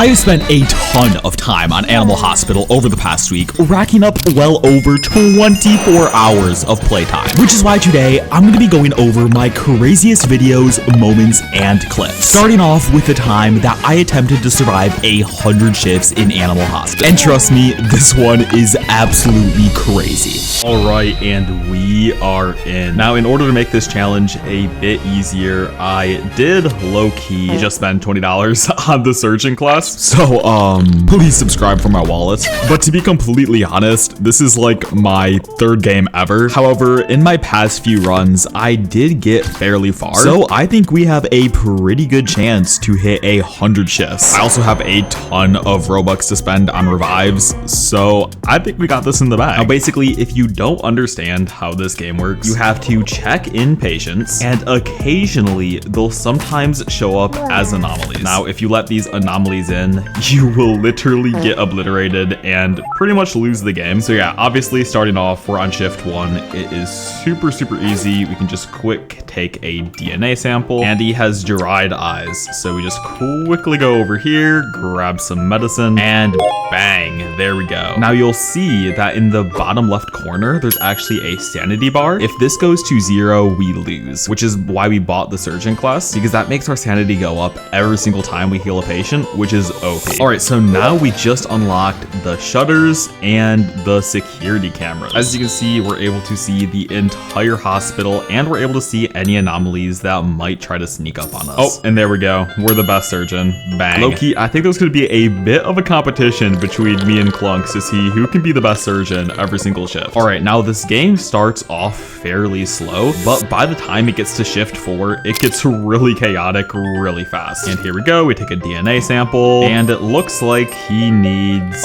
I have spent a ton of time on Animal Hospital over the past week, racking up well over 24 hours of playtime, which is why today I'm going to be going over my craziest videos, moments, and clips. Starting off with the time that I attempted to survive 100 shifts in Animal Hospital. And trust me, this one is absolutely crazy. All right, and we are in. Now, in order to make this challenge a bit easier, I did low-key just spend $20 on the surgeon class. So, please subscribe for my wallet. But to be completely honest, this is like my third game ever. However, in my past few runs, I did get fairly far. So I think we have a pretty good chance to hit 100 shifts. I also have a ton of Robux to spend on revives. So I think we got this in the bag. Now, basically, if you don't understand how this game works, you have to check in patients, and occasionally they'll sometimes show up as anomalies. Now, if you let these anomalies in, you will literally get obliterated and pretty much lose the game. So yeah, obviously starting off, we're on shift 1. It is super easy. We can just quick take a DNA sample. Andy has dried eyes. So we just quickly go over here, grab some medicine, and bang, there we go. Now you'll see that in the bottom left corner, there's actually a sanity bar. If this goes to 0, we lose, which is why we bought the surgeon class, because that makes our sanity go up every single time we heal a patient, which is OP. All right, so now we just unlocked the shutters and the security cameras. As you can see, we're able to see the entire hospital, and we're able to see any anomalies that might try to sneak up on us. Oh, and there we go. We're the best surgeon. Bang. Low-key, I think there's going to be a bit of a competition between me and Clunks to see who can be the best surgeon every single shift. All right, now this game starts off fairly slow, but by the time it gets to shift 4, it gets really chaotic really fast. And here we go. We take a DNA sample, and it looks like he needs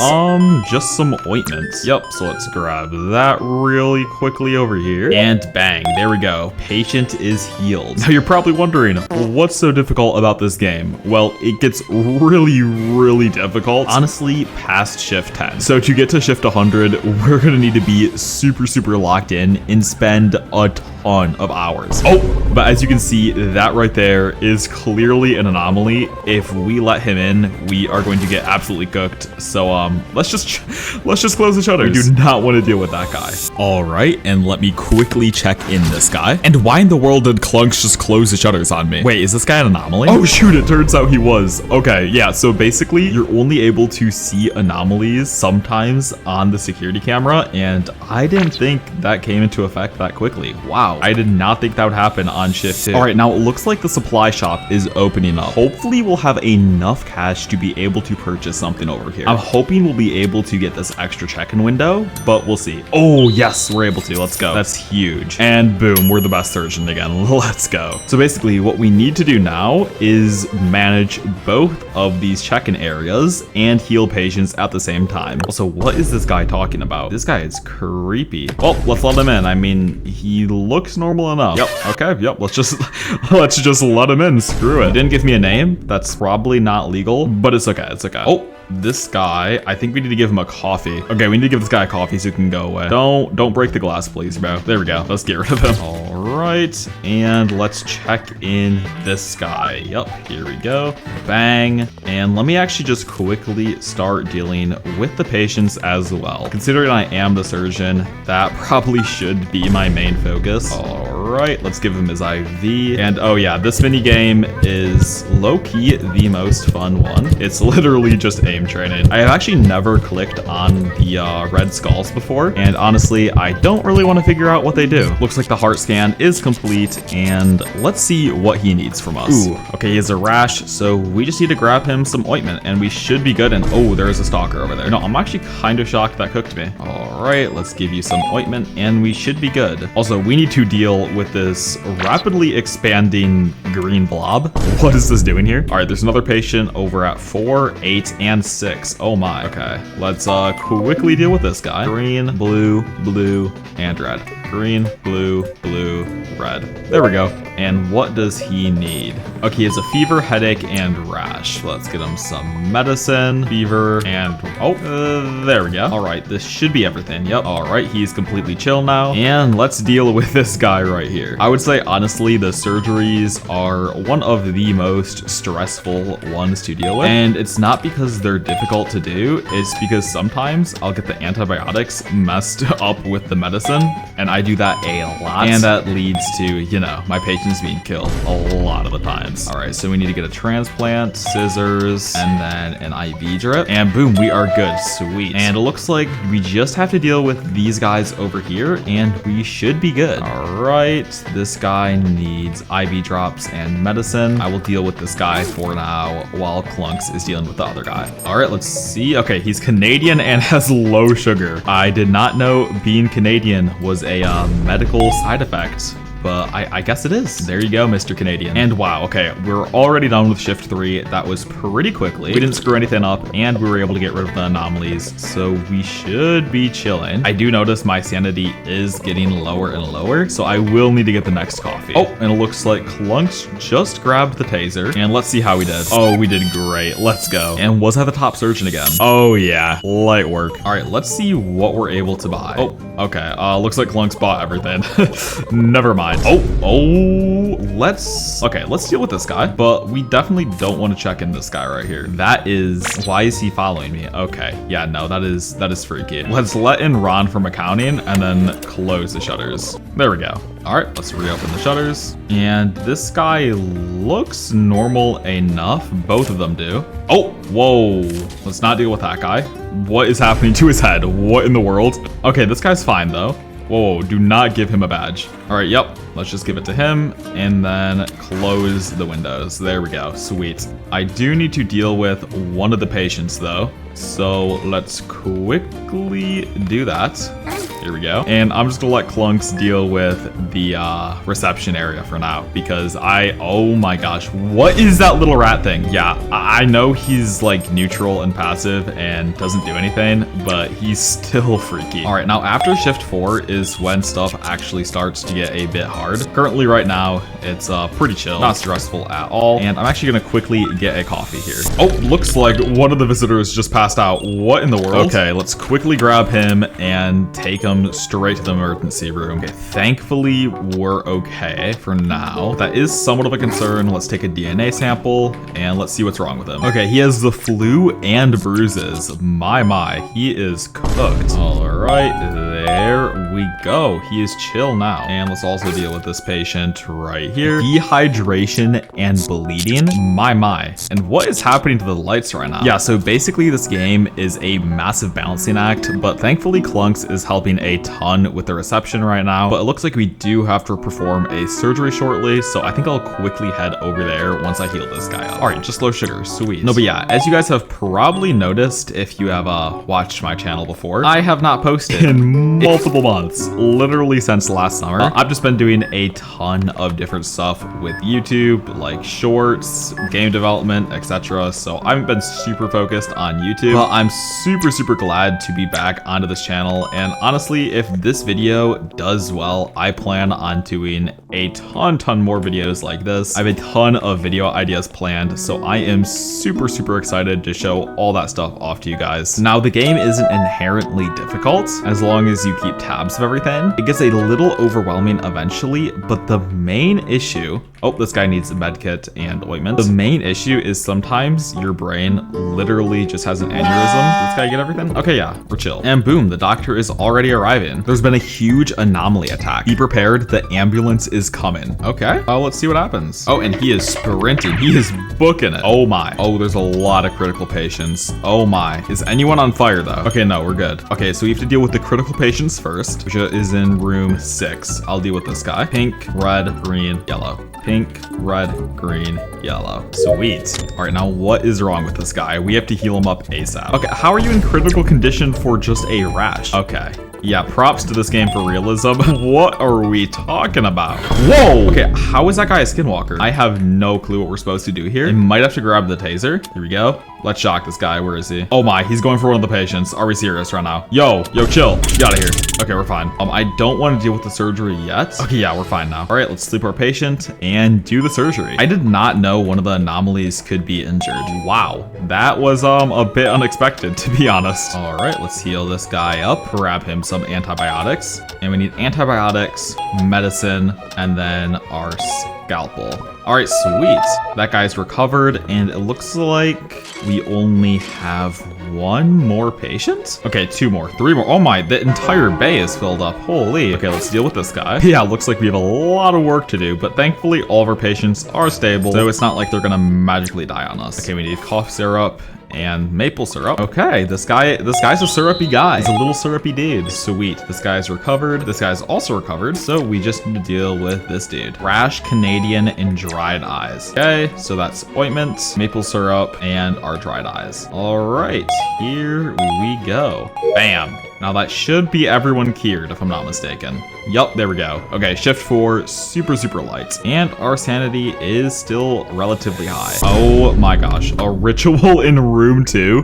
just some ointments. Yep, so let's grab that really quickly over here, and bang, there we go. Patient is healed. Now you're probably wondering, what's so difficult about this game? Well, it gets really difficult, honestly, past shift 10. So to get to shift 100, we're gonna need to be super locked in and spend a ton of hours. Oh, but as you can see, that right there is clearly an anomaly. If we let him in, we are going to get absolutely cooked. So let's just close the shutters. We do not want to deal with that guy. All right, and let me quickly check in this guy. And why in the world did Clunks just close the shutters on me? Wait, is this guy an anomaly? Oh shoot, it turns out he was. Okay, yeah, so basically you're only able to see anomalies sometimes on the security camera, and I didn't think that came into effect that quickly. Wow, I did not think that would happen on shift 2. All right, now it looks like the supply shop is opening up. Hopefully we'll have enough cash to be able to purchase something over here. I'm hoping we'll be able to get this extra check-in window, but we'll see. Oh yes, we're able to. Let's go. That's huge. And boom, we're the best surgeon again. Let's go. So basically what we need to do now is manage both of these check-in areas and heal patients at the same time. Also, what is this guy talking about? This guy is creepy. Well, let's let him in. I mean, he looks normal enough. Yep. Okay. Yep. Let's just let him in. Screw it. He didn't give me a name. That's probably not legal, but it's okay. It's okay. Oh, this guy, I think we need to give him a coffee. Okay, we need to give this guy a coffee so he can go away. Don't break the glass, please, bro. There we go. Let's get rid of him. All right, and let's check in this guy. Yep, here we go. Bang. And let me actually just quickly start dealing with the patients as well. Considering I am the surgeon, that probably should be my main focus. All right, let's give him his IV. And oh yeah, this mini game is low-key the most fun one. It's literally just aim training. I have actually never clicked on the red skulls before, and honestly, I don't really want to figure out what they do. Looks like the heart scan is complete, and let's see what he needs from us. Ooh, okay, he has a rash, so we just need to grab him some ointment, and we should be good. And oh, there's a stalker over there. No, I'm actually kind of shocked that cooked me. All right, let's give you some ointment, and we should be good. Also, we need to deal with this rapidly expanding green blob. What is this doing here? All right, there's another patient over at 4, 8, and 6. Oh my. Okay, let's quickly deal with this guy. Green, blue, and red. green, blue, blue, red. There we go. And what does he need? Okay, he has a fever, headache, and rash. Let's get him some medicine, fever, and there we go. All right, this should be everything. Yep. All right, he's completely chill now. And let's deal with this guy right here. I would say, honestly, the surgeries are one of the most stressful ones to deal with. And it's not because they're difficult to do. It's because sometimes I'll get the antibiotics messed up with the medicine. And I do that a lot. And that leads to, you know, my patients being killed a lot of the times. All right, so we need to get a transplant, scissors, and then an IV drip. And boom, we are good. Sweet. And it looks like we just have to deal with these guys over here, and we should be good. All right, this guy needs IV drops and medicine. I will deal with this guy for now while Clunks is dealing with the other guy. All right, let's see. Okay, he's Canadian and has low sugar. I did not know being Canadian was a medical side effect, but I guess it is. There you go, Mr. Canadian. And wow, okay, we're already done with shift 3. That was pretty quickly. We didn't screw anything up, and we were able to get rid of the anomalies, so we should be chilling. I do notice my sanity is getting lower and lower, so I will need to get the next coffee. Oh, and it looks like Clunks just grabbed the taser, and let's see how we did. Oh, we did great. Let's go. And was I the top surgeon again? Oh yeah, light work. All right, let's see what we're able to buy. Oh, okay, looks like Clunks bought everything. Never mind. Let's deal with this guy, but we definitely don't want to check in this guy right here. Why is he following me? Okay, yeah, no, that is freaky. Let's let in Ron from accounting and then close the shutters. There we go. All right, let's reopen the shutters. And this guy looks normal enough. Both of them do. Oh, whoa. Let's not deal with that guy. What is happening to his head? What in the world? Okay, this guy's fine though. Whoa, do not give him a badge. All right, yep, let's just give it to him and then close the windows. There we go, sweet. I do need to deal with one of the patients though, so let's quickly do that. Here we go. And I'm just gonna let Clunks deal with the reception area for now because oh my gosh, what is that little rat thing? Yeah, I know he's like neutral and passive and doesn't do anything, but he's still freaky. All right, now after shift 4 is when stuff actually starts to get a bit hard. Currently right now, it's pretty chill, not stressful at all. And I'm actually gonna quickly get a coffee here. Oh, looks like one of the visitors just passed out. What in the world? Okay, let's quickly grab him and take him straight to the emergency room. Okay, thankfully we're okay for now. That is somewhat of a concern. Let's take a DNA sample and let's see what's wrong with him. Okay, he has the flu and bruises. My, he is cooked. All right, there we go. He is chill now. And let's also deal with this patient right here. Dehydration and bleeding. My. And what is happening to the lights right now? Yeah, so basically this game is a massive balancing act, but thankfully Clunks is helping a ton with the reception right now. But it looks like we do have to perform a surgery shortly, so I think I'll quickly head over there once I heal this guy up. All right, just low sugar, sweet. No, but yeah, as you guys have probably noticed if you have watched my channel before, I have not posted in multiple months, literally since last summer. I've just been doing a ton of different stuff with YouTube, like shorts, game development, etc. So I haven't been super focused on YouTube, but I'm super glad to be back onto this channel. And honestly, if this video does well, I plan on doing a ton more videos like this. I have a ton of video ideas planned, so I am super excited to show all that stuff off to you guys. Now, the game isn't inherently difficult as long as you keep tabs of everything. It gets a little overwhelming eventually, but the main issue... Oh, this guy needs a med kit and ointment. The main issue is sometimes your brain literally just has an aneurysm. This guy get everything? Okay, yeah, we're chill. And boom, the doctor is already arriving. There's been a huge anomaly attack. Be prepared, the ambulance is coming. Okay, let's see what happens. Oh, and he is sprinting. He is booking it. Oh my. Oh, there's a lot of critical patients. Oh my. Is anyone on fire though? Okay, no, we're good. Okay, so we have to deal with the critical patients first, which is in room 6. I'll deal with this guy. Pink, red, green, yellow. Pink, red, green, yellow. Sweet. All right, now what is wrong with this guy? We have to heal him up ASAP. Okay, how are you in critical condition for just a rash? Okay, Yeah, props to this game for realism. What are we talking about? Whoa! Okay, how is that guy a skinwalker? I have no clue what we're supposed to do here. I might have to grab the taser. Here we go. Let's shock this guy. Where is he? Oh my, he's going for one of the patients. Are we serious right now? Yo, chill. Get out of here. Okay, we're fine. I don't want to deal with the surgery yet. Okay, yeah, we're fine now. All right, let's sleep our patient and do the surgery. I did not know one of the anomalies could be injured. Wow, that was a bit unexpected, to be honest. All right, let's heal this guy up. Grab him some antibiotics. And we need antibiotics, medicine, and then our scalpel. All right, sweet. That guy's recovered, and it looks like we only have one more patient? Okay, 2 more, 3 more. Oh my, the entire bay is filled up. Holy. Okay, let's deal with this guy. Yeah, looks like we have a lot of work to do, but thankfully all of our patients are stable, so it's not like they're gonna magically die on us. Okay, we need cough syrup and maple syrup. Okay, this guy's a syrupy guy. He's a little syrupy dude. Sweet. This guy's recovered. This guy's also recovered. So we just need to deal with this dude. Rash, Canadian, and dried eyes. Okay, so that's ointment, maple syrup, and our dried eyes. All right, here we go. Bam. Now that should be everyone cured, if I'm not mistaken. Yup, there we go. Okay, shift 4, super light. And our sanity is still relatively high. Oh my gosh, a ritual in room 2?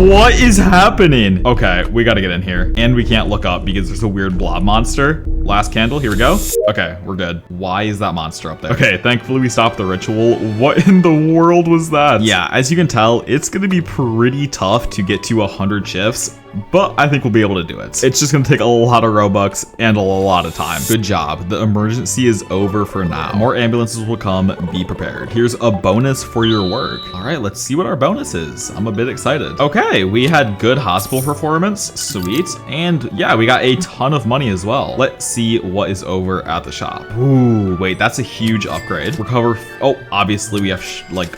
What is happening? Okay, we gotta get in here. And we can't look up because there's a weird blob monster. Last candle, here we go. Okay, we're good. Why is that monster up there? Okay, thankfully we stopped the ritual. What in the world was that? Yeah, as you can tell, it's gonna be pretty tough to get to 100 shifts, but I think we'll be able to do it. It's just gonna take a lot of Robux and a lot of time. Good job. The emergency is over for now. More ambulances will come. Be prepared. Here's a bonus for your work. All right, let's see what our bonus is. I'm a bit excited. Okay, we had good hospital performance. Sweet. And yeah, we got a ton of money as well. Let's see what is over at the shop. Ooh, wait, that's a huge upgrade. Recover. Oh, obviously we have,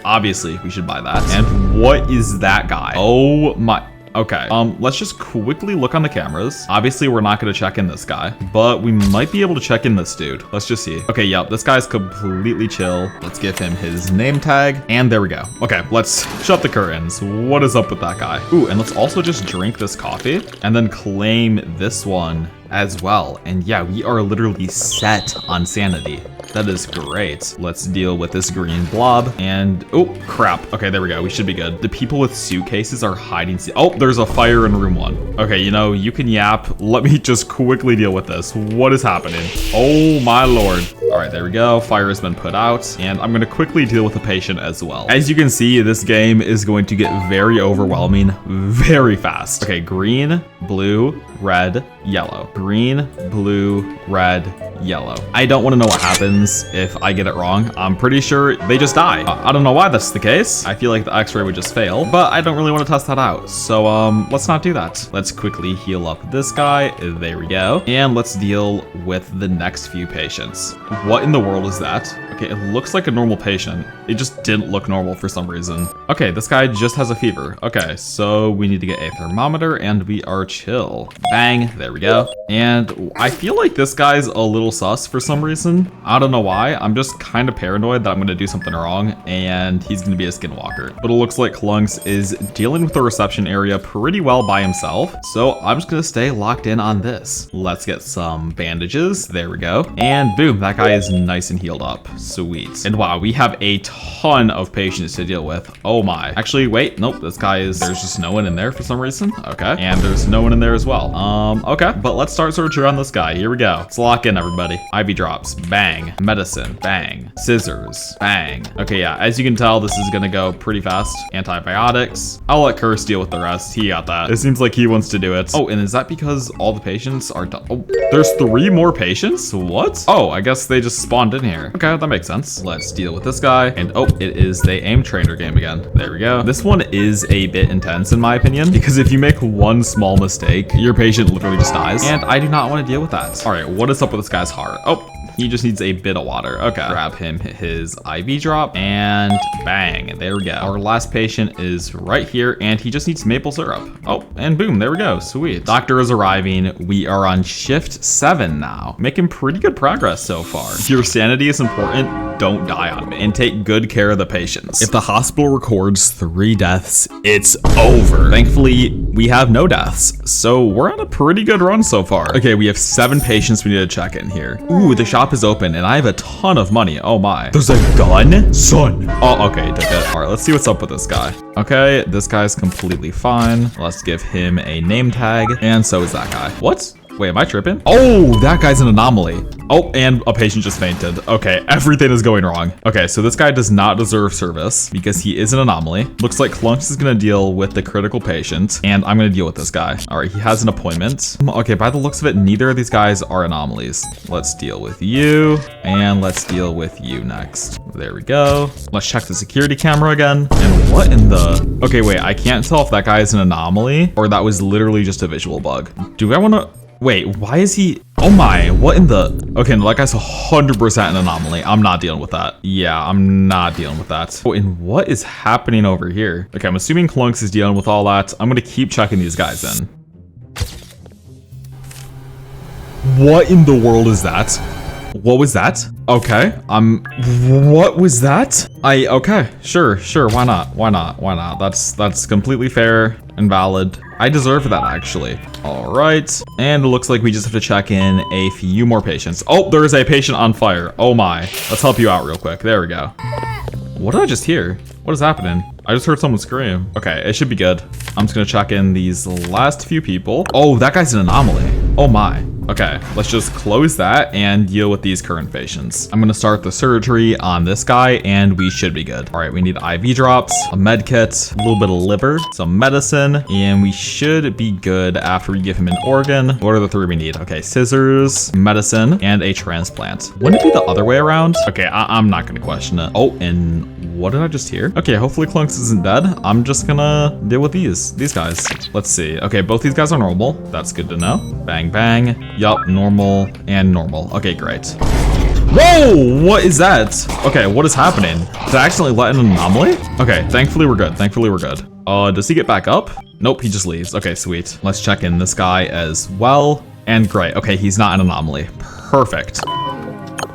obviously we should buy that. And what is that guy? Oh my. Okay, let's just quickly look on the cameras. Obviously, we're not gonna check in this guy, but we might be able to check in this dude. Let's just see. Okay, yep, this guy's completely chill. Let's give him his name tag, and there we go. Okay, let's shut the curtains. What is up with that guy? Ooh, and let's also just drink this coffee, and then claim this one as well. And yeah, we are literally set on sanity. That is great. Let's deal with this green blob. And oh crap. Okay, there we go. We should be good. The people with suitcases are hiding. Oh, there's a fire in room 1. Okay, you know, you can yap. Let me just quickly deal with this. What is happening? Oh my lord. All right, there we go. Fire has been put out, and I'm going to quickly deal with the patient as well. As you can see, this game is going to get very overwhelming very fast. Okay, green, blue, red, yellow. Green, blue, red, yellow. I don't want to know what happens if I get it wrong. I'm pretty sure they just die. I don't know why that's the case. I feel like the x-ray would just fail, but I don't really want to test that out. So let's not do that. Let's quickly heal up this guy. There we go. And let's deal with the next few patients. What in the world is that? Okay, it looks like a normal patient. It just didn't look normal for some reason. Okay, this guy just has a fever. Okay, so we need to get a thermometer and we are chill. Bang, there we go. And I feel like this guy's a little sus for some reason. I don't know why. I'm just kind of paranoid that I'm gonna do something wrong and he's gonna be a skinwalker. But it looks like Klunks is dealing with the reception area pretty well by himself. So I'm just gonna stay locked in on this. Let's get some bandages. There we go. And boom, that guy is nice and healed up. Sweet. And wow, we have a ton of patients to deal with. Oh my. Actually, wait, nope, this guy is, there's just no one in there for some reason. Okay. And there's no one in there as well. Okay, but let's start surgery on this guy. Here we go. Let's lock in, everybody. IV drops, bang. Medicine, bang. Scissors, bang. Okay, yeah, as you can tell, this is gonna go pretty fast. Antibiotics. I'll let Curse deal with the rest. He got that. It seems like he wants to do it. Oh, and is that because all the patients are done? Oh, there's 3 more patients? What? Oh, I guess they just spawned in here. Okay, that makes sense. Let's deal with this guy. And oh, it is the aim trainer game again. There we go. This one is a bit intense in my opinion, because if you make one small mistake, your patient literally just dies. And I do not want to deal with that. All right, what is up with this guy's heart? Oh, he just needs a bit of water. Okay, grab him his IV drop and bang, there we go. Our last patient is right here and he just needs maple syrup. Oh, and boom, there we go, sweet. Doctor is arriving. We are on shift 7 now. Making pretty good progress so far. If your sanity is important, don't die on me and take good care of the patients. If the hospital records 3 deaths, it's over. Thankfully, we have no deaths. So we're on a pretty good run so far. Okay, we have 7 patients we need to check in here. Ooh, the shop is open and I have a ton of money. Oh my. There's a gun? Son. Oh, okay, took it. All right, let's see what's up with this guy. Okay, this guy's completely fine. Let's give him a name tag. And so is that guy. What? Wait, am I tripping? Oh, that guy's an anomaly. Oh, and a patient just fainted. Okay, everything is going wrong. Okay, so this guy does not deserve service because he is an anomaly. Looks like Clunks is gonna deal with the critical patient, and I'm gonna deal with this guy. All right, he has an appointment. Okay, by the looks of it, neither of these guys are anomalies. Let's deal with you, and let's deal with you next. There we go. Let's check the security camera again. And what in the... Okay, wait, I can't tell if that guy is an anomaly or that was literally just a visual bug. Do I wanna... Wait, why is he... Oh my, what in the... Okay, no, that guy's 100% an anomaly. I'm not dealing with that. Yeah, I'm not dealing with that. Oh, and what is happening over here? Okay, I'm assuming Clunks is dealing with all that. I'm gonna keep checking these guys in. What in the world is that? What was that? Okay, what was that? Okay, sure, why not? That's completely fair and valid. I deserve that, actually. All right, and it looks like we just have to check in a few more patients. Oh, there is a patient on fire. Oh my, let's help you out real quick. There we go. What did I just hear? What is happening? I just heard someone scream. Okay, it should be good. I'm just gonna check in these last few people. Oh, that guy's an anomaly. Oh my. Okay, let's just close that and deal with these current patients. I'm gonna start the surgery on this guy and we should be good. All right, we need IV drops, a med kit, a little bit of liver, some medicine, and we should be good after we give him an organ. What are the 3 we need? Okay, scissors, medicine, and a transplant. Wouldn't it be the other way around? Okay, I'm not gonna question it. Oh, and what did I just hear? Okay, hopefully Clunks isn't dead. I'm just gonna deal with these guys. Let's see. Okay, both these guys are normal. That's good to know. Bang, bang. Yup, normal and normal. Okay, great. Whoa, what is that? Okay, what is happening? Did I accidentally let in an anomaly? Okay, thankfully we're good. Does he get back up? Nope, he just leaves. Okay, sweet. Let's check in this guy as well. And great. Okay, he's not an anomaly. Perfect.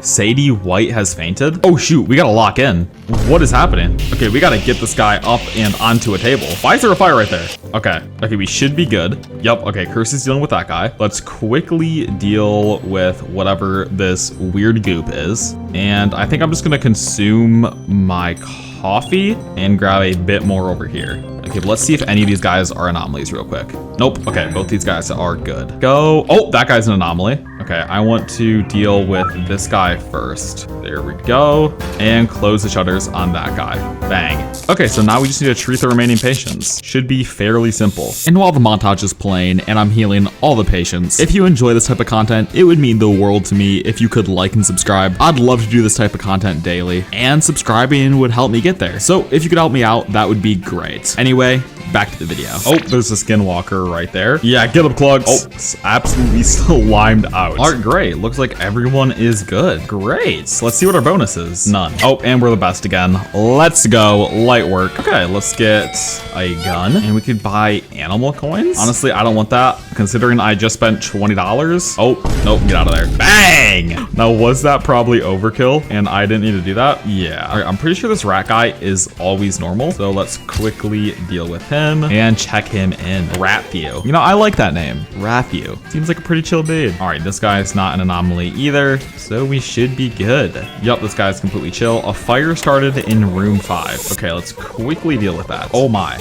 Sadie White has fainted. Oh shoot, we gotta lock in. What is happening? Okay, we gotta get this guy up and onto a table. Why is there a fire right there? Okay, we should be good. Yup, okay, Kirsty's dealing with that guy. Let's quickly deal with whatever this weird goop is. And I think I'm just gonna consume my coffee and grab a bit more over here. Okay, but let's see if any of these guys are anomalies real quick. Nope. Okay, both these guys are good. Go. Oh, that guy's an anomaly. Okay, I want to deal with this guy first. There we go. And close the shutters on that guy. Bang. Okay, so now we just need to treat the remaining patients. Should be fairly simple. And while the montage is playing and I'm healing all the patients, if you enjoy this type of content, it would mean the world to me if you could like and subscribe. I'd love to do this type of content daily, and subscribing would help me get there. So if you could help me out, that would be great. Anyway, back to the video. Oh, there's a skinwalker right there. Yeah, get up, Clunks. Oh, it's absolutely slimed out. All right, great. Looks like everyone is good. Great. Let's see what our bonus is. None. Oh, and we're the best again. Let's go. Light work. Okay, let's get a gun, and we could buy animal coins. Honestly, I don't want that, considering I just spent $20. Oh, nope, get out of there. Bang! Now, was that probably overkill, and I didn't need to do that? Yeah. All right, I'm pretty sure this rat guy is always normal, so let's quickly deal with him and check him in. Ratthew. You know, I like that name. Ratthew. Seems like a pretty chill dude. All right, this guy's not an anomaly either, so we should be good. Yup, this guy's completely chill. A fire started in room 5. Okay, let's quickly deal with that. Oh my.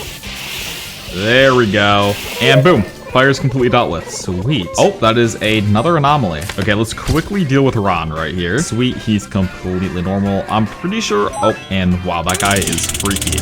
There we go. And boom. Fire's completely dealt with. Sweet. Oh, that is another anomaly. Okay, let's quickly deal with Ron right here. Sweet, he's completely normal. I'm pretty sure. Oh, and wow, that guy is freaky.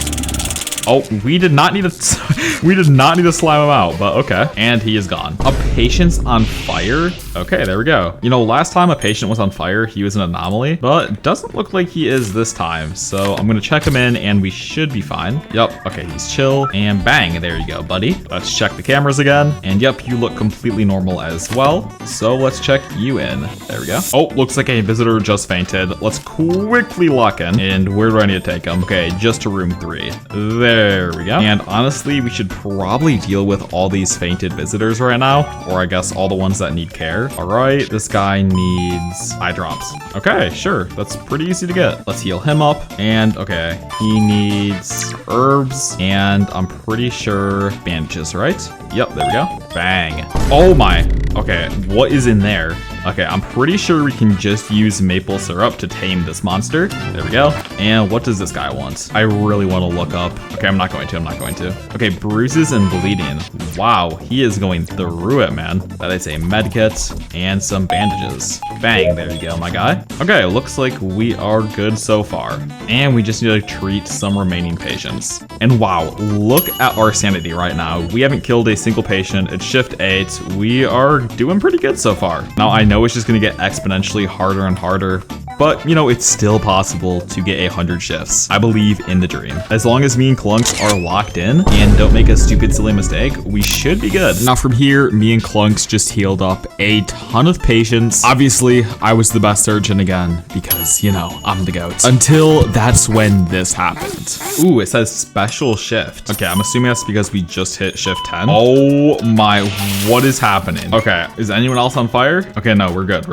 Oh, we did not need to slime him out, but okay. And he is gone. A patient's on fire? Okay, there we go. You know, last time a patient was on fire, he was an anomaly, but it doesn't look like he is this time. So I'm gonna check him in and we should be fine. Yep, okay, he's chill. And bang, there you go, buddy. Let's check the cameras again. And yep, you look completely normal as well. So let's check you in. There we go. Oh, looks like a visitor just fainted. Let's quickly lock in. And where do I need to take him? Okay, just to room 3. There There we go. And honestly, we should probably deal with all these fainted visitors right now, or I guess all the ones that need care. All right, this guy needs eye drops. Okay, sure. That's pretty easy to get. Let's heal him up. And okay, he needs herbs, and I'm pretty sure bandages, right? Yep, there we go. Bang. Oh my. Okay, what is in there? Okay, I'm pretty sure we can just use maple syrup to tame this monster. There we go. And what does this guy want? I really want to look up. Okay, I'm not going to. Okay, bruises and bleeding. Wow, he is going through it, man. That is a med kit and some bandages. Bang, there you go, my guy. Okay, looks like we are good so far. And we just need to treat some remaining patients. And wow, look at our sanity right now. We haven't killed a single patient. It's shift 8. We are doing pretty good so far. Now, I know it's just going to get exponentially harder and harder, but you know, it's still possible to get 100 shifts. I believe in the dream. As long as me and Clunks are locked in and don't make a stupid, silly mistake, we should be good. Now from here, me and Clunks just healed up a ton of patients. Obviously, I was the best surgeon again because, you know, I'm the GOAT. Until that's when this happened. Ooh, it says special shift. Okay, I'm assuming that's because we just hit shift 10. Oh my, what is happening? Okay, is anyone else on fire? Okay, no, we're good.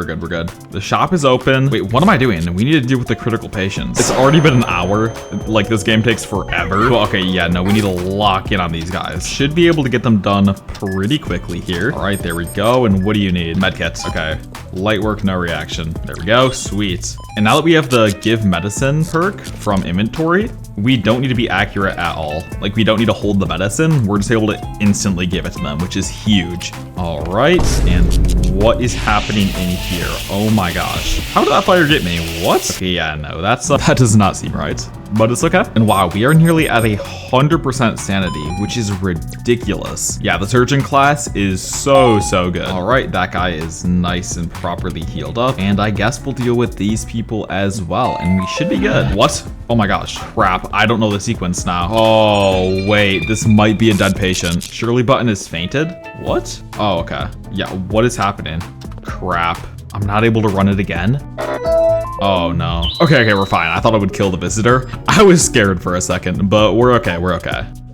The shop is open. Wait, what am I doing? We need to deal with the critical patients. It's already been an hour. Like, this game takes forever. Well, okay, yeah, no, we need to lock in on these guys. Should be able to get them done pretty quickly here. All right, there we go. And what do you need? Medkits. Okay. Light work, no reaction. There we go. Sweet. And now that we have the give medicine perk from inventory, we don't need to be accurate at all. Like, we don't need to hold the medicine. We're just able to instantly give it to them, which is huge. All right, and what is happening in here? Oh my gosh. How did that fire get me? What? Okay, yeah, no, that does not seem right. But it's okay. And wow, we are nearly at 100% sanity, which is ridiculous. Yeah, the surgeon class is so good. All right, that guy is nice and properly healed up. And I guess we'll deal with these people as well, and we should be good. What? Oh my gosh, crap. I don't know the sequence now. Oh, wait, this might be a dead patient. Shirley Button is fainted? What? Oh, okay. Yeah, what is happening? Crap. I'm not able to run it again? Oh no. Okay, we're fine. I thought I would kill the visitor. I was scared for a second, but we're okay.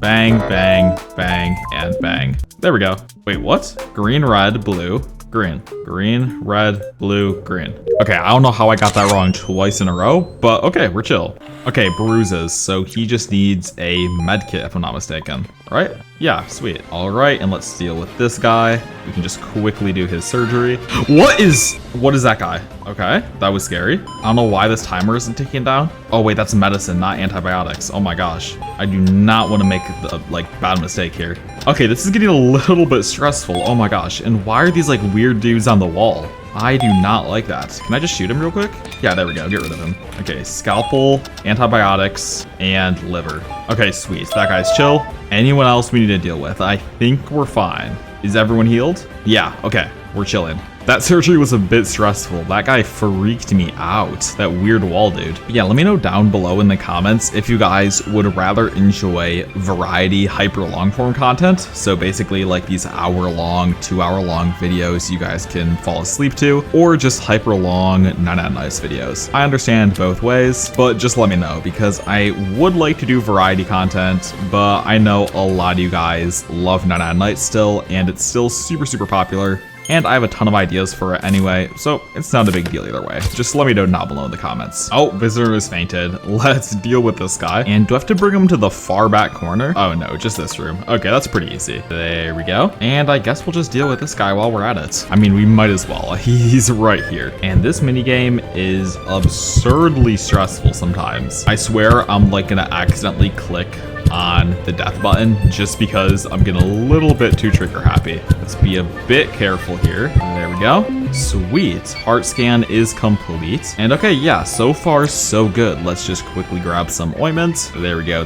Bang, bang, bang, and bang. There we go. Wait, what? Green, red, blue, green. Green, red, blue, green. Okay, I don't know how I got that wrong twice in a row, but okay, we're chill. Okay, bruises. So he just needs a med kit, if I'm not mistaken. Right? Yeah, sweet. All right, and let's deal with this guy. We can just quickly do his surgery. What is that guy? Okay, that was scary. I don't know why this timer isn't ticking down. Oh wait, that's medicine, not antibiotics. Oh my gosh. I do not want to make a bad mistake here. Okay, this is getting a little bit stressful. Oh my gosh. And why are these like weird dudes on the wall? I do not like that. Can I just shoot him real quick? Yeah, there we go. Get rid of him. Okay, scalpel, antibiotics, and liver. Okay, sweet. That guy's chill. Anyone else we need to deal with? I think we're fine. Is everyone healed? Yeah, okay. We're chilling. That surgery was a bit stressful. That guy freaked me out. That weird wall dude. Yeah, let me know down below in the comments if you guys would rather enjoy variety hyper long form content. So basically like these hour-long, 2-hour-long videos you guys can fall asleep to, or just hyper long 99 Nights videos. I understand both ways, but just let me know because I would like to do variety content, but I know a lot of you guys love 99 Nights still, and it's still super popular. And I have a ton of ideas for it anyway, so it's not a big deal either way. Just let me know down below in the comments. Oh, visitor is fainted. Let's deal with this guy. And do I have to bring him to the far back corner? Oh no, just this room. Okay, that's pretty easy. There we go. And I guess we'll just deal with this guy while we're at it. I mean, we might as well. He's right here. And this minigame is absurdly stressful sometimes. I swear I'm like gonna accidentally click on the death button just because I'm getting a little bit too trigger happy. Let's be a bit careful here. There we go. Sweet. Heart scan is complete. And okay, yeah, so far so good. Let's just quickly grab some ointment. There we go.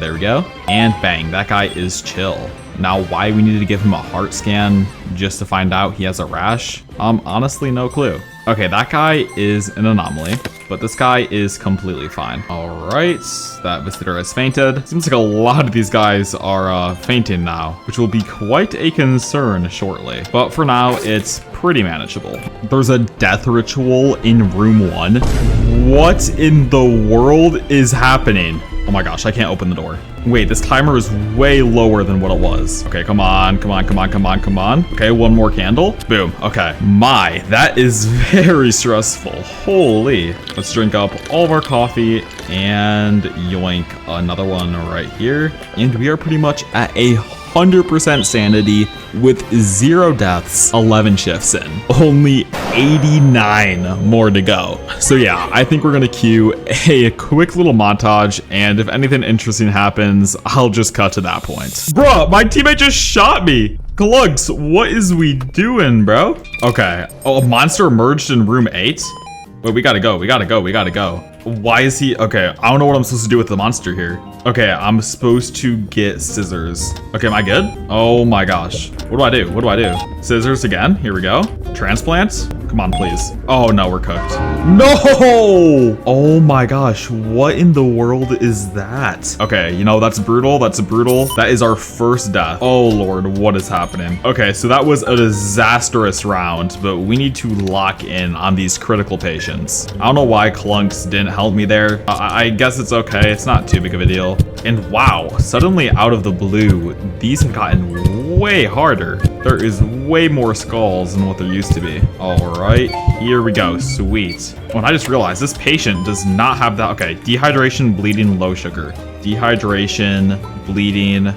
And bang, that guy is chill. Now, why we needed to give him a heart scan just to find out he has a rash? Honestly, no clue. Okay, that guy is an anomaly, but this guy is completely fine. All right, that visitor has fainted. Seems like a lot of these guys are fainting now, which will be quite a concern shortly. But for now, it's pretty manageable. There's a death ritual in room 1. What in the world is happening? Oh my gosh, I can't open the door. Wait, this timer is way lower than what it was. Okay, come on, come on, come on, come on, come on. Okay, one more candle. Boom. Okay. My, that is very stressful. Holy. Let's drink up all of our coffee and yoink another one right here. And we are pretty much at 100% sanity with 0 deaths, 11 shifts in. Only 89 more to go. So yeah, I think we're gonna cue a quick little montage, and if anything interesting happens, I'll just cut to that point. Bruh, my teammate just shot me. Clugs, what is we doing, bro? Okay. Oh, a monster emerged in room 8? Wait, we gotta go, we gotta go, we gotta go. Why is he? Okay, I don't know what I'm supposed to do with the monster here. Okay, I'm supposed to get scissors. Okay, am I good? Oh my gosh. What do I do? What do I do? Scissors again. Here we go. Transplants. Come on, please. Oh no, we're cooked. No! Oh my gosh, what in the world is that? Okay, you know, that's brutal. That's brutal. That is our first death. Oh Lord, what is happening? Okay, so that was a disastrous round, but we need to lock in on these critical patients. I don't know why Clunks didn't help me there. I guess it's okay. It's not too big of a deal. And wow, suddenly out of the blue, these have gotten way harder. There is way more skulls than what there used to be. All right, here we go. Sweet. Oh, and I just realized this patient does not have that. Okay, dehydration, bleeding, low sugar. Dehydration, bleeding,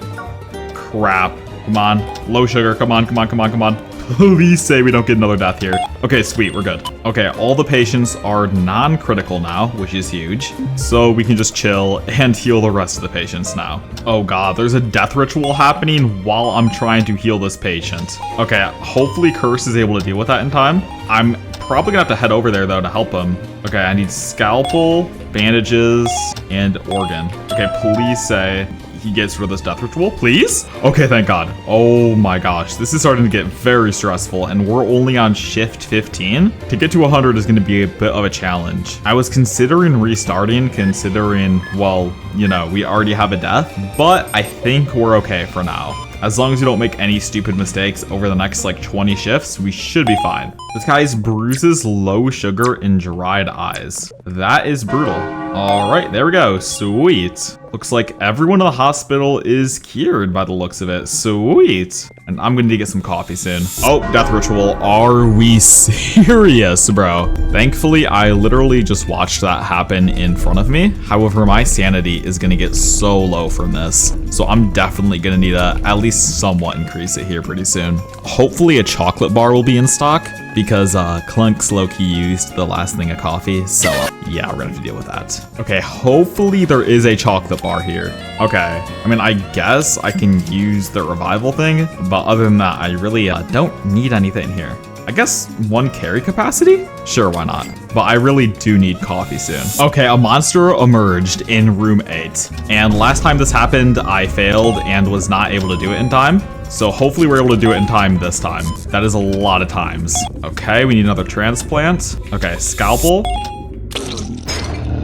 crap. Come on, low sugar. Come on, come on, come on, come on. Please say we don't get another death here. Okay, sweet, we're good. Okay, all the patients are non-critical now, which is huge. So we can just chill and heal the rest of the patients now. Oh God, there's a death ritual happening while I'm trying to heal this patient. Okay, hopefully Curse is able to deal with that in time. I'm probably gonna have to head over there though to help him. Okay, I need scalpel, bandages, and organ. Okay, please say he gets rid of this death ritual, please? Okay, thank God. Oh my gosh, this is starting to get very stressful, and we're only on shift 15. To get to 100 is going to be a bit of a challenge. I was considering restarting, considering, well, you know, we already have a death, but I think we're okay for now. As long as you don't make any stupid mistakes over the next like 20 shifts, we should be fine. This guy's bruises, low sugar, and dried eyes. That is brutal. All right, there we go. Sweet. Looks like everyone in the hospital is cured by the looks of it. Sweet. And I'm gonna need to get some coffee soon. Oh, death ritual. Are we serious, bro? Thankfully, I literally just watched that happen in front of me. However, my sanity is gonna get so low from this. So I'm definitely gonna need to at least somewhat increase it here pretty soon. Hopefully a chocolate bar will be in stock because Clunks low-key used the last thing of coffee. So yeah, we're gonna have to deal with that. Okay, hopefully there is a chocolate bar here. Okay, I mean, I guess I can use the revival thing, but other than that, I really don't need anything here. I guess 1 carry capacity? Sure, why not? But I really do need coffee soon. Okay, a monster emerged in room 8. And last time this happened, I failed and was not able to do it in time. So hopefully we're able to do it in time this time. That is a lot of times. Okay, we need another transplant. Okay, scalpel.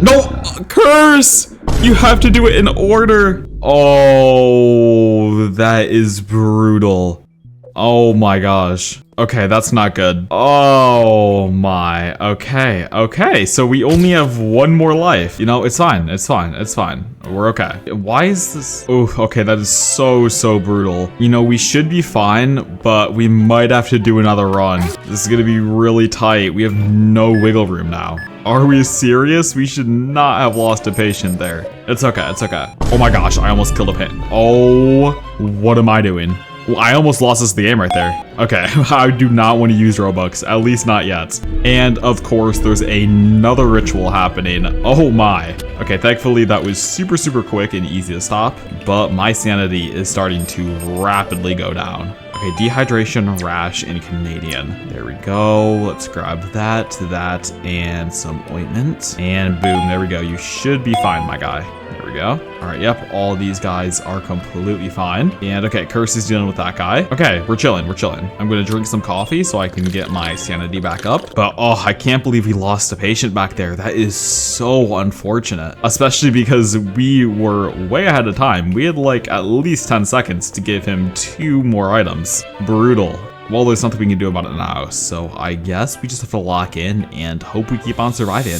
No, Curse! You have to do it in order. Oh, that is brutal. Oh my gosh. Okay, that's not good. Oh my. Okay. So we only have 1 more life. You know, it's fine. It's fine. It's fine. We're okay. Why is this? Oh, okay. That is so brutal. You know, we should be fine, but we might have to do another run. This is gonna be really tight. We have no wiggle room now. Are we serious? We should not have lost a patient there. It's okay. It's okay. Oh my gosh. I almost killed a patient. Oh, what am I doing? Well, I almost lost us the game right there. Okay, I do not want to use Robux, at least not yet. And of course, there's another ritual happening. Oh my. Okay, thankfully that was super quick and easy to stop, but my sanity is starting to rapidly go down. Okay, dehydration, rash, and Canadian. There we go. Let's grab that, and some ointment. And boom, there we go. You should be fine, my guy. There we go. All right, yep, all these guys are completely fine. And okay, Curse is dealing with that guy. Okay, we're chilling. I'm gonna drink some coffee so I can get my sanity back up. But oh, I can't believe we lost a patient back there. That is so unfortunate, especially because we were way ahead of time. We had like at least 10 seconds to give him 2 more items. Brutal. Well, there's nothing we can do about it now, so I guess we just have to lock in and hope we keep on surviving.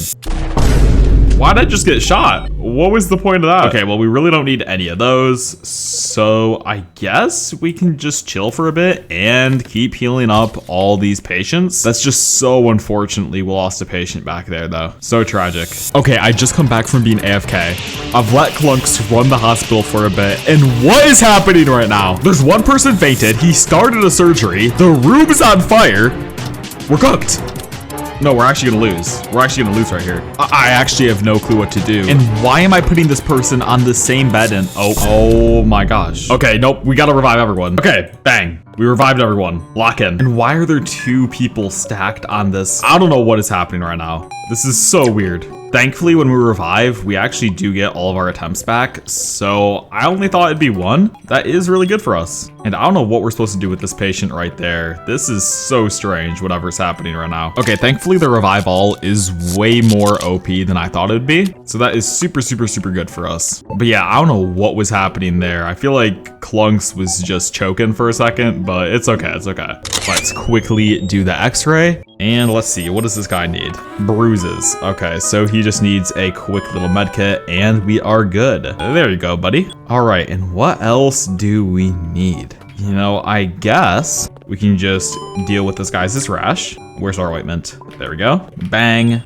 Why'd I just get shot? What was the point of that? Okay, well, we really don't need any of those. So I guess we can just chill for a bit and keep healing up all these patients. That's just so unfortunately we lost a patient back there though. So tragic. Okay, I just come back from being AFK. I've let Clunks run the hospital for a bit. And what is happening right now? There's one person fainted. He started a surgery. The room is on fire. We're cooked. No, we're actually gonna lose. We're actually gonna lose right here. I actually have no clue what to do. And why am I putting this person on the same bed and oh my gosh. Okay, nope, we gotta revive everyone. Okay, bang. We revived everyone. Lock in. And why are there 2 people stacked on this? I don't know what is happening right now. This is so weird. Thankfully, when we revive, we actually do get all of our attempts back. So I only thought it'd be 1. That is really good for us. And I don't know what we're supposed to do with this patient right there. This is so strange, whatever's happening right now. Okay, thankfully the revive all is way more OP than I thought it'd be. So that is super, super, super good for us. But yeah, I don't know what was happening there. I feel like Clunks was just choking for a second, but it's okay, it's okay. Let's quickly do the x-ray. And let's see, what does this guy need? Bruises. Okay, so he just needs a quick little med kit and we are good. There you go, buddy. All right, and what else do we need? You know, I guess we can just deal with this guy's rash. Where's our ointment? There we go. Bang.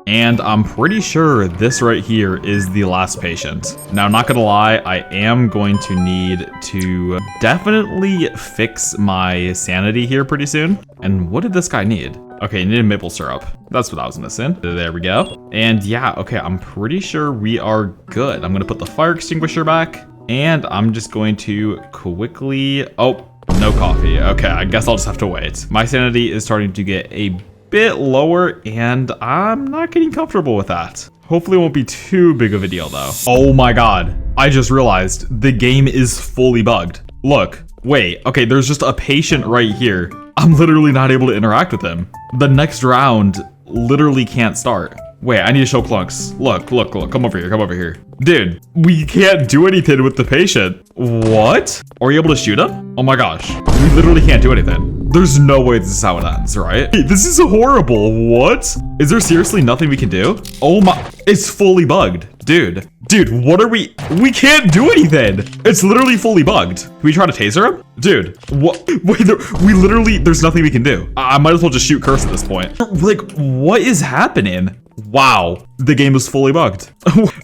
And I'm pretty sure this right here is the last patient. Now, not gonna lie, I am going to need to definitely fix my sanity here pretty soon. And what did this guy need? Okay, he needed maple syrup. That's what I was missing. There we go. And yeah, okay, I'm pretty sure we are good. I'm gonna put the fire extinguisher back and I'm just going to quickly, oh, no coffee. Okay, I guess I'll just have to wait. My sanity is starting to get a bit lower and I'm not getting comfortable with that. Hopefully it won't be too big of a deal though. Oh my God, I just realized the game is fully bugged. Look, wait, okay, there's just a patient right here. I'm literally not able to interact with him. The next round literally can't start. Wait, I need to show Clunks. Look, look, look, come over here, come over here. Dude, we can't do anything with the patient. What? Are you able to shoot him? Oh my gosh, we literally can't do anything. There's no way this is how it ends, right? Hey, this is horrible, what? Is there seriously nothing we can do? Oh my, it's fully bugged. Dude, what are we can't do anything. It's literally fully bugged. Can we try to taser him? Dude, what? Wait, there's nothing we can do. I might as well just shoot Curse at this point. Like, what is happening? Wow, the game is fully bugged.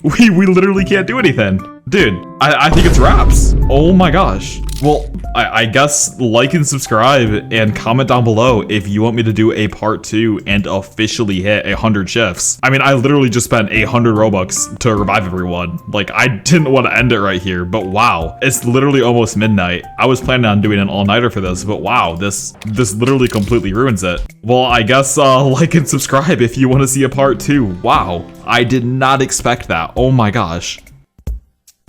we literally can't do anything. Dude, I think it's wraps. Oh my gosh. Well, I guess like and subscribe and comment down below if you want me to do a part 2 and officially hit 100 shifts. I mean, I literally just spent 100 Robux to revive everyone. Like, I didn't want to end it right here, but wow. It's literally almost midnight. I was planning on doing an all-nighter for this, but wow, this literally completely ruins it. Well, I guess like and subscribe if you want to see a part 2. Wow, I did not expect that. Oh my gosh.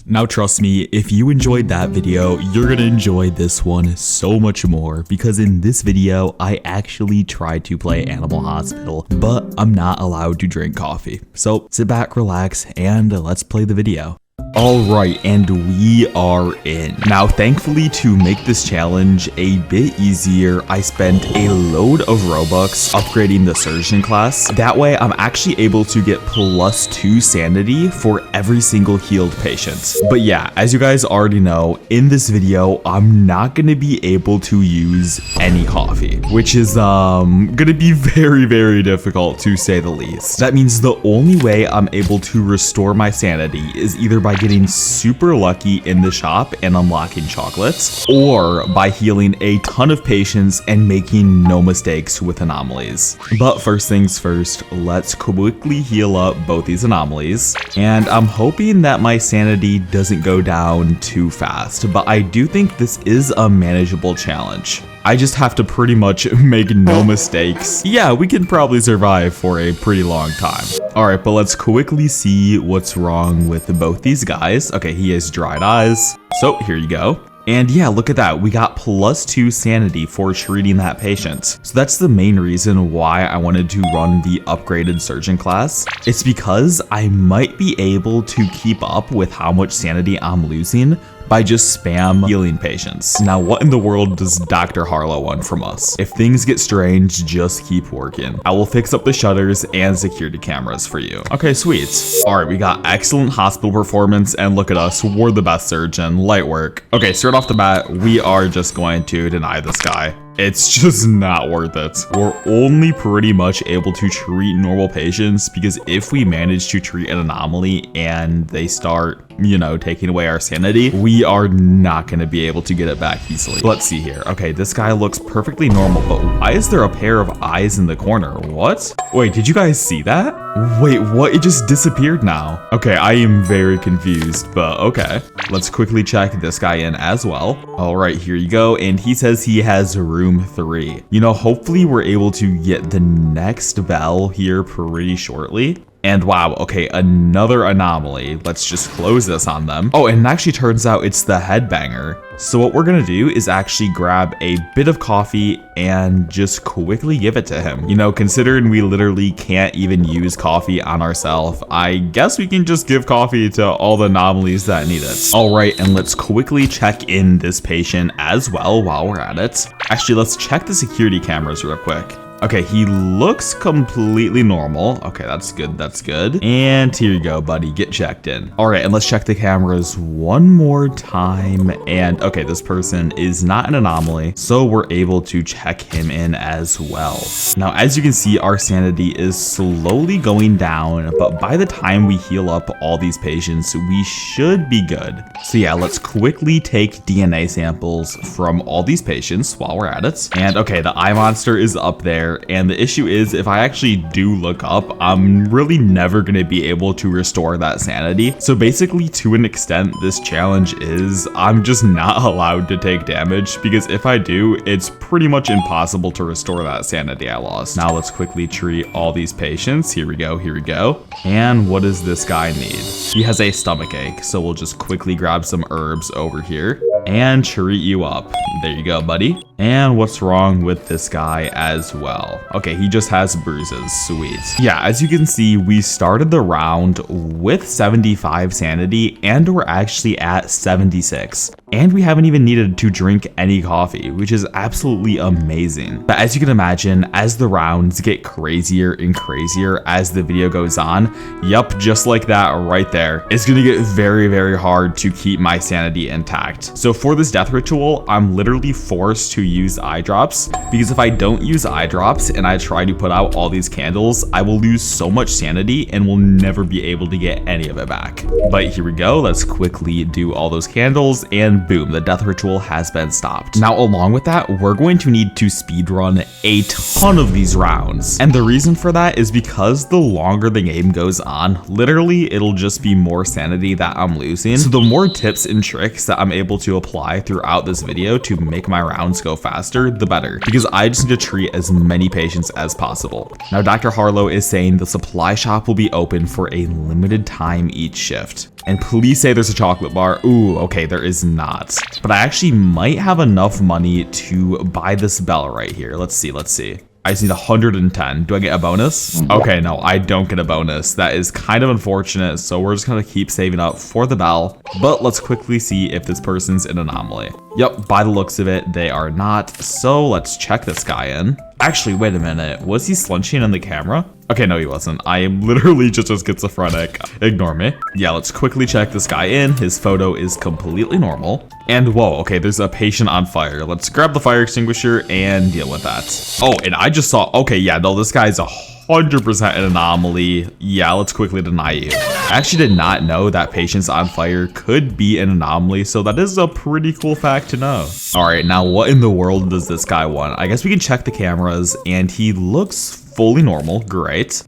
Now trust me, if you enjoyed that video, you're gonna enjoy this one so much more, because in this video, I actually tried to play Animal Hospital, but I'm not allowed to drink coffee. So sit back, relax, and let's play the video. Alright, and we are in. Now, thankfully, to make this challenge a bit easier, I spent a load of Robux upgrading the surgeon class. That way, I'm actually able to get +2 sanity for every single healed patient. But yeah, as you guys already know, in this video, I'm not gonna be able to use any coffee, which is gonna be very, very difficult to say the least. That means the only way I'm able to restore my sanity is either by getting super lucky in the shop and unlocking chocolates, or by healing a ton of patients and making no mistakes with anomalies. But first things first, let's quickly heal up both these anomalies, and I'm hoping that my sanity doesn't go down too fast, but I do think this is a manageable challenge. I just have to pretty much make no mistakes. Yeah, we can probably survive for a pretty long time. All right, but let's quickly see what's wrong with both these guys. Okay, he has dried eyes. So here you go. And yeah, look at that. We got +2 sanity for treating that patient. So that's the main reason why I wanted to run the upgraded surgeon class. It's because I might be able to keep up with how much sanity I'm losing by just spam healing patients. Now, what in the world does Dr. Harlow want from us? If things get strange, just keep working. I will fix up the shutters and security cameras for you. Okay, sweet. All right, we got excellent hospital performance, and look at us, we're the best surgeon. Light work. Okay, straight off the bat, we are just going to deny this guy. It's just not worth it. We're only pretty much able to treat normal patients because if we manage to treat an anomaly and they start, you know, taking away our sanity, we are not going to be able to get it back easily. Let's see here. Okay, this guy looks perfectly normal, but why is there a pair of eyes in the corner? What? Wait, did you guys see that? Wait, what? It just disappeared now. Okay, I am very confused, but okay. Let's quickly check this guy in as well. All right, here you go. And he says he has room 3. You know, hopefully we're able to get the next bell here pretty shortly. And wow, okay, another anomaly. Let's just close this on them. Oh, and it actually turns out it's the headbanger. So what we're gonna do is actually grab a bit of coffee and just quickly give it to him. You know, considering we literally can't even use coffee on ourselves, I guess we can just give coffee to all the anomalies that need it. All right, and let's quickly check in this patient as well while we're at it. Actually, let's check the security cameras real quick. Okay, he looks completely normal. Okay, that's good, that's good. And here you go, buddy, get checked in. All right, and let's check the cameras one more time. And okay, this person is not an anomaly, so we're able to check him in as well. Now, as you can see, our sanity is slowly going down, but by the time we heal up all these patients, we should be good. So yeah, let's quickly take DNA samples from all these patients while we're at it. And okay, the eye monster is up there. And the issue is, if I actually do look up, I'm really never going to be able to restore that sanity. So basically, to an extent, this challenge is I'm just not allowed to take damage, because if I do, it's pretty much impossible to restore that sanity I lost. Now let's quickly treat all these patients. Here we go, here we go. And what does this guy need? He has a stomach ache, so we'll just quickly grab some herbs over here and treat you up. There you go, buddy. And what's wrong with this guy as well? Okay, he just has bruises. Sweet. Yeah, as you can see, we started the round with 75 sanity and we're actually at 76. And we haven't even needed to drink any coffee, which is absolutely amazing. But as you can imagine, as the rounds get crazier and crazier as the video goes on, yup, just like that right there, it's gonna get very, very hard to keep my sanity intact. So for this death ritual, I'm literally forced to use eye drops, because if I don't use eye drops and I try to put out all these candles, I will lose so much sanity and will never be able to get any of it back. But here we go, let's quickly do all those candles, and boom, the death ritual has been stopped. Now, along with that, we're going to need to speedrun a ton of these rounds. And the reason for that is because the longer the game goes on, literally it'll just be more sanity that I'm losing. So the more tips and tricks that I'm able to apply throughout this video to make my rounds go faster, the better, because I just need to treat as many patients as possible. Now, Dr. Harlow is saying the supply shop will be open for a limited time each shift. And please say there's a chocolate bar. Ooh, okay, there is not. But I actually might have enough money to buy this bell right here. Let's see, let's see. I just need 110. Do I get a bonus? Okay, no, I don't get a bonus. That is kind of unfortunate, so we're just gonna keep saving up for the bell. But let's quickly see if this person's an anomaly. Yep, by the looks of it, they are not. So let's check this guy in. Actually, wait a minute. Was he slunching on the camera? Okay, no, he wasn't. I am literally just a schizophrenic. Ignore me. Yeah, let's quickly check this guy in. His photo is completely normal. And whoa, okay, there's a patient on fire. Let's grab the fire extinguisher and deal with that. Oh, and I just saw, okay, yeah, no, this guy's 100% an anomaly. Yeah, let's quickly deny you. I actually did not know that patients on fire could be an anomaly, so that is a pretty cool fact to know. All right, now what in the world does this guy want? I guess we can check the cameras, and he looks fully normal. Great.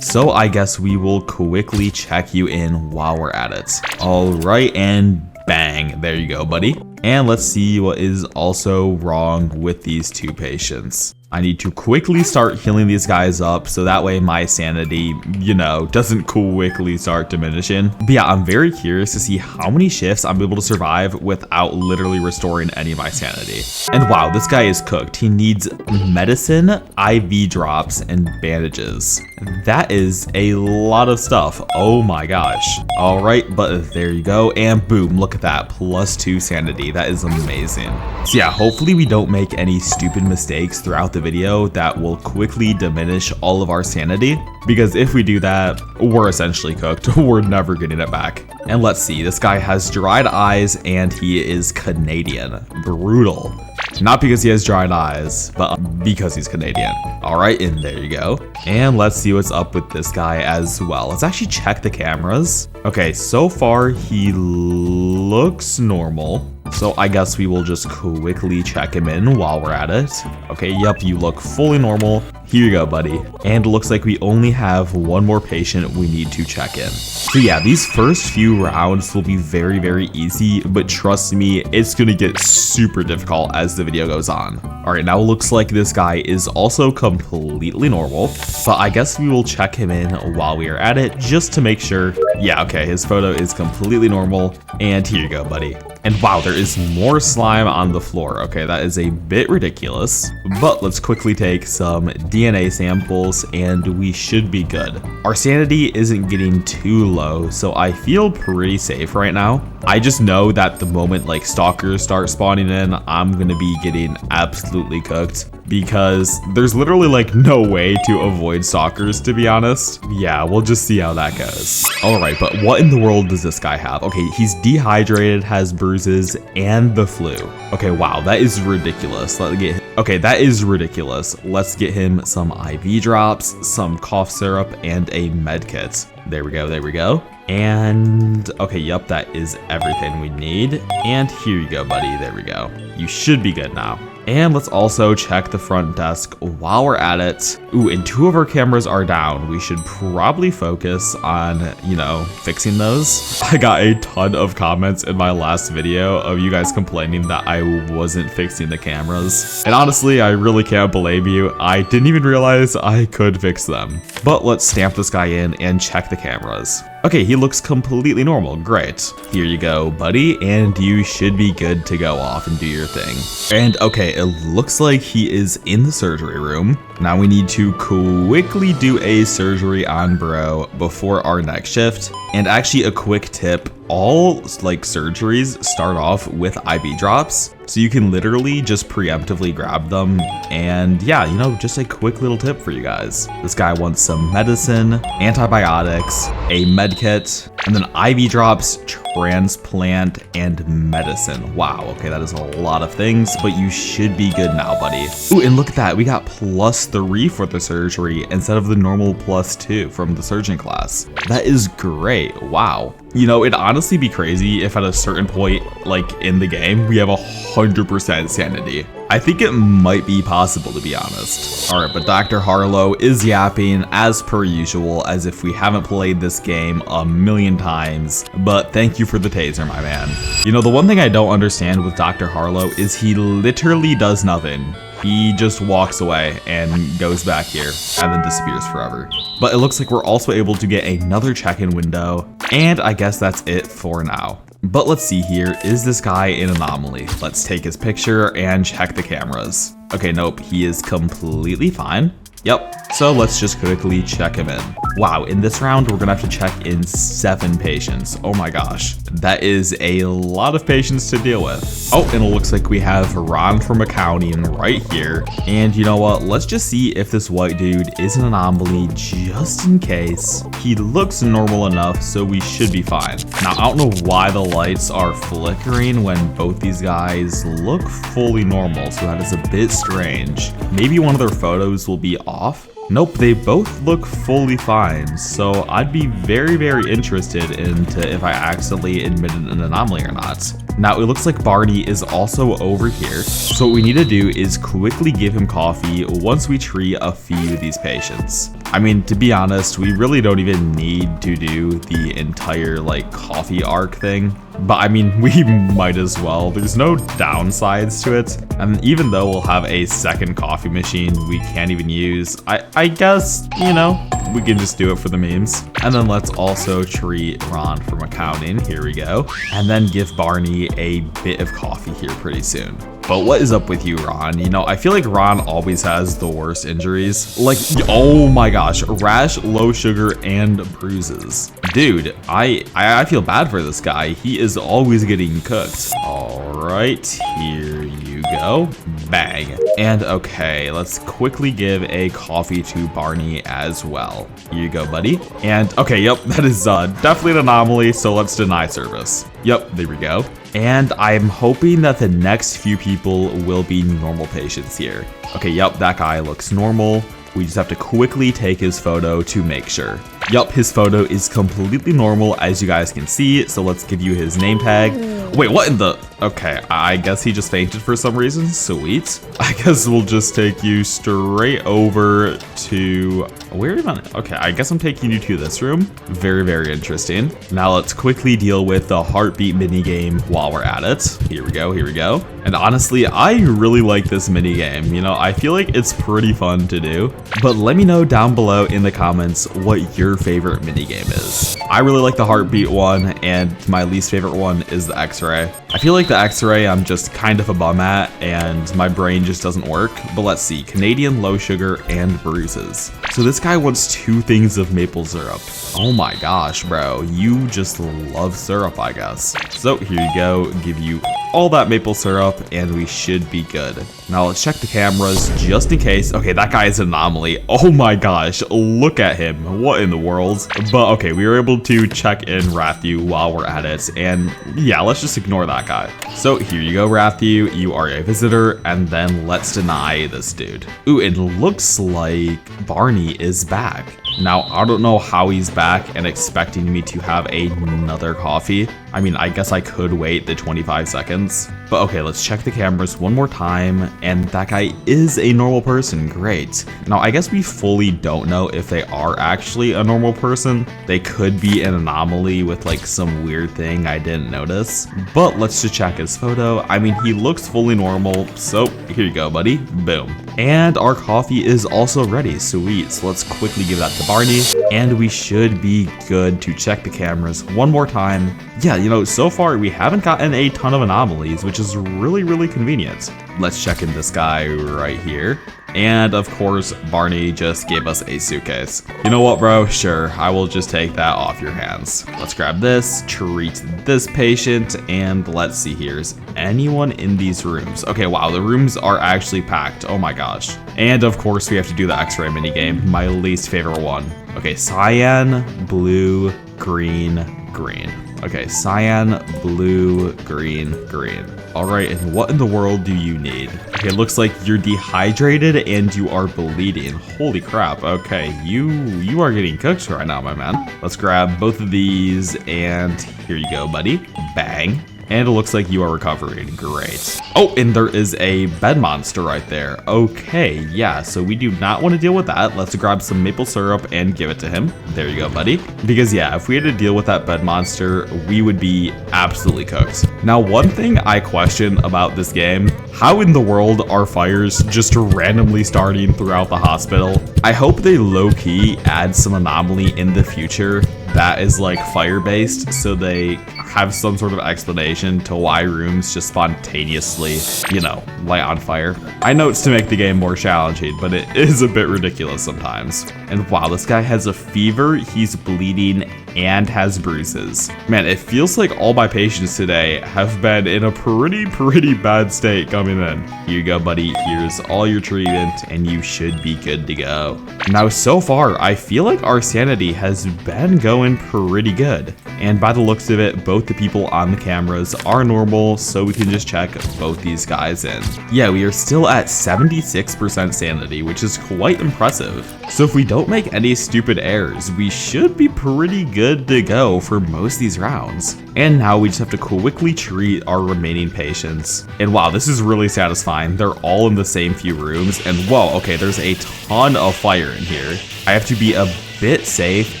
So I guess we will quickly check you in while we're at it. All right, and bang, there you go, buddy. And let's see what is also wrong with these two patients. I need to quickly start healing these guys up so that way my sanity, you know, doesn't quickly start diminishing. But yeah, I'm very curious to see how many shifts I'm able to survive without literally restoring any of my sanity. And wow, this guy is cooked. He needs medicine, IV drops, and bandages. That is a lot of stuff. Oh my gosh. All right, but there you go. And boom, look at that. +2 sanity. That is amazing. So yeah, hopefully we don't make any stupid mistakes throughout the video that will quickly diminish all of our sanity, because if we do that, we're essentially cooked. We're never getting it back. And let's see, this guy has dried eyes and he is Canadian. Brutal. Not because he has dried eyes, but because he's Canadian. All right, and there you go. And let's see what's up with this guy as well. Let's actually check the cameras. Okay, so far he looks normal. So I guess we will just quickly check him in while we're at it. Okay, yep, you look fully normal. Here you go, buddy. And it looks like we only have one more patient we need to check in. So yeah, these first few rounds will be very, very easy, but trust me, it's gonna get super difficult as the video goes on. All right, now it looks like this guy is also completely normal, but I guess we will check him in while we are at it just to make sure. Yeah, okay, his photo is completely normal. And here you go, buddy. And wow, there is more slime on the floor. Okay, that is a bit ridiculous, but let's quickly take some DNA samples and we should be good. Our sanity isn't getting too low, so I feel pretty safe right now. I just know that the moment like stalkers start spawning in, I'm gonna be getting absolutely cooked, because there's literally like no way to avoid stalkers, to be honest. Yeah, we'll just see how that goes. All right, but what in the world does this guy have? Okay, he's dehydrated, has bruises, and the flu. Okay, wow, that is ridiculous. Okay, that is ridiculous. Let's get him some IV drops, some cough syrup, and a med kit. There we go, there we go. And okay, yep, that is everything we need. And here you go, buddy, there we go. You should be good now. And let's also check the front desk while we're at it. Ooh, and 2 of our cameras are down. We should probably focus on, you know, fixing those. I got a ton of comments in my last video of you guys complaining that I wasn't fixing the cameras. And honestly, I really can't blame you. I didn't even realize I could fix them. But let's stamp this guy in and check the cameras. Okay, he looks completely normal. Great. Here you go, buddy, and you should be good to go off and do your thing. And okay, it looks like he is in the surgery room. Now we need to quickly do a surgery on bro before our next shift. And actually a quick tip, all like surgeries start off with IV drops. So you can literally just preemptively grab them. And yeah, you know, just a quick little tip for you guys. This guy wants some medicine, antibiotics, a med kit, and then IV drops, transplant, and medicine. Wow, okay, that is a lot of things, but you should be good now, buddy. Ooh, and look at that, we got +3 for the surgery instead of the normal +2 from the surgeon class. That is great, wow. You know, it'd honestly be crazy if at a certain point, like in the game, we have 100% sanity. I think it might be possible, to be honest. All right, but Dr. Harlow is yapping as per usual, as if we haven't played this game a million times, but thank you for the taser, my man. You know, the one thing I don't understand with Dr. Harlow is he literally does nothing. He just walks away and goes back here and then disappears forever. But it looks like we're also able to get another check-in window, and I guess that's it for now. But let's see here, is this guy an anomaly? Let's take his picture and check the cameras. Okay, nope, he is completely fine. Yep, so let's just quickly check him in. Wow, in this round, we're gonna have to check in 7 patients. Oh my gosh, that is a lot of patients to deal with. Oh, and it looks like we have Ron from accounting right here. And you know what, let's just see if this white dude is an anomaly just in case. He looks normal enough, so we should be fine. Now, I don't know why the lights are flickering when both these guys look fully normal, so that is a bit strange. Maybe one of their photos will be off. Nope, they both look fully fine, so I'd be very, very interested into if I accidentally admitted an anomaly or not. Now, it looks like Barney is also over here, so what we need to do is quickly give him coffee once we treat a few of these patients. I mean, to be honest, we really don't even need to do the entire, like, coffee arc thing. but I mean, we might as well. There's no downsides to it. And even though we'll have a second coffee machine we can't even use, I guess, you know, we can just do it for the memes. And then let's also treat Ron from accounting. Here we go. And then give Barney a bit of coffee here pretty soon. But what is up with you, Ron? You know, I feel like Ron always has the worst injuries. Like, oh my gosh, rash, low sugar, and bruises. Dude, I feel bad for this guy. He is always getting cooked. All right, here you go. Bang. And okay, let's quickly give a coffee to Barney as well. Here you go, buddy. And okay, yep, that is definitely an anomaly, so let's deny service. Yep, there we go. And I'm hoping that the next few people will be normal patients here. Okay, yep, that guy looks normal. We just have to quickly take his photo to make sure. Yup, his photo is completely normal, as you guys can see. So let's give you his name tag. Wait, what in the? Okay, I guess he just fainted for some reason. Sweet. I guess we'll just take you straight over to where am I? Okay, I guess I'm taking you to this room. Very, very interesting. Now let's quickly deal with the heartbeat mini game while we're at it. Here we go. Here we go. And honestly, I really like this mini game. You know, I feel like it's pretty fun to do. But let me know down below in the comments what your favorite mini game is. I really like the heartbeat one, and my least favorite one is the X-ray. I feel like the X-ray I'm just kind of a bum at, and my brain just doesn't work. But let's see, Canadian, low sugar, and bruises. So this guy wants 2 things of maple syrup. Oh my gosh, bro, you just love syrup, I guess. So here you go, give you all that maple syrup, and we should be good. Now let's check the cameras just in case. Okay, that guy is an anomaly. Oh my gosh, look at him. What in the world? But okay, we were able to check in Rathu while we're at it, and yeah, let's just ignore that guy. So here you go, Rathu, you are a visitor, and then let's deny this dude. Ooh, it looks like Barney is back. Now, I don't know how he's back and expecting me to have another coffee. I mean, I guess I could wait the 25 seconds. But okay, let's check the cameras one more time. And that guy is a normal person. Great. Now, I guess we fully don't know if they are actually a normal person. They could be an anomaly with like some weird thing I didn't notice. But let's just check his photo. I mean, he looks fully normal. So here you go, buddy. Boom. And our coffee is also ready. Sweet. So let's quickly give that to Barney, and we should be good to check the cameras one more time. Yeah, you know, so far we haven't gotten a ton of anomalies, which is really, really convenient. Let's check in this guy right here. And of course, Barney just gave us a suitcase. You know what, bro? Sure, I will just take that off your hands. Let's grab this, treat this patient, and let's see here. Is anyone in these rooms? Okay, wow, the rooms are actually packed. Oh my gosh. And of course, we have to do the X-ray minigame, my least favorite one. Okay, cyan, blue, green, green. Okay, cyan, blue, green, green. All right, and what in the world do you need? Okay, it looks like you're dehydrated and you are bleeding. Holy crap. Okay, you are getting cooked right now, my man. Let's grab both of these, and here you go, buddy. Bang. And it looks like you are recovering. Great. Oh, and there is a bed monster right there. Okay, yeah, so we do not want to deal with that. Let's grab some maple syrup and give it to him. There you go, buddy. Because yeah, if we had to deal with that bed monster, we would be absolutely cooked. Now, one thing I question about this game, how in the world are fires just randomly starting throughout the hospital? I hope they low-key add some anomaly in the future that is like fire-based, so they have some sort of explanation to why rooms just spontaneously, you know, light on fire. I know it's to make the game more challenging, but it is a bit ridiculous sometimes. And wow, this guy has a fever, he's bleeding, and has bruises. Man, it feels like all my patients today have been in a pretty bad state coming in. Here you go, buddy. Here's all your treatment, and you should be good to go. Now, so far, I feel like our sanity has been going pretty good. And by the looks of it, both the people on the cameras are normal, so we can just check both these guys in. Yeah, we are still at 76% sanity, which is quite impressive. So if we don't make any stupid errors, we should be pretty good to go for most of these rounds. And now we just have to quickly treat our remaining patients. And wow, this is really satisfying. They're all in the same few rooms, and whoa, okay, there's a ton of fire in here. I have to be a bit safe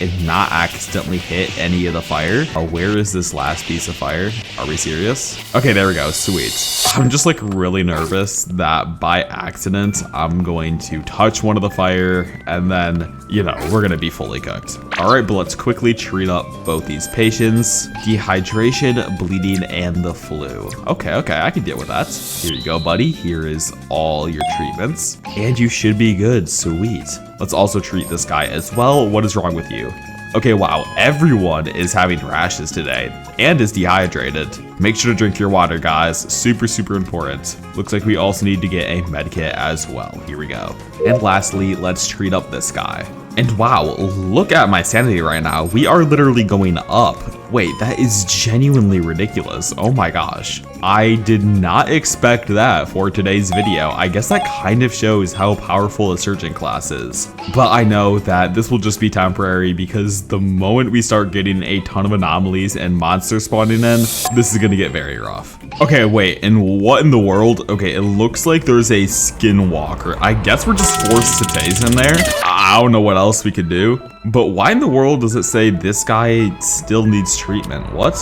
and not accidentally hit any of the fire. Where is this last piece of fire? Are we serious? Okay, there we go. Sweet. I'm just like really nervous that by accident, I'm going to touch one of the fire and then, you know, we're gonna be fully cooked. All right, but let's quickly treat up both these patients. Dehydration, bleeding, and the flu. Okay, I can deal with that. Here you go, buddy. Here is all your treatments. And you should be good. Sweet. Let's also treat this guy as well. What is wrong with you? Okay, wow, everyone is having rashes today and is dehydrated. Make sure to drink your water, guys. Super important. Looks like we also need to get a med kit as well. Here we go. And lastly, let's treat up this guy. And wow, look at my sanity right now. We are literally going up. Wait, that is genuinely ridiculous. Oh my gosh. I did not expect that for today's video. I guess that kind of shows how powerful a surgeon class is. But I know that this will just be temporary because the moment we start getting a ton of anomalies and monsters spawning in, this is gonna get very rough. Okay, wait, and what in the world? Okay, it looks like there's a skinwalker. I guess we're just forced to tase in there. I don't know what else we could do. But why in the world does it say this guy still needs treatment? What?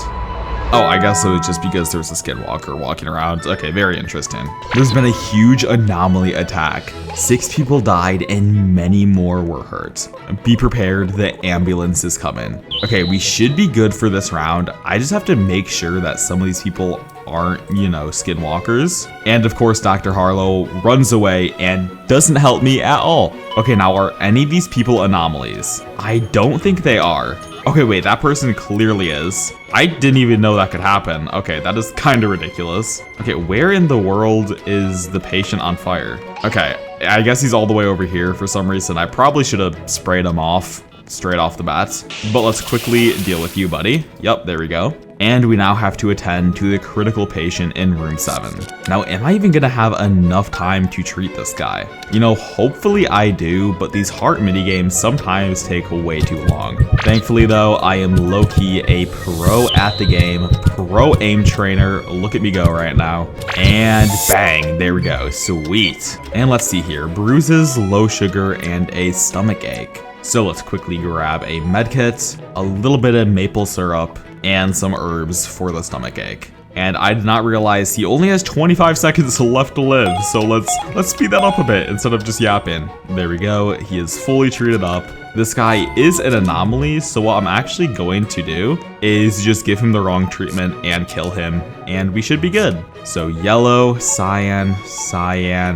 Oh, I guess it was just because there's a skinwalker walking around. Okay, very interesting. There's been a huge anomaly attack. 6 people died and many more were hurt. Be prepared, the ambulance is coming. Okay, we should be good for this round. I just have to make sure that some of these people aren't, you know, skinwalkers. And of course, Dr. Harlow runs away and doesn't help me at all. Okay, now are any of these people anomalies? I don't think they are. Okay, wait, that person clearly is. I didn't even know that could happen. Okay, that is kind of ridiculous. Okay, where in the world is the patient on fire? Okay, I guess he's all the way over here for some reason. I probably should have sprayed him off straight off the bat. But let's quickly deal with you, buddy. Yep, there we go. And we now have to attend to the critical patient in room 7. Now, am I even gonna have enough time to treat this guy? You know, hopefully I do, but these heart minigames sometimes take way too long. Thankfully though, I am low-key a pro at the game, pro aim trainer. Look at me go right now. And bang, there we go, sweet. And let's see here, bruises, low sugar, and a stomach ache. So let's quickly grab a medkit, a little bit of maple syrup, and some herbs for the stomach ache. And I did not realize he only has 25 seconds left to live, so let's speed that up a bit instead of just yapping. There we go, he is fully treated up. This guy is an anomaly, so what I'm actually going to do is just give him the wrong treatment and kill him, and we should be good. So yellow, cyan,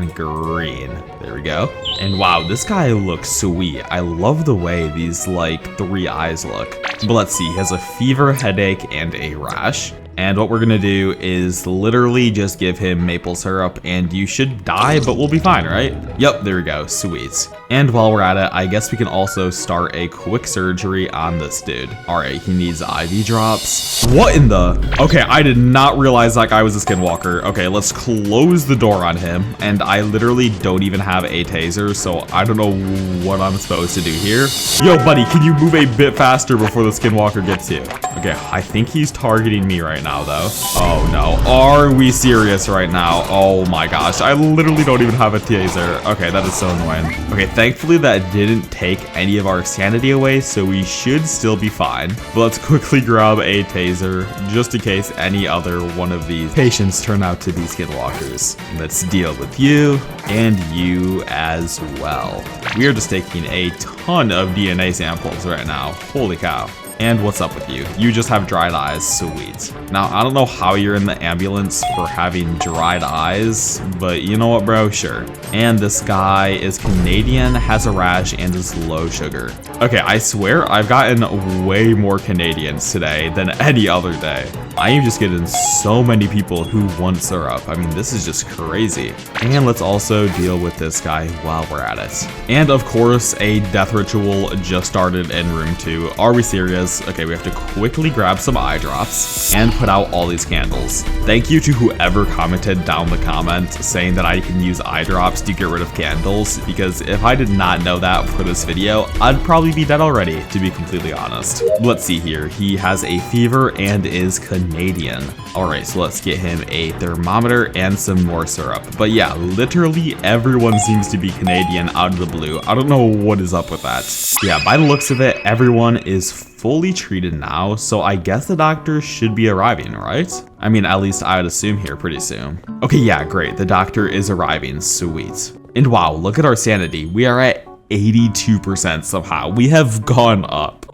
green. There we go. And wow, this guy looks sweet. I love the way these like 3 eyes look. But let's see, he has a fever, headache, and a rash. And what we're gonna do is literally just give him maple syrup and you should die, but we'll be fine, right? Yep, there we go, sweet. And while we're at it, I guess we can also start a quick surgery on this dude. All right, he needs IV drops. What in the? Okay, I did not realize that guy was a skinwalker. Okay, let's close the door on him. And I literally don't even have a taser, so I don't know what I'm supposed to do here. Yo, buddy, can you move a bit faster before the skinwalker gets you? Okay, I think he's targeting me right now though. Oh no, are we serious right now? Oh my gosh, I literally don't even have a taser. Okay, that is so annoying. Okay, thankfully that didn't take any of our sanity away, so we should still be fine. But let's quickly grab a taser just in case any other one of these patients turn out to be skinwalkers. Let's deal with you and you as well. We are just taking a ton of DNA samples right now. Holy cow. And what's up with you? You just have dried eyes, sweet. Now, I don't know how you're in the ambulance for having dried eyes, but you know what, bro? Sure. And this guy is Canadian, has a rash, and is low sugar. Okay, I swear I've gotten way more Canadians today than any other day. I am just getting so many people who want syrup. I mean, this is just crazy. And let's also deal with this guy while we're at it. And of course, a death ritual just started in room 2. Are we serious? Okay, we have to quickly grab some eye drops and put out all these candles. Thank you to whoever commented down the comment saying that I can use eye drops to get rid of candles, because if I did not know that for this video, I'd probably probably be dead already, to be completely honest. Let's see here. He has a fever and is Canadian. All right, so let's get him a thermometer and some more syrup. But yeah, literally everyone seems to be Canadian out of the blue. I don't know what is up with that. Yeah, by the looks of it, everyone is fully treated now, so I guess the doctor should be arriving, right? I mean, at least I would assume here pretty soon. Okay, yeah, great. The doctor is arriving. Sweet. And wow, look at our sanity. We are at 82% somehow. We have gone up.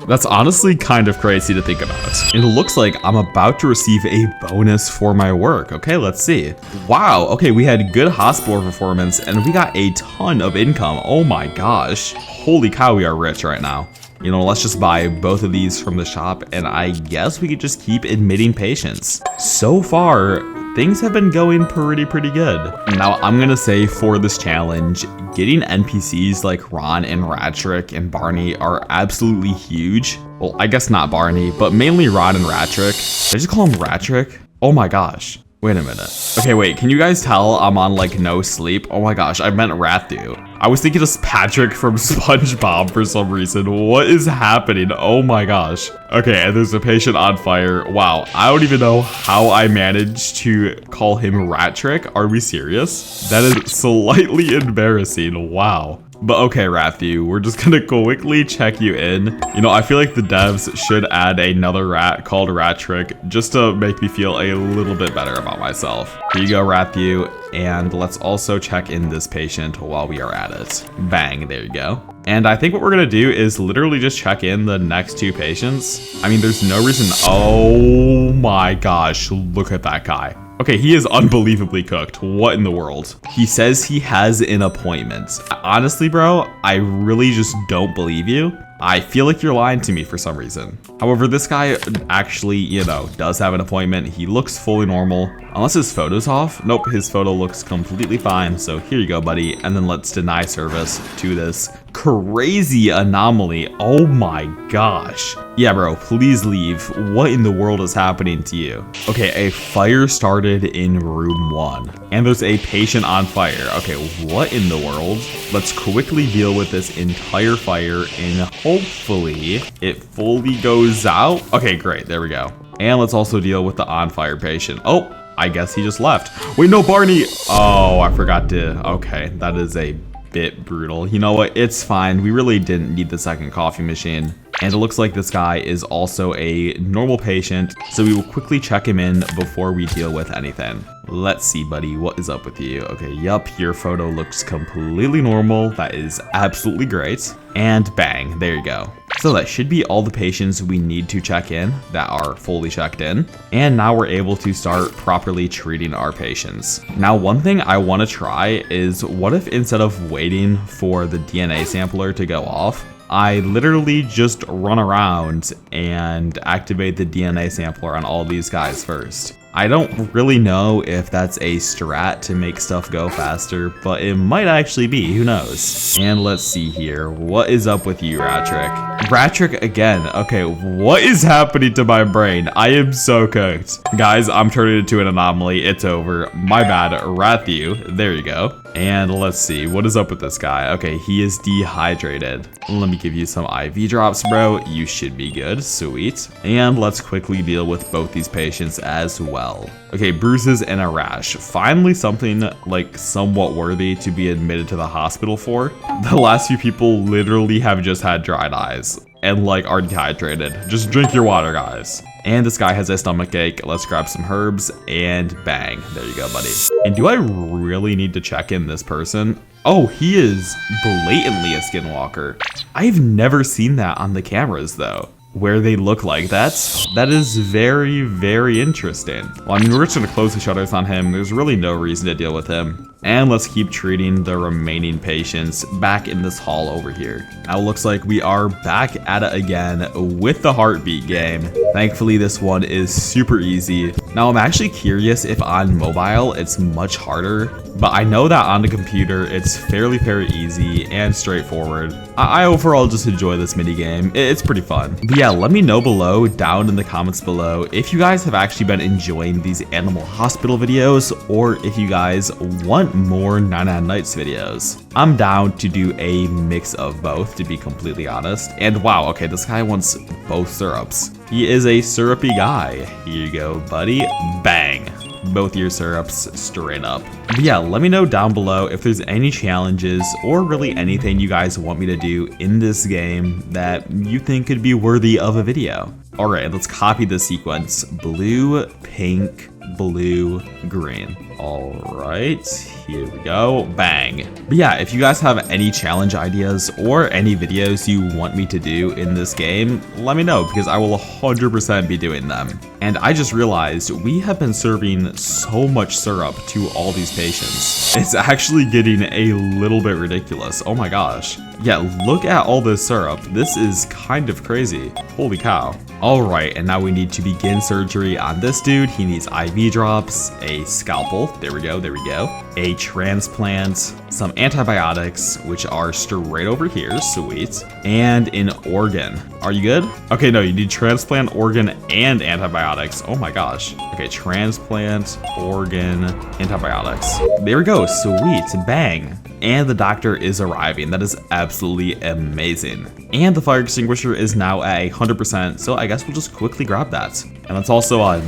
That's honestly kind of crazy to think about. It looks like I'm about to receive a bonus for my work. Okay, let's see. Wow, okay, we had good hospital performance and we got a ton of income. Oh my gosh. Holy cow, we are rich right now. You know, let's just buy both of these from the shop and I guess we could just keep admitting patients. So far, things have been going pretty good. Now, I'm gonna say for this challenge, getting NPCs like Ron and Ratrick and Barney are absolutely huge. Well, I guess not Barney, but mainly Ron and Ratrick. Did I just call him Ratrick? Oh my gosh. Wait a minute. Okay, wait, can you guys tell I'm on like no sleep? Oh my gosh, I meant Rathu. I was thinking of Patrick from SpongeBob for some reason. What is happening? Oh my gosh. Okay, and there's a patient on fire. Wow, I don't even know how I managed to call him Ratrick. Are we serious? That is slightly embarrassing. Wow. But okay, Rathu, we're just gonna quickly check you in. You know, I feel like the devs should add another rat called Ratrick just to make me feel a little bit better about myself. Here you go, Rathu, and let's also check in this patient while we are at it. Bang, there you go. And I think what we're gonna do is literally just check in the next two patients. I mean, there's no reason. Oh my gosh, look at that guy. Okay, he is unbelievably cooked. What in the world? He says he has an appointment. Honestly, bro, I really just don't believe you. I feel like you're lying to me for some reason. However, this guy actually, you know, does have an appointment. He looks fully normal. Unless his photo's off. Nope, his photo looks completely fine. So here you go, buddy. And then let's deny service to this crazy anomaly. Oh my gosh. Yeah, bro, please leave. What in the world is happening to you? Okay, a fire started in room 1. And there's a patient on fire. Okay, what in the world? Let's quickly deal with this entire fire and hopefully it fully goes out. Okay, great, there we go. And let's also deal with the on fire patient. Oh, I guess he just left. Wait, no, Barney. Oh, I forgot to, okay, that is a bit brutal. You know what, it's fine. We really didn't need the second coffee machine. And it looks like this guy is also a normal patient, so we will quickly check him in before we deal with anything. Let's see, buddy, what is up with you? Okay, yup, your photo looks completely normal. That is absolutely great. And bang, there you go. So that should be all the patients we need to check in that are fully checked in. And now we're able to start properly treating our patients. Now, one thing I want to try is what if instead of waiting for the DNA sampler to go off, I literally just run around and activate the DNA sampler on all these guys first. I don't really know if that's a strat to make stuff go faster, but it might actually be, who knows? And let's see here, what is up with you, Ratrick? Ratrick again, okay, what is happening to my brain? I am so cooked. Guys, I'm turning into an anomaly, it's over. My bad, Rathu, there you go. And let's see, what is up with this guy? Okay, he is dehydrated. Let me give you some IV drops, bro. You should be good, sweet. And let's quickly deal with both these patients as well. Okay, bruises and a rash. Finally something like somewhat worthy to be admitted to the hospital for. The last few people literally have just had dried eyes and like are dehydrated. Just drink your water, guys. And this guy has a stomach ache. Let's grab some herbs and bang. There you go, buddy. And do I really need to check in this person? Oh, he is blatantly a skinwalker. I've never seen that on the cameras though, where they look like that. That is very interesting. Well, I mean, we're just gonna close the shutters on him. There's really no reason to deal with him. And let's keep treating the remaining patients back in this hall over here. Now it looks like we are back at it again with the heartbeat game. Thankfully, this one is super easy. Now I'm actually curious if on mobile it's much harder, but I know that on the computer it's fairly easy and straightforward. I overall just enjoy this mini game. It's pretty fun. But yeah, let me know below, down in the comments below, if you guys have actually been enjoying these Animal Hospital videos, or if you guys want want more 99 Nights videos? I'm down to do a mix of both, to be completely honest. And wow, okay, this guy wants both syrups. He is a syrupy guy. Here you go, buddy. Bang. Both your syrups straight up. But yeah, let me know down below if there's any challenges or really anything you guys want me to do in this game that you think could be worthy of a video. All right, let's copy the sequence. Blue, pink, blue, green. All right, here we go. Bang. But yeah, if you guys have any challenge ideas or any videos you want me to do in this game, let me know because I will 100% be doing them. And I just realized we have been serving so much syrup to all these patients. It's actually getting a little bit ridiculous. Oh my gosh. Yeah, look at all this syrup. This is kind of crazy. Holy cow. All right, and now we need to begin surgery on this dude. He needs IV drops, a scalpel. There we go, there we go. A transplant, some antibiotics, which are straight over here, sweet. And an organ. Are you good? Okay, no, you need transplant, organ, and antibiotics. Oh my gosh. Okay, transplant, organ, antibiotics. There we go, sweet, bang. And the doctor is arriving. That is absolutely amazing. And the fire extinguisher is now at 100%, so I guess we'll just quickly grab that. And let's also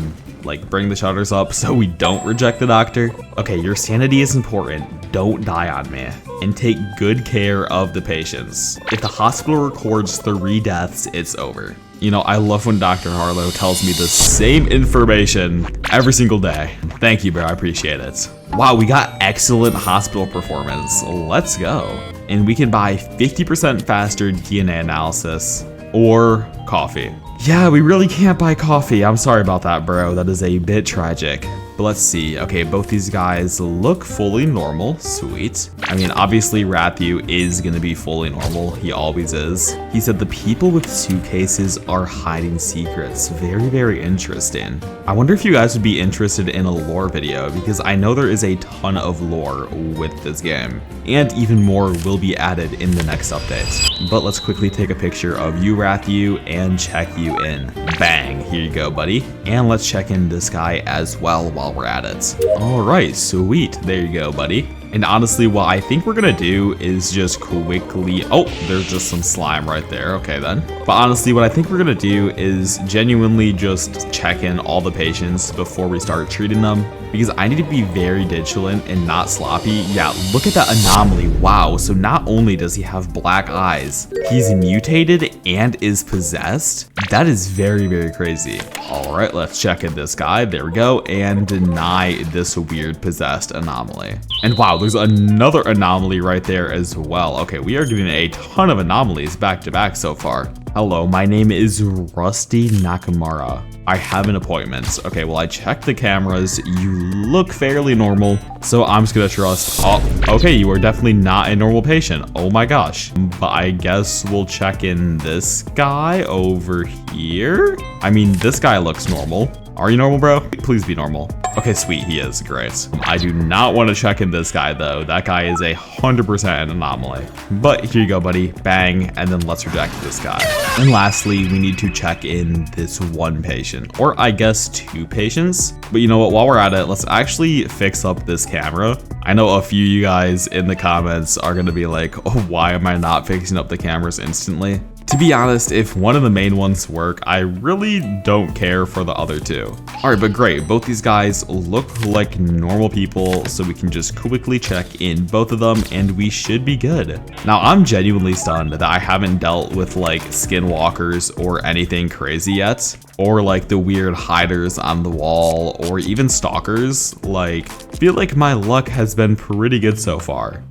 bring the shutters up so we don't reject the doctor. Okay, your sanity is important. Don't die on me. And take good care of the patients. If the hospital records 3 deaths, it's over. You know, I love when Dr. Harlow tells me the same information every single day. Thank you, bro. I appreciate it. Wow, we got excellent hospital performance. Let's go. And we can buy 50% faster DNA analysis or coffee. Yeah, we really can't buy coffee. I'm sorry about that, bro. That is a bit tragic. But let's see. Okay, both these guys look fully normal. Sweet. I mean, obviously Rathu is gonna be fully normal. He always is. He said the people with suitcases are hiding secrets. Very, very interesting. I wonder if you guys would be interested in a lore video because I know there is a ton of lore with this game. And even more will be added in the next update. But let's quickly take a picture of you, Rathu, and check you in. Bang, here you go, buddy. And let's check in this guy as well while we're at it. All right, sweet. There you go, buddy. And honestly, what I think we're gonna do is just quickly, oh, there's just some slime right there. Okay then. But honestly, what I think we're gonna do is genuinely just check in all the patients before we start treating them because I need to be very vigilant and not sloppy. Yeah, look at that anomaly. Wow, so not only does he have black eyes, he's mutated and is possessed. That is very, very crazy. All right, let's check in this guy. There we go. And deny this weird possessed anomaly. And wow, there's another anomaly right there as well. Okay, we are doing a ton of anomalies back to back so far. Hello, my name is Rusty Nakamura. I have an appointment. Okay, well, I checked the cameras. You look fairly normal, so I'm just gonna trust. Oh, okay, you are definitely not a normal patient. Oh my gosh. But I guess we'll check in this guy over here. I mean, this guy looks normal. Are you normal, bro? Please be normal. Okay, sweet, he is, great. I do not want to check in this guy though. That guy is 100% an anomaly. But here you go, buddy, bang, and then let's reject this guy. And lastly, we need to check in this one patient, or I guess 2 patients. But you know what, while we're at it, let's actually fix up this camera. I know a few of you guys in the comments are gonna be like, oh, why am I not fixing up the cameras instantly? To be honest, if one of the main ones work, I really don't care for the other 2. All right, but great. Both these guys look like normal people, so we can just quickly check in both of them and we should be good. Now, I'm genuinely stunned that I haven't dealt with like skinwalkers or anything crazy yet, or like the weird hiders on the wall, or even stalkers. Like, I feel like my luck has been pretty good so far.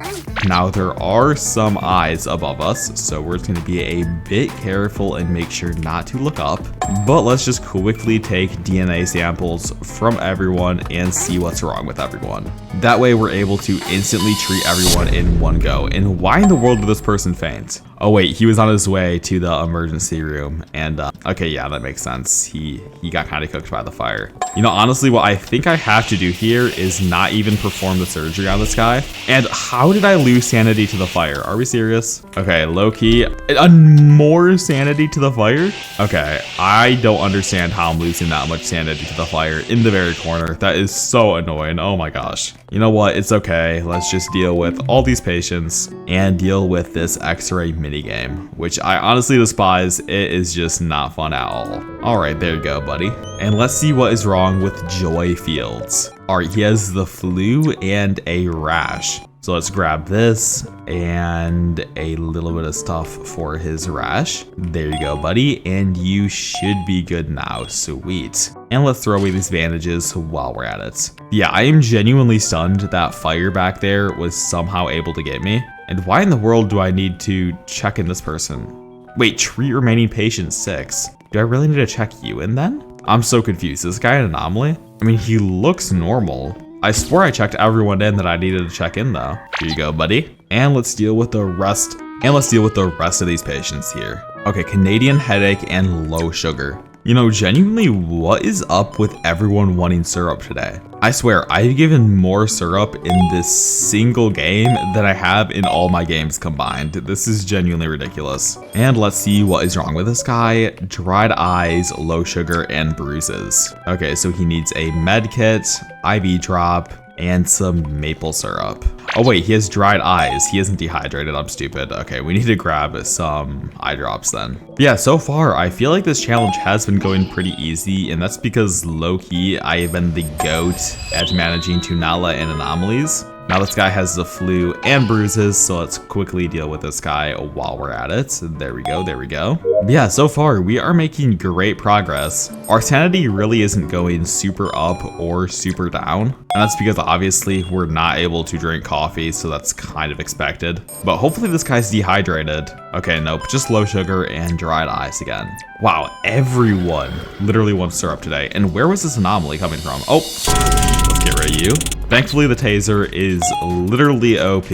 Now, there are some eyes above us, so we're just gonna be a bit careful and make sure not to look up. But let's just quickly take DNA samples from everyone and see what's wrong with everyone. That way we're able to instantly treat everyone in one go. And why in the world did this person faint? Oh wait, he was on his way to the emergency room, and okay, yeah, that makes sense. He got kind of cooked by the fire. You know, honestly, what I think I have to do here is not even perform the surgery on this guy. And how did I lose sanity to the fire. Are we serious? Okay, low-key. More sanity to the fire? Okay, I don't understand how I'm losing that much sanity to the fire in the very corner. That is so annoying. Oh my gosh. You know what? It's okay. Let's just deal with all these patients and deal with this X-ray minigame, which I honestly despise. It is just not fun at all. All right, there you go, buddy. And let's see what is wrong with Joy Fields. All right, he has the flu and a rash. So let's grab this and a little bit of stuff for his rash. There you go, buddy. And you should be good now. Sweet. And let's throw away these bandages while we're at it. Yeah, I am genuinely stunned that fire back there was somehow able to get me. And why in the world do I need to check in this person? Wait, treat remaining patient 6. Do I really need to check you in then? I'm so confused. Is this guy an anomaly? I mean, he looks normal. I swore I checked everyone in that I needed to check in though. Here you go, buddy. And let's deal with the rest. Of these patients here. Okay, Canadian headache and low sugar. You know, genuinely, what is up with everyone wanting syrup today? I swear, I've given more syrup in this single game than I have in all my games combined. This is genuinely ridiculous. And let's see what is wrong with this guy. Dried eyes, low sugar, and bruises. Okay, so he needs a med kit, IV drop, and some maple syrup. Oh wait, he has dried eyes. He isn't dehydrated. I'm stupid. Okay, we need to grab some eye drops then. But yeah, so far, I feel like this challenge has been going pretty easy, and that's because low-key, I have been the GOAT at managing to not let in anomalies. Now this guy has the flu and bruises, so let's quickly deal with this guy while we're at it. There we go, there we go. But yeah, so far we are making great progress. Our sanity really isn't going super up or super down. And that's because obviously we're not able to drink coffee, so that's kind of expected. But hopefully this guy's dehydrated. Okay, nope, just low sugar and dried eyes again. Wow, everyone literally wants syrup today. And where was this anomaly coming from? Oh, let's get rid of you. Thankfully, the taser is literally OP.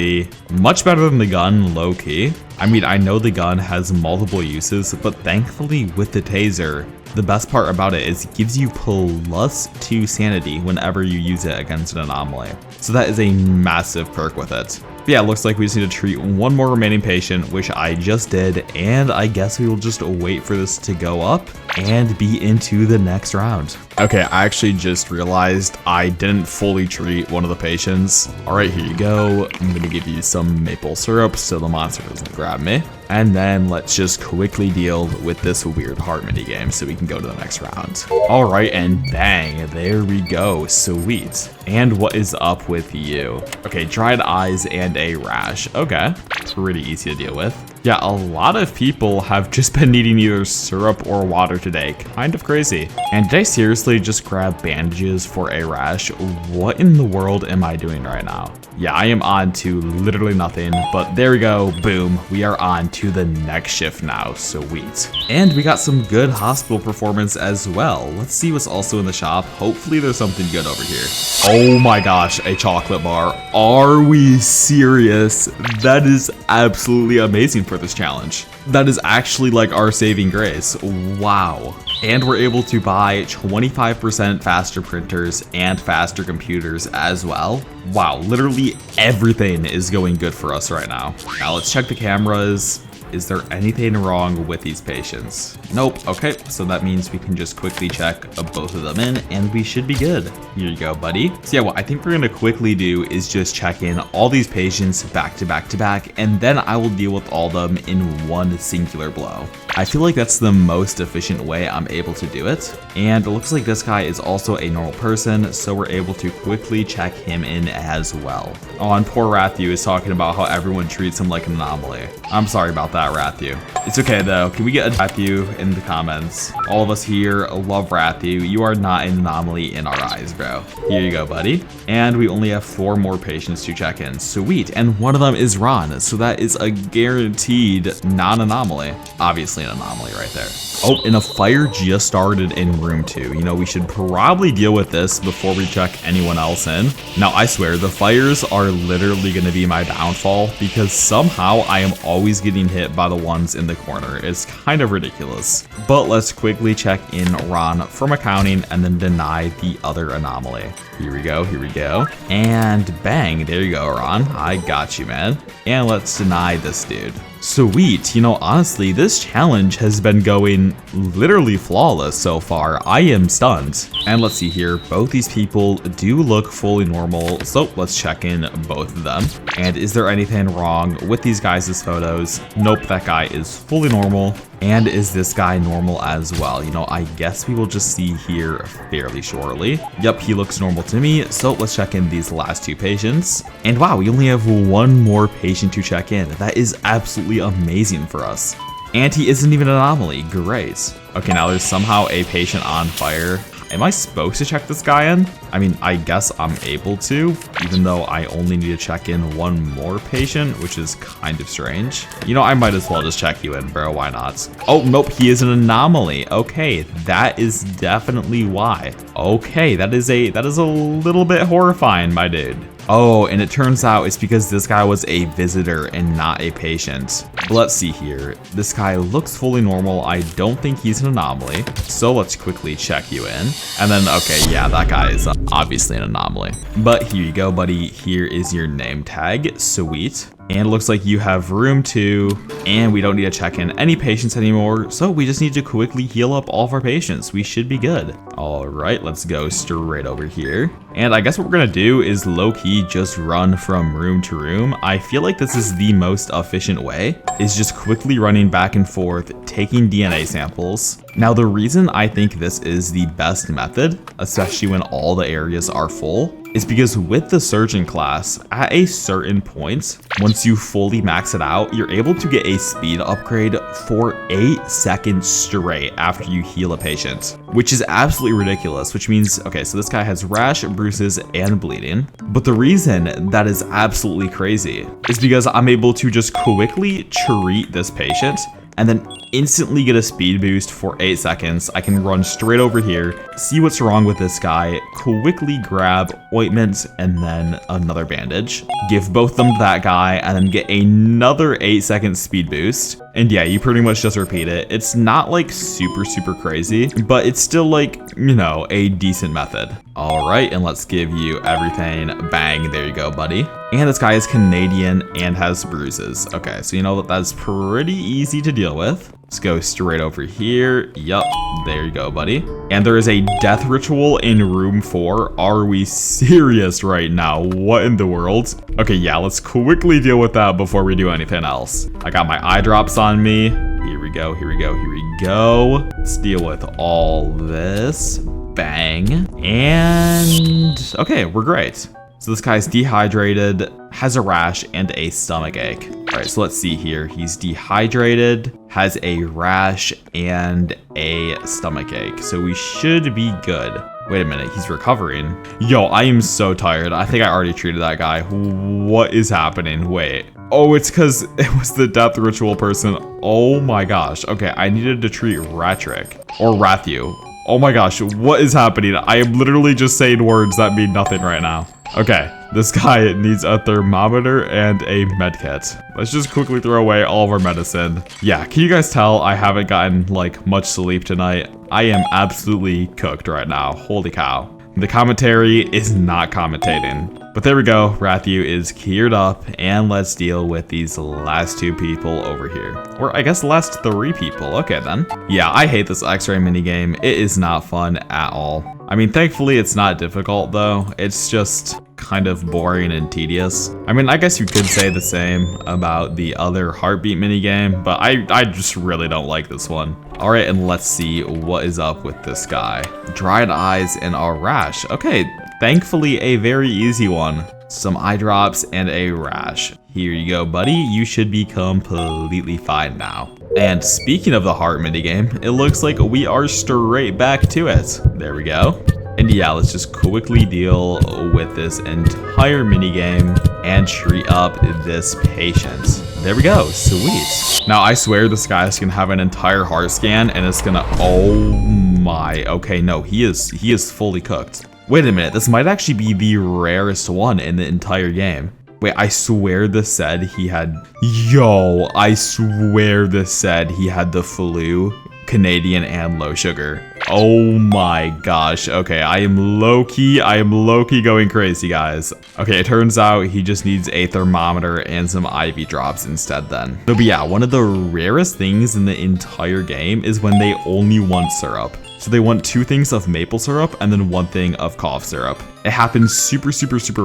Much better than the gun, low-key. I mean, I know the gun has multiple uses, but thankfully with the taser, the best part about it is it gives you +2 sanity whenever you use it against an anomaly. So that is a massive perk with it. But yeah, it looks like we just need to treat one more remaining patient, which I just did, and I guess we will just wait for this to go up and be into the next round. Okay, I actually just realized I didn't fully treat one of the patients. All right, here you go. I'm gonna give you some maple syrup so the monster doesn't grab me. And then let's just quickly deal with this weird heart mini game so we can go to the next round. All right, and bang, there we go, sweet. And what is up with you? Okay, dried eyes and a rash. Okay, pretty easy to deal with. Yeah, a lot of people have just been needing either syrup or water today. Kind of crazy. And did I seriously just grab bandages for a rash? What in the world am I doing right now? Yeah, I am on to literally nothing, but there we go. Boom. We are on to the next shift now. Sweet. And we got some good hospital performance as well. Let's see what's also in the shop. Hopefully there's something good over here. Oh my gosh, a chocolate bar. Are we serious? That is absolutely amazing for this challenge. That is actually like our saving grace. Wow. And we're able to buy 25% faster printers and faster computers as well. Wow, literally everything is going good for us right now. Now let's check the cameras. Is there anything wrong with these patients? Nope. Okay, so that means we can just quickly check both of them in and we should be good. Here you go, buddy. So yeah, what I think we're gonna quickly do is just check in all these patients back to back to back, and then I will deal with all of them in one singular blow. I feel like that's the most efficient way I'm able to do it. And it looks like this guy is also a normal person, so we're able to quickly check him in as well. Oh, and poor Rathu is talking about how everyone treats him like an anomaly. I'm sorry about that, Rathu. It's okay though. Can we get a Rathu in the comments? All of us here love Rathu. You are not an anomaly in our eyes, bro. Here you go, buddy. And we only have 4 more patients to check in. Sweet. And one of them is Ron, so that is a guaranteed non-anomaly. Obviously definitely an anomaly right there. Oh, and a fire just started in room 2. You know, we should probably deal with this before we check anyone else in. Now, I swear, the fires are literally going to be my downfall because somehow I am always getting hit by the ones in the corner. It's kind of ridiculous. But let's quickly check in Ron from accounting and then deny the other anomaly. Here we go, here we go. And bang, there you go, Ron. I got you, man. And let's deny this dude. Sweet, you know, honestly, this challenge has been going literally flawless so far. I am stunned. And let's see here, both these people do look fully normal, so let's check in both of them. And is there anything wrong with these guys' photos? Nope, that guy is fully normal. And is this guy normal as well? You know, I guess we will just see here fairly shortly. Yep, he looks normal to me, so let's check in these last 2 patients. And wow, we only have 1 more patient to check in. That is absolutely amazing for us. And he isn't even an anomaly. Great. Okay, now there's somehow a patient on fire. Am I supposed to check this guy in? I mean, I guess I'm able to, even though I only need to check in 1 more patient, which is kind of strange. You know, I might as well just check you in, bro. Why not? Oh, nope, he is an anomaly. Okay, that is definitely why. Okay, that is a little bit horrifying, my dude. Oh, and it turns out it's because this guy was a visitor and not a patient. But let's see here. This guy looks fully normal. I don't think he's an anomaly. So let's quickly check you in. And then, okay, yeah, that guy is obviously an anomaly. But here you go, buddy. Here is your name tag. Sweet. And it looks like you have room 2, and we don't need to check in any patients anymore, so we just need to quickly heal up all of our patients. We should be good. All right, let's go straight over here. And I guess what we're gonna do is low-key just run from room to room. I feel like this is the most efficient way, is just quickly running back and forth, taking DNA samples. Now, the reason I think this is the best method, especially when all the areas are full, is because with the surgeon class, at a certain point, once you fully max it out, you're able to get a speed upgrade for 8 seconds straight after you heal a patient, which is absolutely ridiculous, which means, okay, so this guy has rash, bruises, and bleeding. But the reason that is absolutely crazy is because I'm able to just quickly treat this patient and then instantly get a speed boost for 8 seconds. I can run straight over here, see what's wrong with this guy, quickly grab ointment and then another bandage, give both of them to that guy, and then get another 8-second speed boost. And yeah, you pretty much just repeat it. It's not like super crazy, but it's still like, you know, a decent method. All right, and let's give you everything. Bang, there you go, buddy. And this guy is Canadian and has bruises. Okay, so you know that's pretty easy to deal with. Let's go straight over here. Yup, there you go, buddy. And there is a death ritual in room 4. Are we serious right now? What in the world? Okay, yeah, let's quickly deal with that before we do anything else. I got my eye drops on me. Here we go, here we go, here we go. Let's deal with all this. Bang. And okay, we're great. So this guy's dehydrated, has a rash, and a stomach ache. All right, so let's see here. He's dehydrated, has a rash, and a stomach ache. So we should be good. Wait a minute, he's recovering. Yo, I am so tired. I think I already treated that guy. What is happening? Wait. Oh, it's because it was the death ritual person. Oh my gosh. Okay, I needed to treat Ratrick or Rathu. Oh my gosh, what is happening? I am literally just saying words that mean nothing right now. Okay, this guy needs a thermometer and a med kit. Let's just quickly throw away all of our medicine. Yeah, can you guys tell I haven't gotten like much sleep tonight? I am absolutely cooked right now. Holy cow. The commentary is not commentating. But there we go, Rathu is geared up, and let's deal with these last 2 people over here. Or I guess the last 3 people, okay then. Yeah, I hate this X-ray minigame. It is not fun at all. I mean, thankfully it's not difficult though. It's just kind of boring and tedious. I mean, I guess you could say the same about the other heartbeat minigame, but I just really don't like this one. All right, and let's see what is up with this guy. Dried eyes and a rash. Okay, thankfully a very easy one. Some eye drops and a rash. Here you go, buddy. You should be completely fine now. And speaking of the heart minigame, it looks like we are straight back to it. There we go. And And yeah, let's just quickly deal with this entire minigame and treat up this patient. There we go, sweet. Now I swear this guy's gonna have an entire heart scan and it's gonna, oh my, okay, no, he is fully cooked. Wait a minute, this might actually be the rarest one in the entire game. Wait, I swear this said he had, yo, I swear this said he had the flu, Canadian, and low sugar. Oh my gosh. Okay, I am low-key going crazy, guys. Okay, it turns out he just needs a thermometer and some IV drops instead then. So, but yeah, one of the rarest things in the entire game is when they only want syrup. So they want 2 things of maple syrup and then 1 thing of cough syrup. It happens super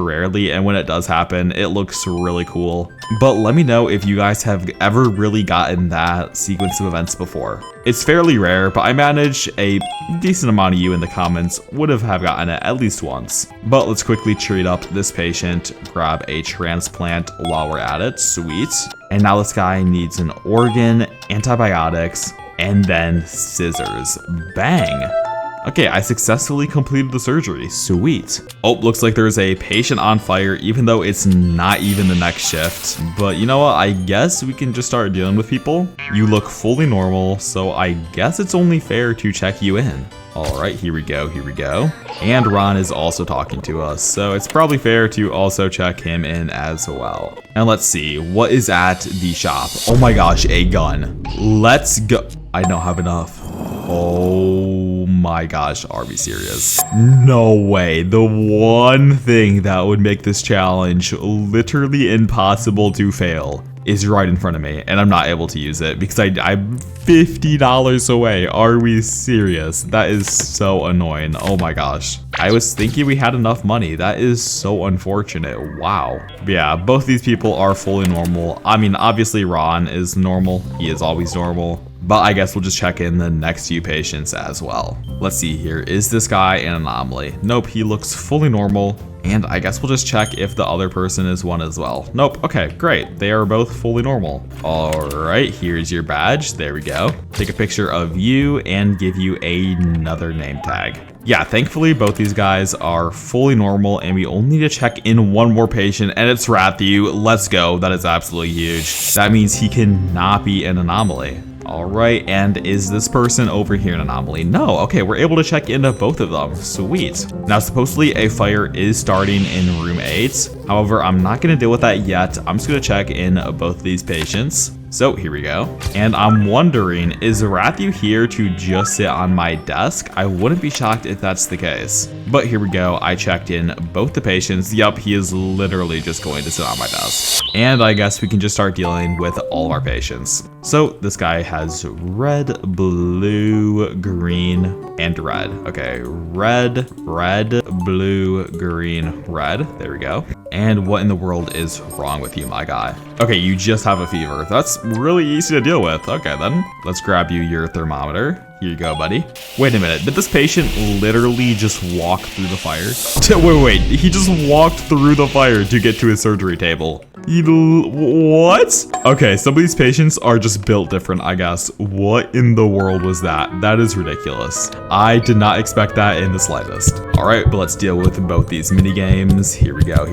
rarely, and when it does happen, it looks really cool. But let me know if you guys have ever really gotten that sequence of events before. It's fairly rare, but I manage a decent amount of you in the comments would have gotten it at least once. But let's quickly treat up this patient, grab a transplant while we're at it, sweet. And now this guy needs an organ, antibiotics, and then scissors. Bang! Okay, I successfully completed the surgery. Sweet. Oh, looks like there's a patient on fire, even though it's not even the next shift. But you know what? I guess we can just start dealing with people. You look fully normal, so I guess it's only fair to check you in. All right, here we go. And Ron is also talking to us, so it's probably fair to also check him in as well. And let's see, what is at the shop? Oh my gosh, a gun. Let's go. I don't have enough. Oh my gosh, are we serious? No way. The one thing that would make this challenge literally impossible to fail is right in front of me, and I'm not able to use it because I'm $50 away. Are we serious? That is so annoying. Oh my gosh. I was thinking we had enough money. That is so unfortunate. Wow. But yeah, both these people are fully normal. I mean, obviously Ron is normal. He is always normal. But I guess we'll just check in the next few patients as well. Let's see here. Is this guy an anomaly? Nope, he looks fully normal. And I guess we'll just check if the other person is one as well. Nope. Okay, great. They are both fully normal. All right, here's your badge. There we go. Take a picture of you and give you another name tag. Yeah, thankfully both these guys are fully normal and we only need to check in one more patient and it's Ratthew. Let's go. That is absolutely huge. That means he cannot be an anomaly. All right, and is this person over here an anomaly? No, okay, we're able to check into both of them. Sweet. Now, supposedly a fire is starting in room 8. However, I'm not gonna deal with that yet. I'm just gonna check in both of these patients. So here we go. And I'm wondering, is Ratthew here to just sit on my desk? I wouldn't be shocked if that's the case. But here we go. I checked in both the patients. Yup, he is literally just going to sit on my desk. And I guess we can just start dealing with all of our patients. So this guy has red, blue, green, and red. Okay, red, blue, green, red. There we go. And what in the world is wrong with you, my guy? Okay, you just have a fever. That's really easy to deal with. Okay, then. Let's grab you your thermometer. Here you go, buddy. Wait a minute. Did this patient literally just walk through the fire? Wait. He just walked through the fire to get to his surgery table. What? Okay, some of these patients are just built different, I guess. What in the world was that? That is ridiculous. I did not expect that in the slightest. All right, but let's deal with both these mini games. Here we go.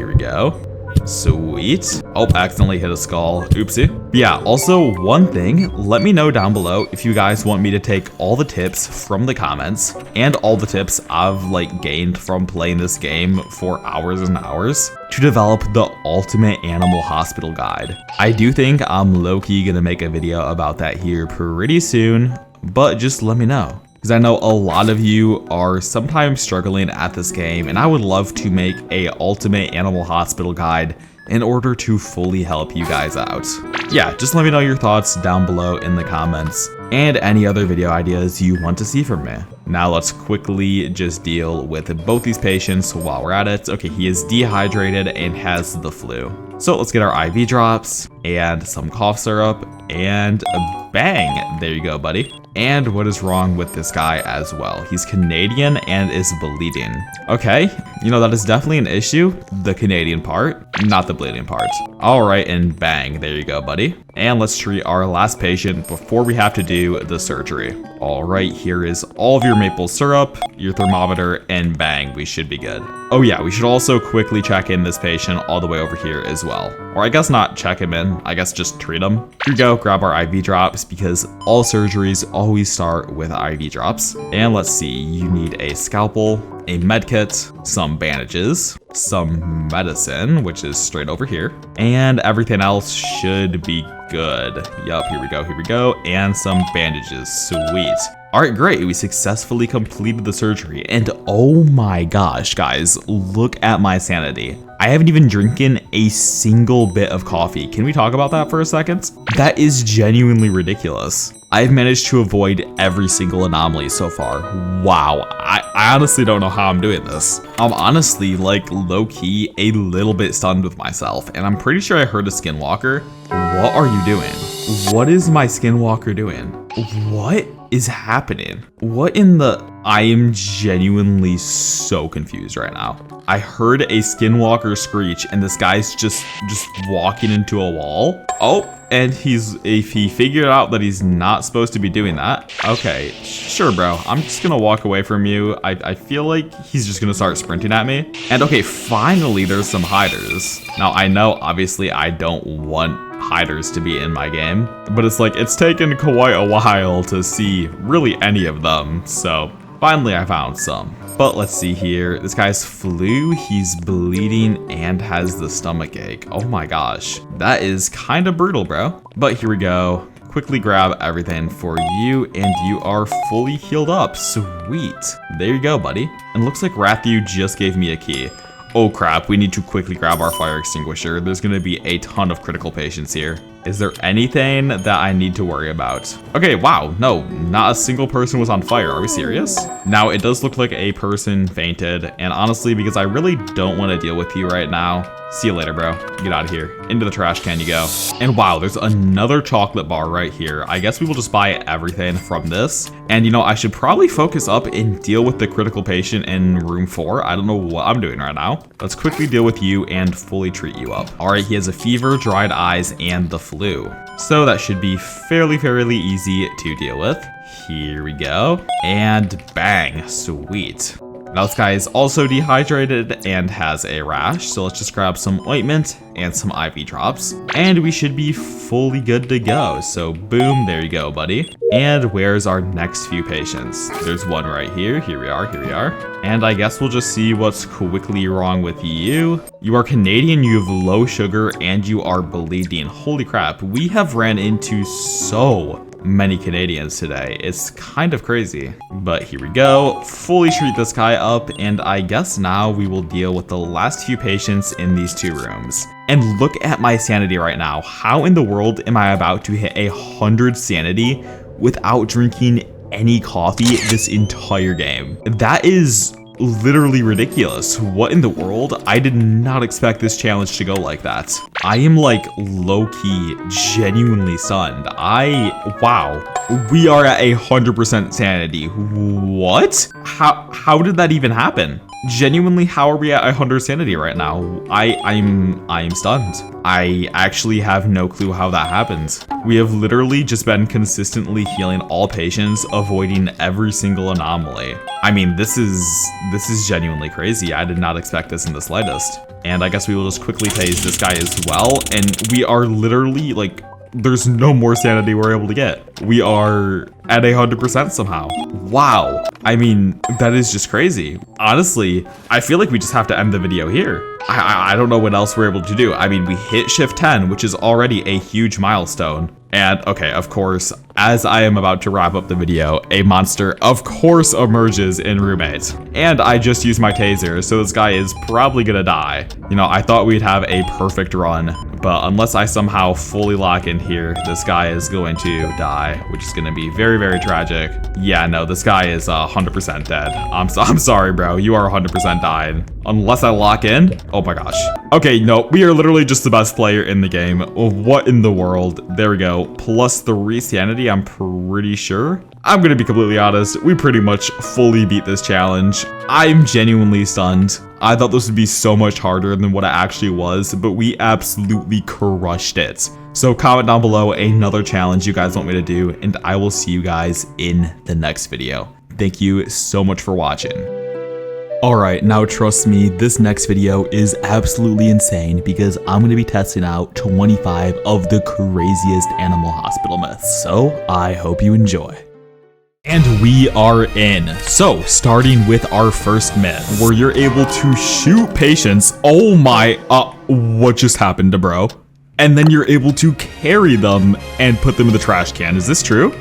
Sweet. Oh, accidentally hit a skull. Oopsie. But yeah, also one thing, let me know down below if you guys want me to take all the tips from the comments and all the tips I've gained from playing this game for hours and hours to develop the ultimate animal hospital guide. I do think I'm low-key gonna make a video about that here pretty soon, but just let me know. Because I know a lot of you are sometimes struggling at this game, and I would love to make a ultimate animal hospital guide in order to fully help you guys out. Yeah, just let me know your thoughts down below in the comments, and any other video ideas you want to see from me. Now let's quickly just deal with both these patients while we're at it. Okay, he is dehydrated and has the flu. So let's get our IV drops and some cough syrup and bang, there you go, buddy. And what is wrong with this guy as well? He's Canadian and is bleeding. Okay, you know, that is definitely an issue. The Canadian part, not the bleeding part. All right, and bang, there you go, buddy. And let's treat our last patient before we have to do the surgery. All right, here is all of your maple syrup, your thermometer, and bang, we should be good. Oh yeah, we should also quickly check in this patient all the way over here as well. Or I guess not check him in, I guess just treat him. Here we go, grab our IV drops because all surgeries always start with IV drops. And let's see, you need a scalpel, a med kit, some bandages, some medicine, which is straight over here, and everything else should be good. Yup, here we go, and some bandages, sweet. All right, great, we successfully completed the surgery, and oh my gosh, guys, look at my sanity. I haven't even drinking a single bit of coffee. Can we talk about that for a second? That is genuinely ridiculous. I've managed to avoid every single anomaly so far. Wow, I honestly don't know how I'm doing this. I'm honestly like low-key a little bit stunned with myself, and I'm pretty sure I heard a skinwalker. What are you doing? What is my skinwalker doing? What is happening? What in the... I am genuinely so confused right now. I heard a skinwalker screech and this guy's just walking into a wall. Oh, and if he figured out that he's not supposed to be doing that. Okay, sure, bro. I'm just gonna walk away from you. I feel like he's just gonna start sprinting at me. And okay, finally there's some hiders. Now I know obviously I don't want hiders to be in my game, but it's like it's taken quite a while to see really any of them. So finally I found some. But let's see here. This guy's flu, he's bleeding and has the stomach ache. Oh my gosh. That is kind of brutal, bro. But here we go. Quickly grab everything for you and you are fully healed up. Sweet. There you go, buddy. And looks like Rathu just gave me a key. Oh crap, we need to quickly grab our fire extinguisher. There's gonna be a ton of critical patients here. Is there anything that I need to worry about? Okay, wow, no, not a single person was on fire. Are we serious? Now, it does look like a person fainted, and honestly, because I really don't want to deal with you right now, see you later, bro. Get out of here. Into the trash can you go. And wow, there's another chocolate bar right here. I guess we will just buy everything from this. And you know, I should probably focus up and deal with the critical patient in room 4. I don't know what I'm doing right now. Let's quickly deal with you and fully treat you up. All right, he has a fever, dried eyes, and the flu. So that should be fairly easy to deal with. Here we go. And bang, sweet. Now this guy is also dehydrated and has a rash, so let's just grab some ointment and some IV drops, and we should be fully good to go. So boom, there you go, buddy. And where's our next few patients? There's one right here. Here we are. And I guess we'll just see what's quickly wrong with you. You are Canadian, you have low sugar, and you are bleeding. Holy crap, we have ran into so many Canadians today. It's kind of crazy, but here we go. Fully treat this guy up, and I guess now we will deal with the last few patients in these 2 rooms. And look at my sanity right now. How in the world am I about to hit 100 sanity without drinking any coffee this entire game? That is literally ridiculous. What in the world? I did not expect this challenge to go like that. I am like low-key genuinely stunned. Wow. We are at 100% sanity. What? How did that even happen? Genuinely, how are we at 100 sanity right now? I'm stunned. I actually have no clue how that happens. We have literally just been consistently healing all patients, avoiding every single anomaly. I mean, this is genuinely crazy. I did not expect this in the slightest. And I guess we will just quickly tase this guy as well. And we are literally like, there's no more sanity we're able to get. We are at 100% somehow. Wow. I mean, that is just crazy. Honestly, I feel like we just have to end the video here. I don't know what else we're able to do. I mean, we hit shift 10, which is already a huge milestone. And okay, of course, as I am about to wrap up the video, a monster of course emerges in room 8. And I just used my taser, so this guy is probably gonna die. You know, I thought we'd have a perfect run, but unless I somehow fully lock in here, this guy is going to die, which is gonna be very tragic. Yeah, no, this guy is 100% dead. I'm sorry, bro. You are 100% dying. Unless I lock in. Oh my gosh. Okay, no, we are literally just the best player in the game. What in the world? There we go. +3 sanity. already, I'm pretty sure. I'm gonna be completely honest, we pretty much fully beat this challenge. I'm genuinely stunned. I thought this would be so much harder than what it actually was, but we absolutely crushed it. So comment down below another challenge you guys want me to do, and I will see you guys in the next video. Thank you so much for watching. Alright, now trust me, this next video is absolutely insane because I'm going to be testing out 25 of the craziest animal hospital myths. So I hope you enjoy. And we are in. So, starting with our first myth, where you're able to shoot patients. Oh my, what just happened to bro? And then you're able to carry them and put them in the trash can. Is this true?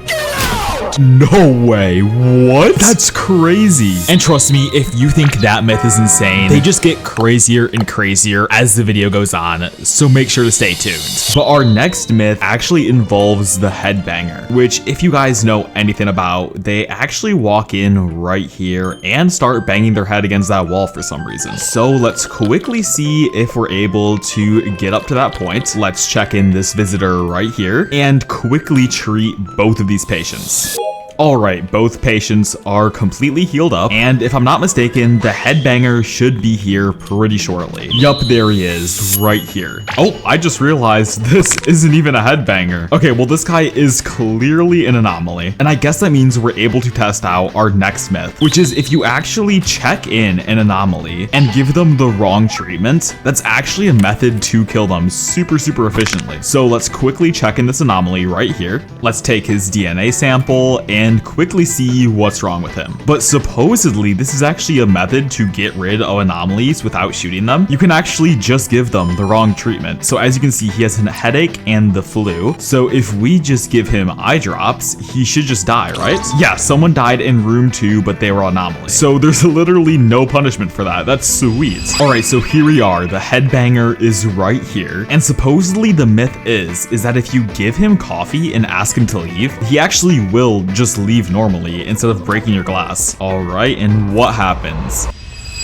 No way, what? That's crazy. And trust me, if you think that myth is insane, they just get crazier and crazier as the video goes on, so make sure to stay tuned. But our next myth actually involves the headbanger, which if you guys know anything about, they actually walk in right here and start banging their head against that wall for some reason. So let's quickly see if we're able to get up to that point. Let's check in this visitor right here and quickly treat both of these patients. Alright, both patients are completely healed up, and if I'm not mistaken, the headbanger should be here pretty shortly. Yup, there he is, right here. Oh, I just realized this isn't even a headbanger. Okay, well this guy is clearly an anomaly, and I guess that means we're able to test out our next myth, which is if you actually check in an anomaly and give them the wrong treatment, that's actually a method to kill them super efficiently. So let's quickly check in this anomaly right here. Let's take his DNA sample and quickly see what's wrong with him. But supposedly this is actually a method to get rid of anomalies without shooting them. You can actually just give them the wrong treatment. So as you can see, he has a headache and the flu. So if we just give him eye drops, he should just die, right? Yeah, someone died in room 2, but they were anomalies. So there's literally no punishment for that. That's sweet. All right, so here we are. The headbanger is right here. And supposedly the myth is that if you give him coffee and ask him to leave, he actually will just leave normally instead of breaking your glass. All right, and what happens?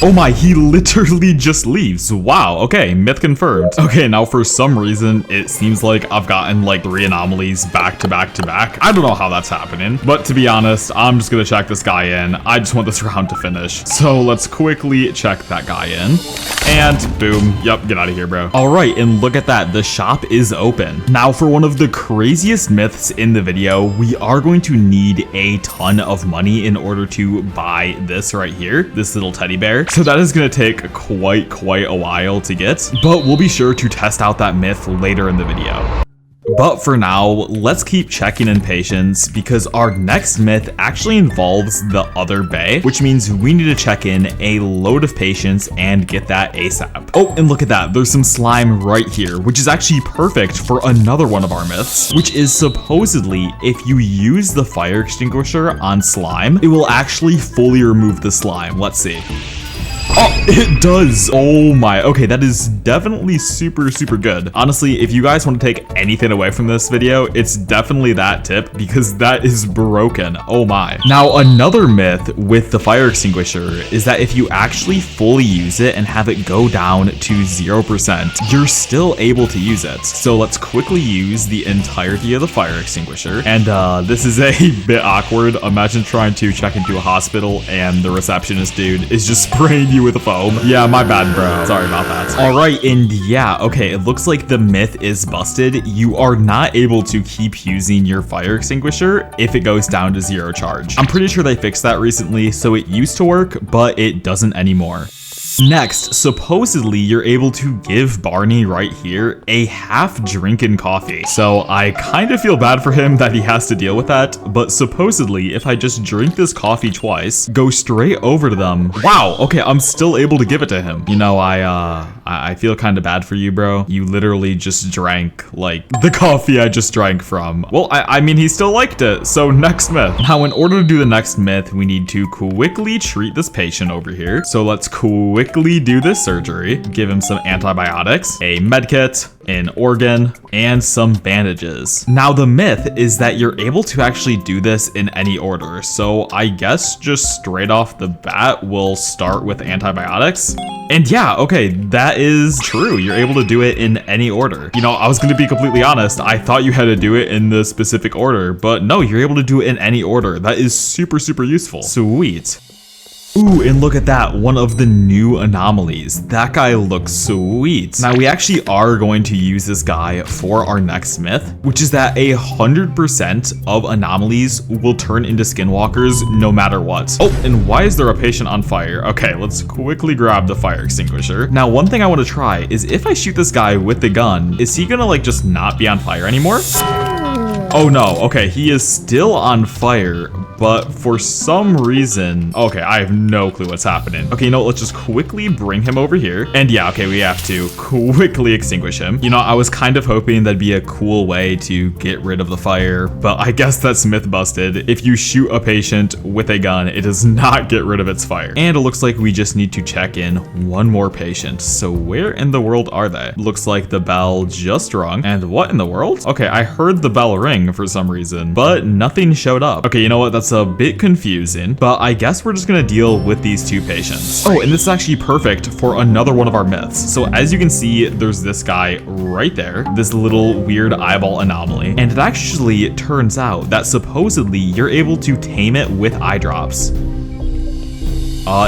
Oh my, he literally just leaves. Wow, okay, myth confirmed. Okay, now for some reason, it seems like I've gotten like 3 anomalies back to back to back. I don't know how that's happening, but to be honest, I'm just gonna check this guy in. I just want this round to finish. So let's quickly check that guy in. And boom, yep, get out of here, bro. All right, and look at that, the shop is open. Now for one of the craziest myths in the video, we are going to need a ton of money in order to buy this right here, this little teddy bear. So that is going to take quite a while to get, but we'll be sure to test out that myth later in the video. But for now, let's keep checking in patients because our next myth actually involves the other bay, which means we need to check in a load of patients and get that ASAP. Oh, and look at that. There's some slime right here, which is actually perfect for another one of our myths, which is supposedly if you use the fire extinguisher on slime, it will actually fully remove the slime. Let's see. Oh, it does. Oh my. Okay, that is definitely super good. Honestly, if you guys want to take anything away from this video, it's definitely that tip because that is broken. Oh my. Now, another myth with the fire extinguisher is that if you actually fully use it and have it go down to 0%, you're still able to use it. So let's quickly use the entirety of the fire extinguisher. And this is a bit awkward. Imagine trying to check into a hospital and the receptionist dude is just spraying you with a foam. Yeah, my bad, bro. Sorry about that. All right, and yeah, okay, it looks like the myth is busted. You are not able to keep using your fire extinguisher if it goes down to 0 charge. I'm pretty sure they fixed that recently, so it used to work, but it doesn't anymore. Next, supposedly you're able to give Barney right here a half-drinking coffee. So I kind of feel bad for him that he has to deal with that, but supposedly if I just drink this coffee twice, go straight over to them. Wow, okay, I'm still able to give it to him. You know, I feel kind of bad for you, bro. You literally just drank like the coffee I just drank from. Well, I mean, he still liked it. So next myth. Now, in order to do the next myth, we need to quickly treat this patient over here. So let's quickly do this surgery, give him some antibiotics, a med kit, an organ, and some bandages. Now the myth is that you're able to actually do this in any order. So I guess just straight off the bat, we'll start with antibiotics. And yeah, okay, that that is true. You're able to do it in any order. You know, I was gonna be completely honest. I thought you had to do it in the specific order, but no, you're able to do it in any order. That is super, super useful. Sweet. Ooh, and look at that, one of the new anomalies. That guy looks sweet. Now, we actually are going to use this guy for our next myth, which is that 100% of anomalies will turn into skinwalkers no matter what. Oh, and why is there a patient on fire? Okay, let's quickly grab the fire extinguisher. Now, one thing I want to try is if I shoot this guy with the gun, is he gonna like just not be on fire anymore? Oh no, okay, he is still on fire, but for some reason, okay, I have no clue what's happening. Okay, you know what, let's just quickly bring him over here. And yeah, okay, we have to quickly extinguish him. You know, I was kind of hoping that'd be a cool way to get rid of the fire, but I guess that's myth busted. If you shoot a patient with a gun, it does not get rid of its fire. And it looks like we just need to check in one more patient. So where in the world are they? Looks like the bell just rung. And what in the world? Okay, I heard the bell ring for some reason, but nothing showed up. Okay, you know what? That's a bit confusing, but I guess we're just gonna deal with these two patients. Oh, and this is actually perfect for another one of our myths. So as you can see, there's this guy right there, this little weird eyeball anomaly, and it actually turns out that supposedly you're able to tame it with eye drops.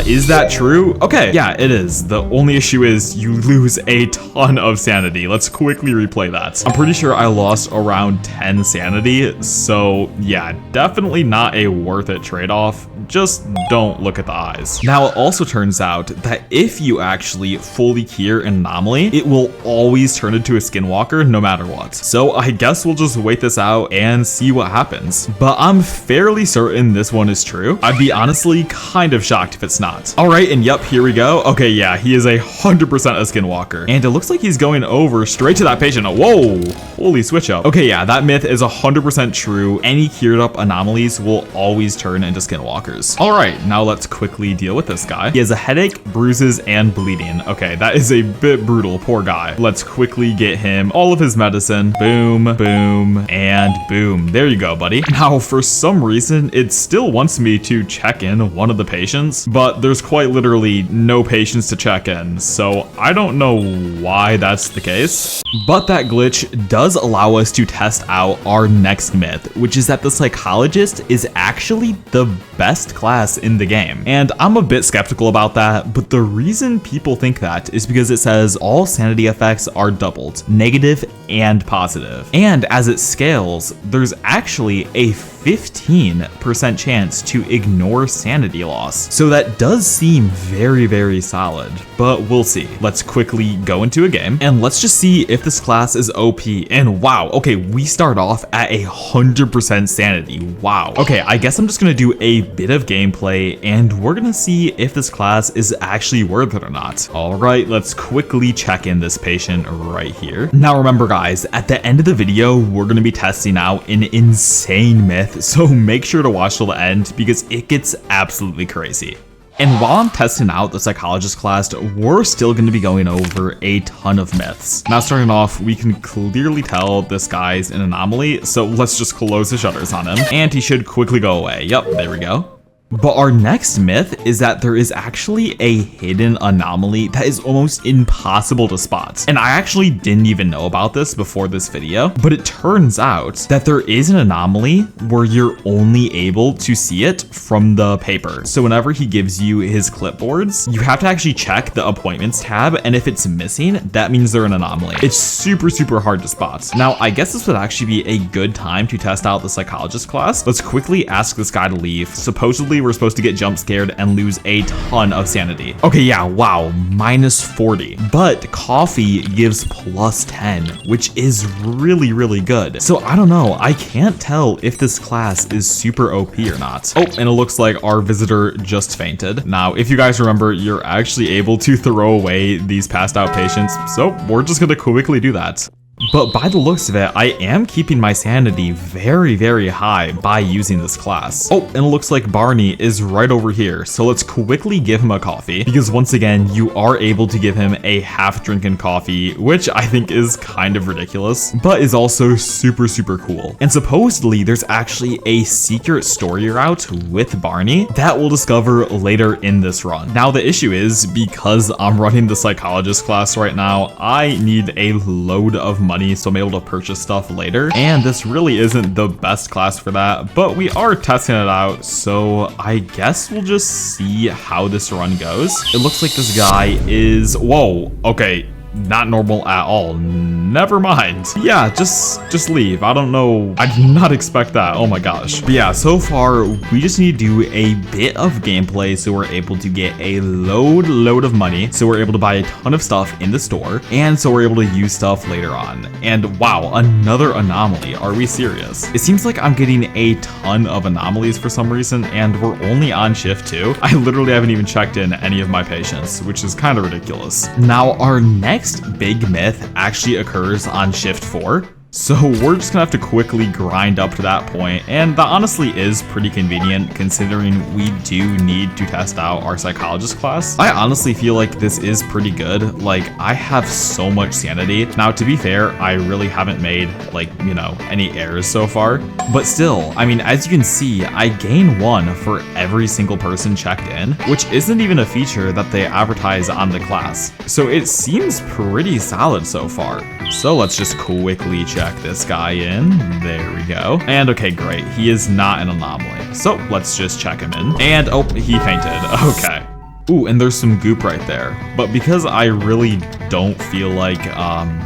Is that true? Okay, yeah, it is. The only issue is you lose a ton of sanity. Let's quickly replay that. I'm pretty sure I lost around 10 sanity, so yeah, definitely not a worth it trade-off. Just don't look at the eyes. Now, it also turns out that if you actually fully cure an anomaly, it will always turn into a skinwalker no matter what. So I guess we'll just wait this out and see what happens. But I'm fairly certain this one is true. I'd be honestly kind of shocked if it's not. All right, and yep, here we go. Okay, yeah, he is 100% a skinwalker. And it looks like he's going over straight to that patient. Whoa, holy switch up. Okay, yeah, that myth is 100% true. Any cured up anomalies will always turn into skinwalkers. All right, now let's quickly deal with this guy. He has a headache, bruises, and bleeding. Okay, that is a bit brutal, poor guy. Let's quickly get him all of his medicine. Boom, boom, and boom. There you go, buddy. Now, for some reason, it still wants me to check in one of the patients, but there's quite literally no patients to check in, so I don't know why that's the case. But that glitch does allow us to test out our next myth, which is that the psychologist is actually the best class in the game. And I'm a bit skeptical about that, but the reason people think that is because it says all sanity effects are doubled, negative and positive. And as it scales, there's actually a 15% chance to ignore sanity loss. So that does seem very, very solid, but we'll see. Let's quickly go into a game and let's just see if this class is OP. And wow, okay, we start off at 100% sanity. Wow. Okay, I guess I'm just gonna do a bit of gameplay and we're gonna see if this class is actually worth it or not. All right, let's quickly check in this patient right here. Now remember guys, at the end of the video, we're gonna be testing out an insane myth, so make sure to watch till the end because it gets absolutely crazy. And while I'm testing out the psychologist class, we're still going to be going over a ton of myths. Now starting off, we can clearly tell this guy's an anomaly, so let's just close the shutters on him and he should quickly go away. Yep, there we go. But our next myth is that there is actually a hidden anomaly that is almost impossible to spot. And I actually didn't even know about this before this video, but it turns out that there is an anomaly where you're only able to see it from the paper. So whenever he gives you his clipboards, you have to actually check the appointments tab, and if it's missing, that means they're an anomaly. It's super, super hard to spot. Now, I guess this would actually be a good time to test out the psychologist class. Let's quickly ask this guy to leave. Supposedly, we're supposed to get jump scared and lose a ton of sanity. Okay, yeah, wow, -40. But coffee gives +10, which is really, really good. So I don't know, I can't tell if this class is super OP or not. Oh, and it looks like our visitor just fainted. Now, if you guys remember, you're actually able to throw away these passed out patients, so we're just gonna quickly do that. But by the looks of it, I am keeping my sanity very, very high by using this class. Oh, and it looks like Barney is right over here. So let's quickly give him a coffee, because once again, you are able to give him a half-drinking coffee, which I think is kind of ridiculous, but is also super, super cool. And supposedly there's actually a secret story route with Barney that we'll discover later in this run. Now the issue is, because I'm running the psychologist class right now, I need a load of money so I'm able to purchase stuff later, and this really isn't the best class for that, but we are testing it out, so I guess we'll just see how this run goes. It looks like this guy is, whoa, okay, not normal at all. Never mind. Yeah, just leave. I don't know. I did not expect that. Oh my gosh. But yeah, so far we just need to do a bit of gameplay so we're able to get a load of money, so we're able to buy a ton of stuff in the store, and so we're able to use stuff later on. And wow, another anomaly. Are we serious? It seems like I'm getting a ton of anomalies for some reason, and we're only on shift 2. I literally haven't even checked in any of my patients, which is kind of ridiculous. Now our next big myth actually occurs on shift 4. So we're just gonna have to quickly grind up to that point, and that honestly is pretty convenient considering we do need to test out our psychologist class. I honestly feel like this is pretty good. Like, I have so much sanity. Now, to be fair, I really haven't made, like, you know, any errors so far, but still, I mean, as you can see, I gain 1 for every single person checked in, which isn't even a feature that they advertise on the class. So it seems pretty solid so far. So let's just quickly check this guy in. There we go. And okay, great. He is not an anomaly. So let's just check him in. And oh, he fainted. Okay. Ooh, and there's some goop right there. But because I really don't feel like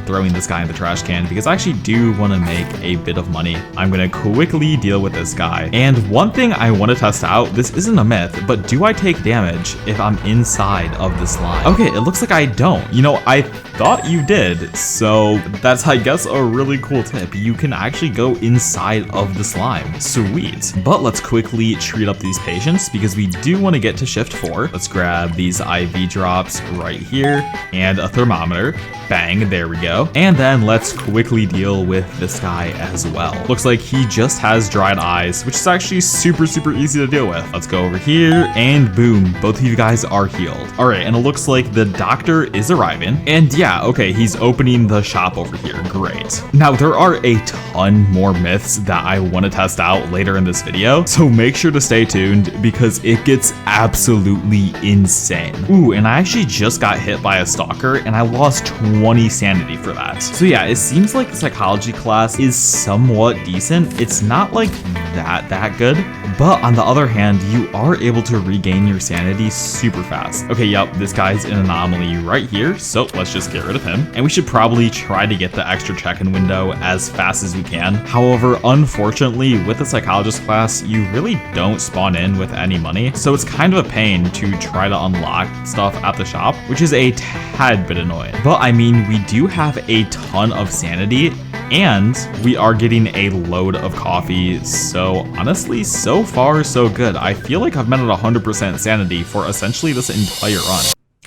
throwing this guy in the trash can, because I actually do want to make a bit of money, I'm going to quickly deal with this guy. And one thing I want to test out, this isn't a myth, but do I take damage if I'm inside of the slime? Okay, it looks like I don't. You know, I thought you did, so that's, I guess, a really cool tip. You can actually go inside of the slime. Sweet. But let's quickly treat up these patients, because we do want to get to shift 4. Let's grab these IV drops right here and a thermometer. Bang, there we go. And then let's quickly deal with this guy as well. Looks like he just has dried eyes, which is actually super, super easy to deal with. Let's go over here and boom, both of you guys are healed. All right, and it looks like the doctor is arriving. And yeah, okay, he's opening the shop over here. Great. Now, there are a ton more myths that I want to test out later in this video, so make sure to stay tuned because it gets absolutely insane. Ooh, and I actually just got hit by a stalker and I lost 20 sanity for that. So yeah, it seems like the psychology class is somewhat decent. It's not like that good, but on the other hand, you are able to regain your sanity super fast. Okay, yep, this guy's an anomaly right here, so let's just get rid of him. And we should probably try to get the extra check-in window as fast as we can. However, unfortunately, with the psychologist class, you really don't spawn in with any money, so it's kind of a pain to try to unlock stuff at the shop, which is a tad bit annoying. But I mean, we do have a ton of sanity, and we are getting a load of coffee, so honestly, so far so good. I feel like I've been at 100% sanity for essentially this entire run.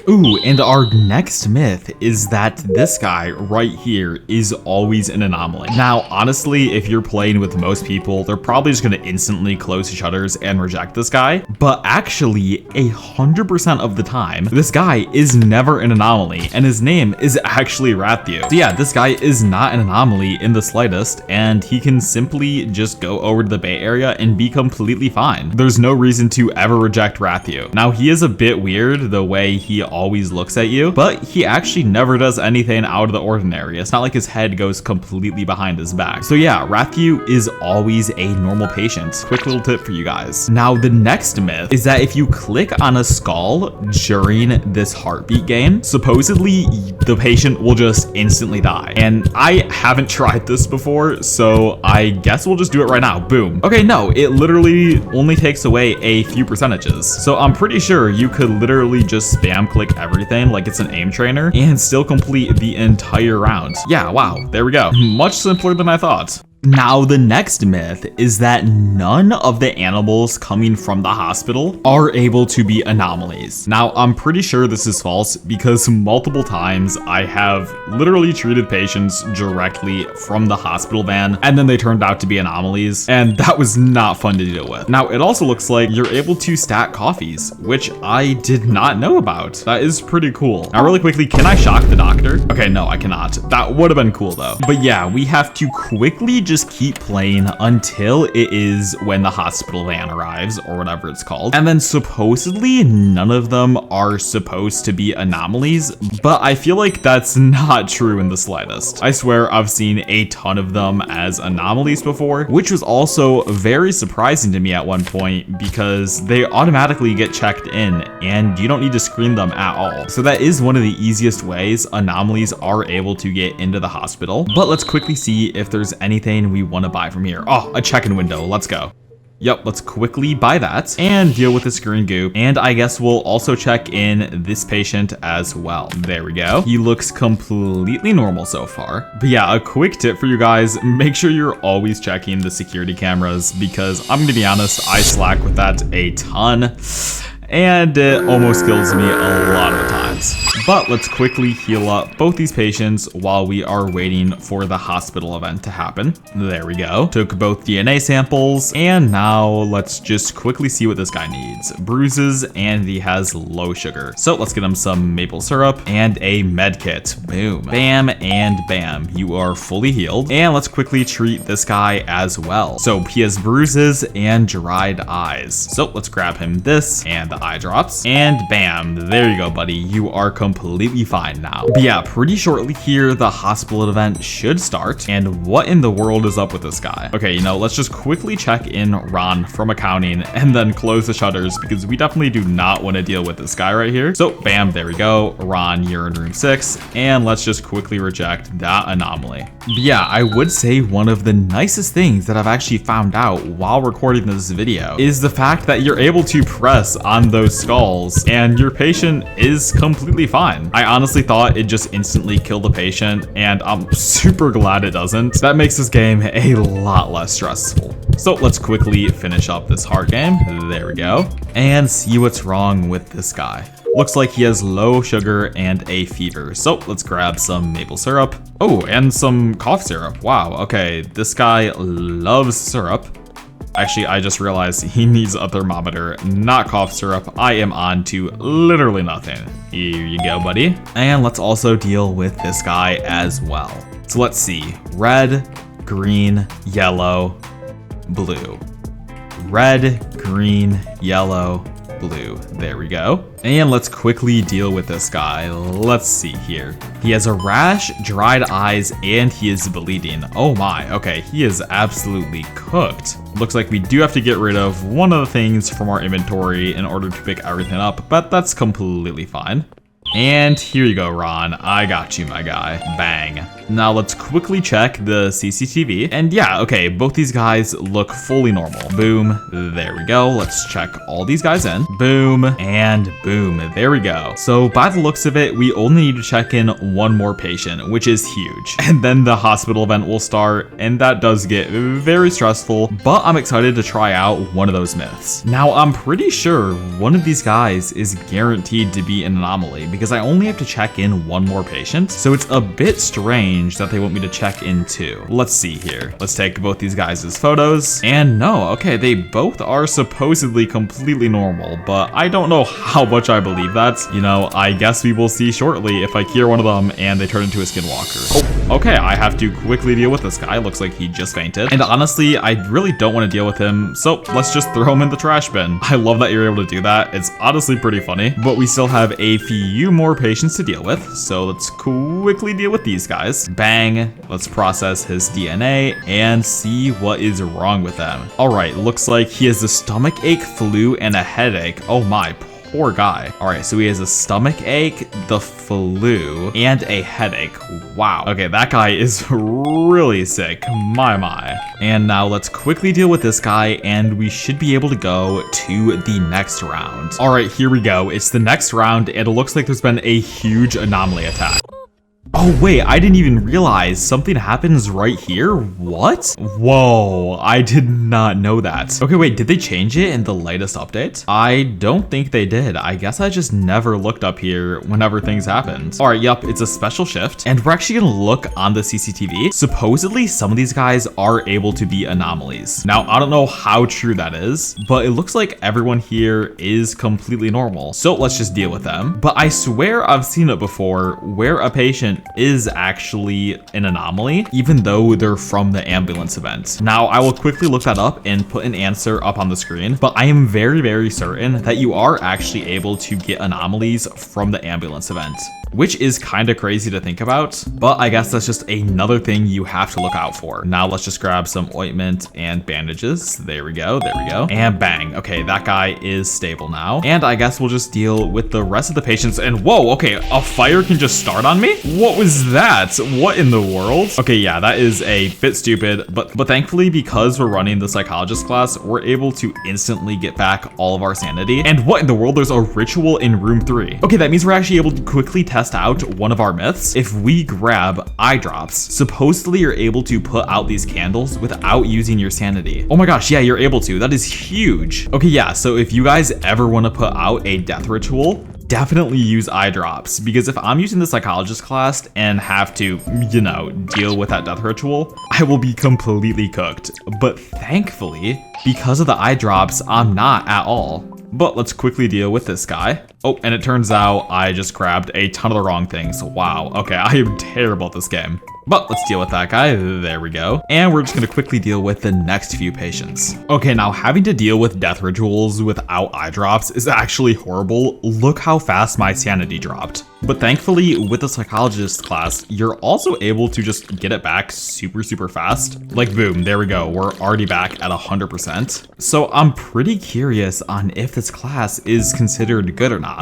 Ooh, and our next myth is that this guy right here is always an anomaly. Now, honestly, if you're playing with most people, they're probably just going to instantly close the shutters and reject this guy. But actually, 100% of the time, this guy is never an anomaly, and his name is actually Rathew. So yeah, this guy is not an anomaly in the slightest, and he can simply just go over to the Bay Area and be completely fine. There's no reason to ever reject Rathew. Now, he is a bit weird the way he always looks at you, but he actually never does anything out of the ordinary. It's not like his head goes completely behind his back. So yeah, Rathew is always a normal patient. Quick little tip for you guys. Now, the next myth is that if you click on a skull during this heartbeat game, supposedly the patient will just instantly die. And I haven't tried this before, so I guess we'll just do it right now. Boom. Okay, no, it literally only takes away a few percentages. So I'm pretty sure you could literally just spam click everything like it's an aim trainer and still complete the entire round. Yeah, wow, there we go. Much simpler than I thought. Now, the next myth is that none of the animals coming from the hospital are able to be anomalies. Now, I'm pretty sure this is false because multiple times I have literally treated patients directly from the hospital van and then they turned out to be anomalies, and that was not fun to deal with. Now, it also looks like you're able to stack coffees, which I did not know about. That is pretty cool. Now, really quickly, can I shock the doctor? Okay, no, I cannot. That would have been cool though. But yeah, we have to quickly just keep playing until it is when the hospital van arrives or whatever it's called. And then supposedly none of them are supposed to be anomalies, but I feel like that's not true in the slightest. I swear I've seen a ton of them as anomalies before, which was also very surprising to me at one point because they automatically get checked in and you don't need to screen them at all. So that is one of the easiest ways anomalies are able to get into the hospital. But let's quickly see if there's anything we want to buy from here. Oh, a check-in window. Let's go. Yep, let's quickly buy that and deal with this green goop. And I guess we'll also check in this patient as well. There we go. He looks completely normal so far. But yeah, a quick tip for you guys, make sure you're always checking the security cameras because I'm gonna be honest, I slack with that a ton. And it almost kills me a lot of times. But let's quickly heal up both these patients while we are waiting for the hospital event to happen. There we go. Took both DNA samples, and now let's just quickly see what this guy needs. Bruises, and he has low sugar. So let's get him some maple syrup and a med kit. Boom. Bam and bam. You are fully healed. And let's quickly treat this guy as well. So he has bruises and dried eyes. So let's grab him this and the eye drops, and bam, there you go, buddy. You are completely fine now. But yeah, pretty shortly here, the hospital event should start. And what in the world is up with this guy? Okay, let's just quickly check in Ron from accounting and then close the shutters because we definitely do not want to deal with this guy right here. So bam, there we go. Ron, you're in room 6, and let's just quickly reject that anomaly. But yeah, I would say one of the nicest things that I've actually found out while recording this video is the fact that you're able to press on those skulls and your patient is completely fine. I honestly thought it just instantly killed the patient, and I'm super glad it doesn't. That makes this game a lot less stressful. So let's quickly finish up this heart game. There we go. And see what's wrong with this guy. Looks like he has low sugar and a fever. So let's grab some maple syrup. Oh, and some cough syrup. Wow, okay, this guy loves syrup. Actually, I just realized he needs a thermometer, not cough syrup. I am on to literally nothing. Here you go, buddy. And let's also deal with this guy as well. So let's see. Red, green, yellow, blue. Red, green, yellow, blue. There we go. And let's quickly deal with this guy. Let's see here. He has a rash, dried eyes, and he is bleeding. Oh my, okay, he is absolutely cooked. Looks like we do have to get rid of one of the things from our inventory in order to pick everything up, but that's completely fine. And here you go, Ron. I got you, my guy. Bang. Now let's quickly check the CCTV. And yeah, okay, both these guys look fully normal. Boom. There we go. Let's check all these guys in. Boom. And boom. There we go. So by the looks of it, we only need to check in one more patient, which is huge. And then the hospital event will start, and that does get very stressful, but I'm excited to try out one of those myths. Now, I'm pretty sure one of these guys is guaranteed to be an anomaly because I only have to check in one more patient. So it's a bit strange that they want me to check in two. Let's see here. Let's take both these guys' photos. And no, okay, they both are supposedly completely normal, but I don't know how much I believe that. I guess we will see shortly if I cure one of them and they turn into a skinwalker. Oh, okay, I have to quickly deal with this guy. Looks like he just fainted. And honestly, I really don't want to deal with him, so let's just throw him in the trash bin. I love that you're able to do that. It's honestly pretty funny, but we still have a few more patients to deal with, so let's quickly deal with these guys. Bang. Let's process his DNA and see what is wrong with them. All right, looks like he has a stomach ache, flu, and a headache. Oh my, poor guy. All right, so he has a stomach ache, the flu, and a headache. Wow. Okay, that guy is really sick. My. And now let's quickly deal with this guy, and we should be able to go to the next round. All right, here we go. It's the next round, and it looks like there's been a huge anomaly attack. Oh wait, I didn't even realize something happens right here. What? Whoa, I did not know that. Okay, wait, did they change it in the latest update? I don't think they did. I guess I just never looked up here whenever things happened. All right, yep, it's a special shift, and we're actually gonna look on the CCTV. Supposedly, some of these guys are able to be anomalies. Now, I don't know how true that is, but it looks like everyone here is completely normal. So let's just deal with them. But I swear I've seen it before where a patient is actually an anomaly, even though they're from the ambulance event. Now, I will quickly look that up and put an answer up on the screen, but I am very, very certain that you are actually able to get anomalies from the ambulance event, which is kind of crazy to think about, but I guess that's just another thing you have to look out for. Now let's just grab some ointment and bandages. There we go, there we go. And bang, okay, that guy is stable now. And I guess we'll just deal with the rest of the patients. And whoa, okay, a fire can just start on me? What was that? What in the world? Okay, yeah, that is a bit stupid, but thankfully, because we're running the psychologist class, we're able to instantly get back all of our sanity. And what in the world? There's a ritual in room 3. Okay, that means we're actually able to quickly test out one of our myths. If we grab eye drops, supposedly you're able to put out these candles without using your sanity. Oh my gosh, yeah, you're able to. That is huge. Okay, yeah, so if you guys ever want to put out a death ritual, definitely use eye drops, because if I'm using the psychologist class and have to, you know, deal with that death ritual, I will be completely cooked. But thankfully, because of the eye drops, I'm not at all. But let's quickly deal with this guy. Oh, and it turns out I just grabbed a ton of the wrong things. Wow, okay, I am terrible at this game. But let's deal with that guy. There we go. And we're just gonna quickly deal with the next few patients. Okay, now having to deal with death rituals without eye drops is actually horrible. Look how fast my sanity dropped. But thankfully, with the psychologist class, you're also able to just get it back super, super fast. Like boom, there we go. We're already back at 100%. So I'm pretty curious on if this class is considered good or not.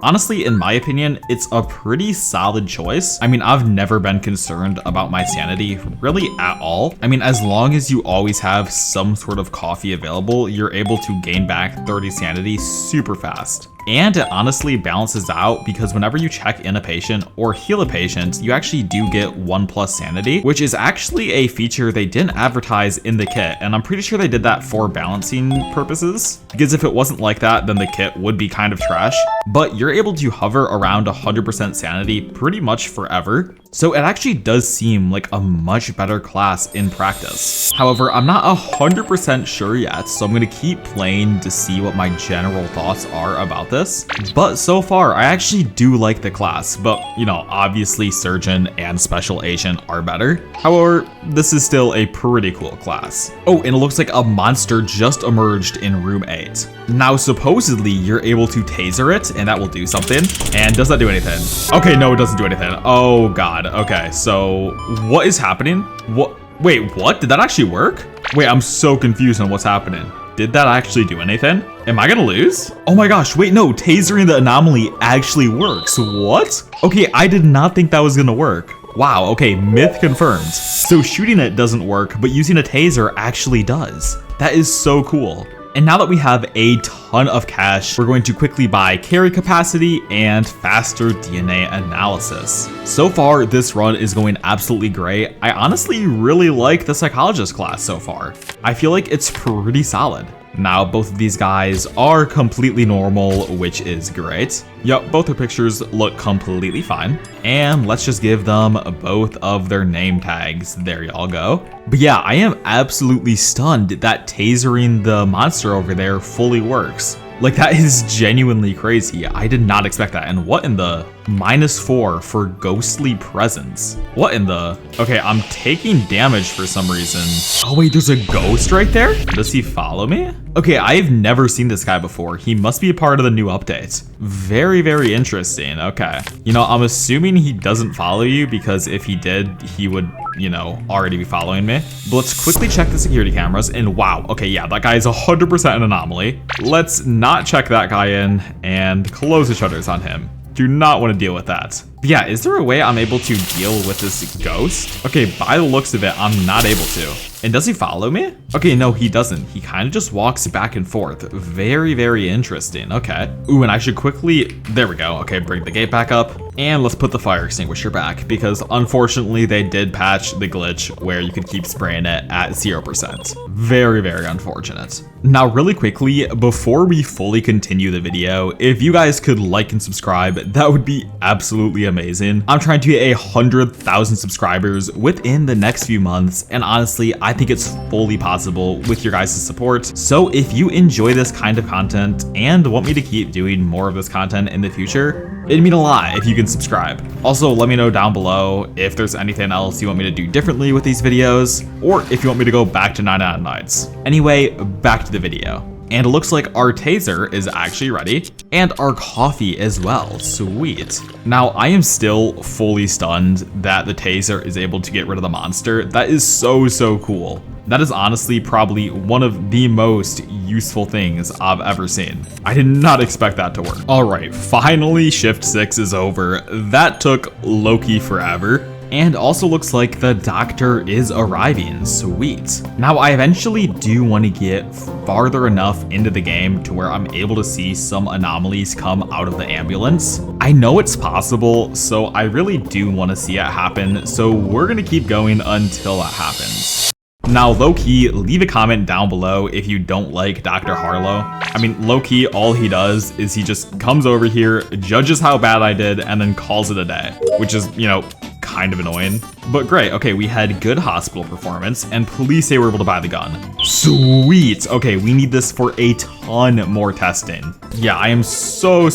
Honestly, in my opinion, it's a pretty solid choice. I mean, I've never been concerned about my sanity really at all. I mean, as long as you always have some sort of coffee available, you're able to gain back 30 sanity super fast. And it honestly balances out because whenever you check in a patient or heal a patient, you actually do get 1+ sanity, which is actually a feature they didn't advertise in the kit. And I'm pretty sure they did that for balancing purposes, because if it wasn't like that, then the kit would be kind of trash. But you're able to hover around 100% sanity pretty much forever. So it actually does seem like a much better class in practice. However, I'm not 100% sure yet, so I'm gonna keep playing to see what my general thoughts are about this. But so far, I actually do like the class, but you know, obviously Surgeon and Special Agent are better. However, this is still a pretty cool class. Oh, and it looks like a monster just emerged in room 8. Now, supposedly, you're able to taser it, and that will do something. And does that do anything? Okay, no, it doesn't do anything. Oh god. Okay, so what is happening? What? Wait, what? Did that actually work? Wait, I'm so confused on what's happening. Did that actually do anything? Am I gonna lose? Oh my gosh, wait, no, tasering the anomaly actually works. What? Okay, I did not think that was gonna work. Wow, okay, myth confirmed. So shooting it doesn't work, but using a taser actually does. That is so cool. And now that we have a ton of cash, we're going to quickly buy carry capacity and faster DNA analysis. So far, this run is going absolutely great. I honestly really like the psychologist class so far. I feel like it's pretty solid. Now, both of these guys are completely normal, which is great. Yup, both their pictures look completely fine. And let's just give them both of their name tags. There y'all go. But yeah, I am absolutely stunned that tasering the monster over there fully works. Like, that is genuinely crazy. I did not expect that. And what in the -4 for ghostly presence? What in the? Okay, I'm taking damage for some reason. Oh wait, there's a ghost right there? Does he follow me? Okay, I've never seen this guy before. He must be a part of the new update. Very, very interesting. Okay. You know, I'm assuming he doesn't follow you, because if he did, he would, you know, already be following me. But let's quickly check the security cameras, and wow, okay, yeah, that guy is 100% an anomaly. Let's not check that guy in and close the shutters on him. Do not want to deal with that. But yeah, is there a way I'm able to deal with this ghost? Okay, by the looks of it, I'm not able to. And does he follow me? Okay, no, he doesn't. He kind of just walks back and forth. Very, very interesting. Okay. Ooh, and I should quickly, there we go. Okay, bring the gate back up. And let's put the fire extinguisher back because unfortunately they did patch the glitch where you could keep spraying it at 0%. Very, very unfortunate. Now, really quickly, before we fully continue the video, if you guys could like and subscribe, that would be absolutely amazing. I'm trying to get 100,000 subscribers within the next few months, and honestly, I think it's fully possible with your guys' support. So if you enjoy this kind of content and want me to keep doing more of this content in the future, it'd mean a lot if you can subscribe. Also, let me know down below if there's anything else you want me to do differently with these videos, or if you want me to go back to 99 Nights. Anyway, back to the video. And it looks like our taser is actually ready, and our coffee as well. Sweet. Now, I am still fully stunned that the taser is able to get rid of the monster. That is so, so cool. That is honestly probably one of the most useful things I've ever seen. I did not expect that to work. All right, finally shift 6 is over. That took low-key forever. And also looks like the doctor is arriving. Sweet. Now, I eventually do want to get farther enough into the game to where I'm able to see some anomalies come out of the ambulance. I know it's possible, so I really do want to see it happen. So we're going to keep going until that happens. Now, low-key, leave a comment down below if you don't like Dr. Harlow. I mean, low-key, all he does is he just comes over here, judges how bad I did, and then calls it a day, which is, you know, kind of annoying. But great, okay, we had good hospital performance, and police say we're able to buy the gun. Sweet! Okay, we need this for a ton more testing. Yeah, I am so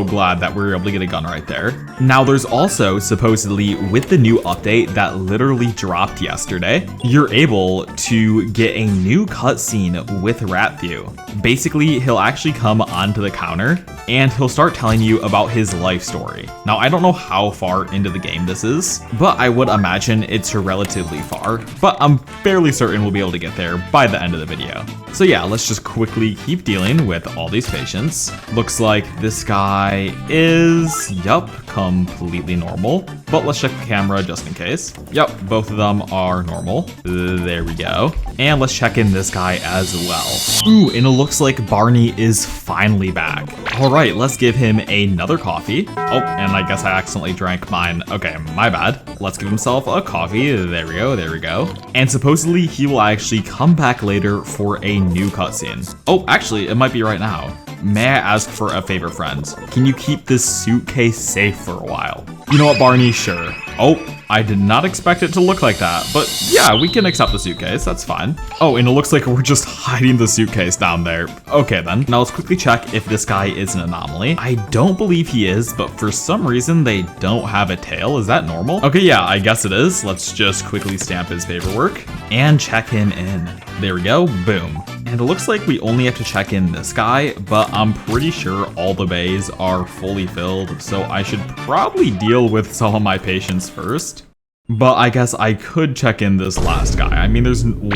glad that we were able to get a gun right there. Now, there's also, supposedly, with the new update that literally dropped yesterday, you're able to get a new cutscene with Rattthew. Basically, he'll actually come onto the counter, and he'll start telling you about his life story. Now, I don't know how far into the game this is, but I would imagine it's relatively far, but I'm fairly certain we'll be able to get there by the end of the video. So yeah, let's just quickly keep dealing with all these patients. Looks like this guy is, yup, completely normal, but let's check the camera just in case. Yep, both of them are normal. There we go. And let's check in this guy as well. Ooh, and it looks like Barney is finally back. All right, let's give him another coffee. Oh, and I guess I accidentally drank mine. Okay, my bad. Let's give himself a coffee. There we go, there we go. And supposedly he will actually come back later for a new cutscene. Oh, actually, it might be right now. May I ask for a favor, friend? Can you keep this suitcase safe for a while? You know what, Barney? Sure. Oh, I did not expect it to look like that, but yeah, we can accept the suitcase, that's fine. Oh, and it looks like we're just hiding the suitcase down there. Okay then, now let's quickly check if this guy is an anomaly. I don't believe he is, but for some reason they don't have a tail. Is that normal? Okay, yeah, I guess it is. Let's just quickly stamp his paperwork and check him in. There we go, boom. And it looks like we only have to check in this guy, but I'm pretty sure all the bays are fully filled, so I should probably deal with some of my patients first. But I guess I could check in this last guy. I mean,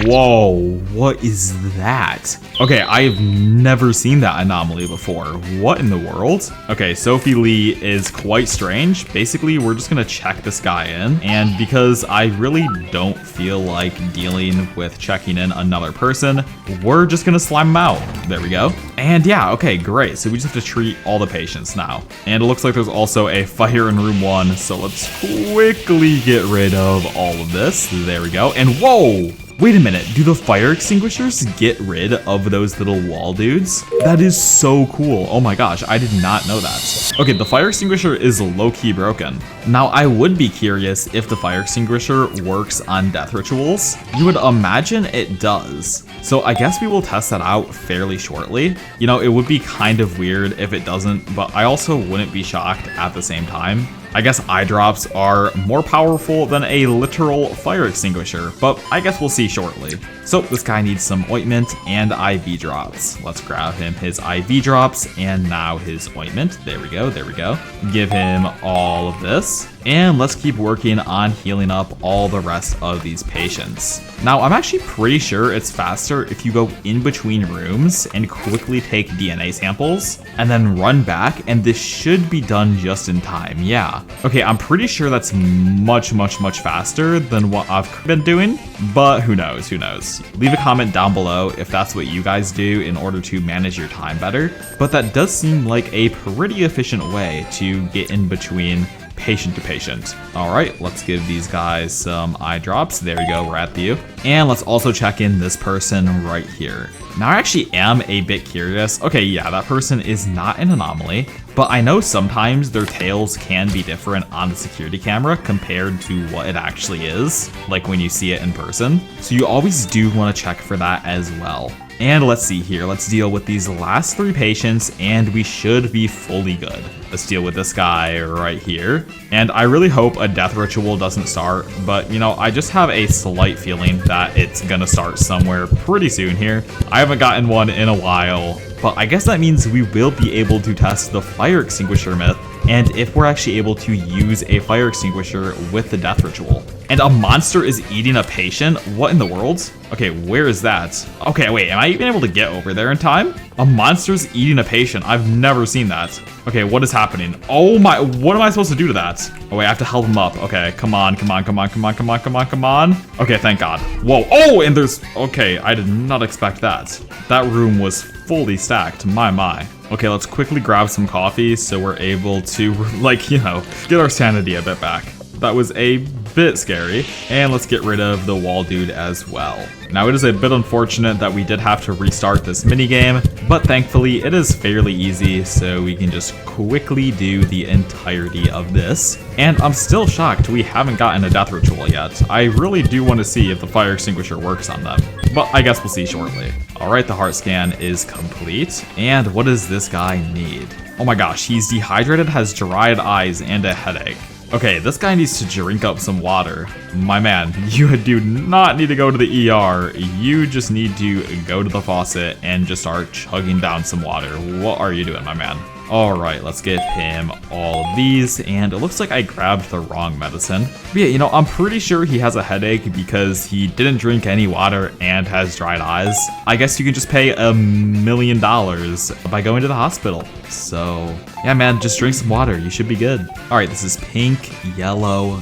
whoa, what is that? Okay, I've never seen that anomaly before. What in the world? Okay, Sophie Lee is quite strange. Basically, we're just gonna check this guy in. And because I really don't feel like dealing with checking in another person, we're just gonna slime him out. There we go. And yeah, okay, great. So we just have to treat all the patients now. And it looks like there's also a fire in room 1. So let's quickly get rid of all of this. There we go. And whoa! Wait a minute, do the fire extinguishers get rid of those little wall dudes? That is so cool. Oh my gosh, I did not know that. Okay, the fire extinguisher is low-key broken. Now, I would be curious if the fire extinguisher works on death rituals. You would imagine it does. So I guess we will test that out fairly shortly. You know, it would be kind of weird if it doesn't, but I also wouldn't be shocked at the same time. I guess eye drops are more powerful than a literal fire extinguisher, but I guess we'll see shortly. So this guy needs some ointment and IV drops. Let's grab him his IV drops and now his ointment. There we go, there we go. Give him all of this. And let's keep working on healing up all the rest of these patients. Now, I'm actually pretty sure it's faster if you go in between rooms and quickly take DNA samples and then run back, and this should be done just in time. Yeah. Okay, I'm pretty sure that's much faster than what I've been doing, but who knows, who knows. Leave a comment down below if that's what you guys do in order to manage your time better, but that does seem like a pretty efficient way to get in between patient to patient. All right, let's give these guys some eye drops. There you go, Ratthew. And let's also check in this person right here. Now, I actually am a bit curious. Okay, yeah, that person is not an anomaly, but I know sometimes their tails can be different on the security camera compared to what it actually is, like when you see it in person. So you always do want to check for that as well. And let's see here, let's deal with these last 3 patients and we should be fully good. Let's deal with this guy right here. And I really hope a death ritual doesn't start, but you know, I just have a slight feeling that it's gonna start somewhere pretty soon here. I haven't gotten one in a while, but I guess that means we will be able to test the fire extinguisher myth and if we're actually able to use a fire extinguisher with the death ritual. And a monster is eating a patient? What in the world? Okay, where is that? Okay, wait, am I even able to get over there in time? A monster's eating a patient. I've never seen that. Okay, what is happening? Oh my, what am I supposed to do to that? Oh wait, I have to help him up. Okay, come on. Okay, thank God. Whoa, oh, and there's, okay, I did not expect that. That room was fully stacked, my. Okay, let's quickly grab some coffee so we're able to, like, you know, get our sanity a bit back. That was a bit scary. And let's get rid of the wall dude as well. Now, it is a bit unfortunate that we did have to restart this minigame, but thankfully it is fairly easy, so we can just quickly do the entirety of this. And I'm still shocked we haven't gotten a death ritual yet. I really do want to see if the fire extinguisher works on them, but I guess we'll see shortly. Alright, the heart scan is complete. And what does this guy need? Oh my gosh, he's dehydrated, has dried eyes, and a headache. Okay, this guy needs to drink up some water. My man, you do not need to go to the ER. You just need to go to the faucet and just start chugging down some water. What are you doing, my man? All right, let's give him all of these, and it looks like I grabbed the wrong medicine. But yeah, you know, I'm pretty sure he has a headache because he didn't drink any water and has dried eyes. I guess you can just pay $1 million by going to the hospital. So yeah, man, just drink some water. You should be good. All right, this is pink, yellow,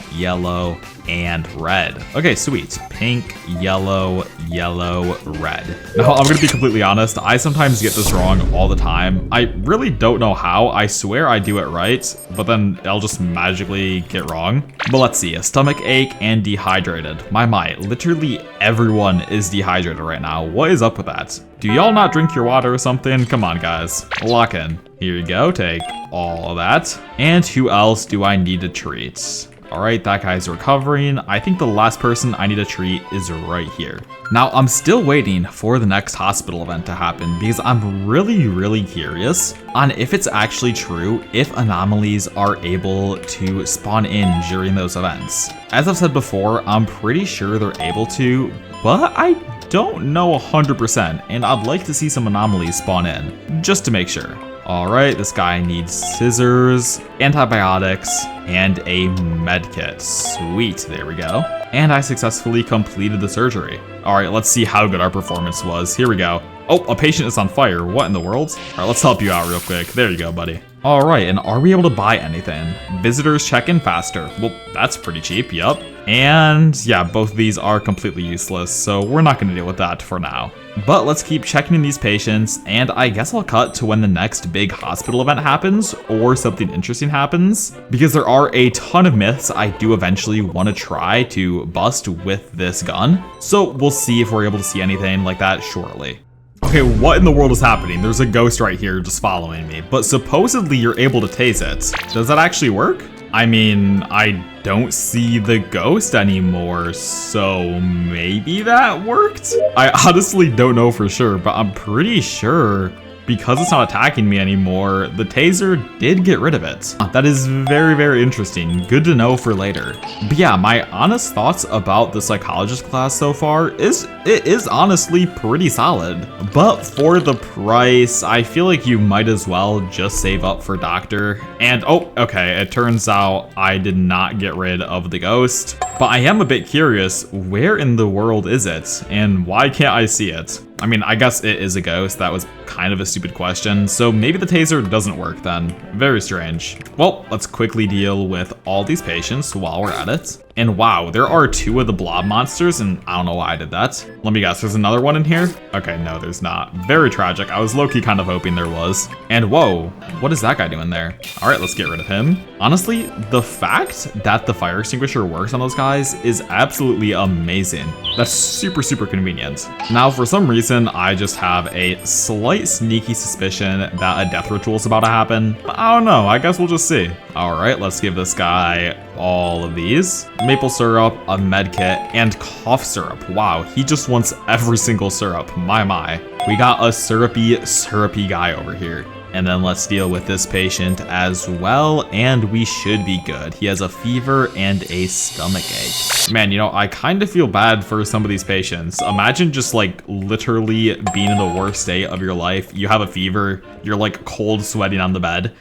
and red. Okay, sweet. Pink, yellow, red. Now, I'm gonna be completely honest, I sometimes get this wrong all the time. I really don't know how. I swear I do it right, but then I'll just magically get wrong. But let's see, a stomach ache and dehydrated. My, literally everyone is dehydrated right now. What is up with that? Do y'all not drink your water or something? Come on, guys. Lock in. Here you go, take all of that. And who else do I need to treat? All right, that guy's recovering. I think the last person I need to treat is right here. Now, I'm still waiting for the next hospital event to happen because I'm really curious on if it's actually true if anomalies are able to spawn in during those events. As I've said before, I'm pretty sure they're able to, but I don't know 100%, and I'd like to see some anomalies spawn in, just to make sure. Alright, this guy needs scissors, antibiotics, and a medkit. Sweet, there we go. And I successfully completed the surgery. Alright, let's see how good our performance was. Here we go. Oh, a patient is on fire. What in the world? Alright, let's help you out real quick. There you go, buddy. Alright, and are we able to buy anything? Visitors check in faster. Well, that's pretty cheap, yup. And yeah, both of these are completely useless, so we're not going to deal with that for now. But let's keep checking in these patients, and I guess I'll cut to when the next big hospital event happens, or something interesting happens, because there are a ton of myths I do eventually want to try to bust with this gun. So we'll see if we're able to see anything like that shortly. Okay, what in the world is happening? There's a ghost right here just following me, but supposedly you're able to tase it. Does that actually work? I mean, I don't see the ghost anymore, so maybe that worked? I honestly don't know for sure, but I'm pretty sure because it's not attacking me anymore, the taser did get rid of it. That is very, very interesting. Good to know for later. But yeah, my honest thoughts about the psychologist class so far is it is honestly pretty solid. But for the price, I feel like you might as well just save up for doctor. And oh, okay, it turns out I did not get rid of the ghost. But I am a bit curious, where in the world is it? And why can't I see it? I mean, I guess it is a ghost. That was kind of a stupid question. So maybe the taser doesn't work then. Very strange. Well, let's quickly deal with all these patients while we're at it. And wow, there are 2 of the blob monsters, and I don't know why I did that. Let me guess, there's another one in here? Okay, no, there's not. Very tragic. I was low-key kind of hoping there was. And whoa, what is that guy doing there? All right, let's get rid of him. Honestly, the fact that the fire extinguisher works on those guys is absolutely amazing. That's super, super convenient. Now, for some reason, I just have a slight sneaky suspicion that a death ritual is about to happen. I don't know, I guess we'll just see. All right, let's give this guy all of these. Maple syrup, a med kit, and cough syrup. Wow, he just wants every single syrup. My. We got a syrupy guy over here. And then let's deal with this patient as well, and we should be good. He has a fever and a stomach ache. Man, you know, I kind of feel bad for some of these patients. Imagine just like literally being in the worst state of your life. You have a fever, you're like cold sweating on the bed,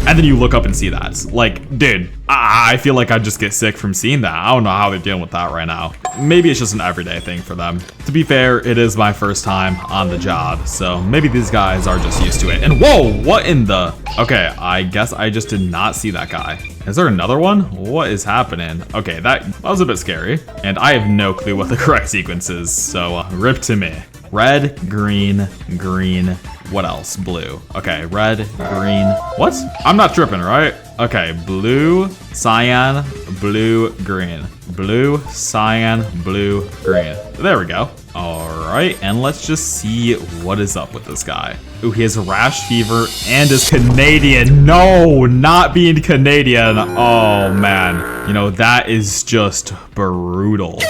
and then you look up and see that. Like, dude, I feel like I'd just get sick from seeing that. I don't know how they're dealing with that right now. Maybe it's just an everyday thing for them. To be fair, it is my first time on the job, so maybe these guys are just used to it. And whoa, what in the? Okay, I guess I just did not see that guy. Is there another one? What is happening? Okay, that was a bit scary. And I have no clue what the correct sequence is, so rip to me. Red, green, green, what else? Blue. Okay, red, green, what? I'm not tripping, right? Okay, blue, cyan, blue, green. Blue, cyan, blue, green. There we go. All right, and let's just see what is up with this guy. Ooh, he has a rash fever and is Canadian. No, not being Canadian. Oh man, you know, that is just brutal.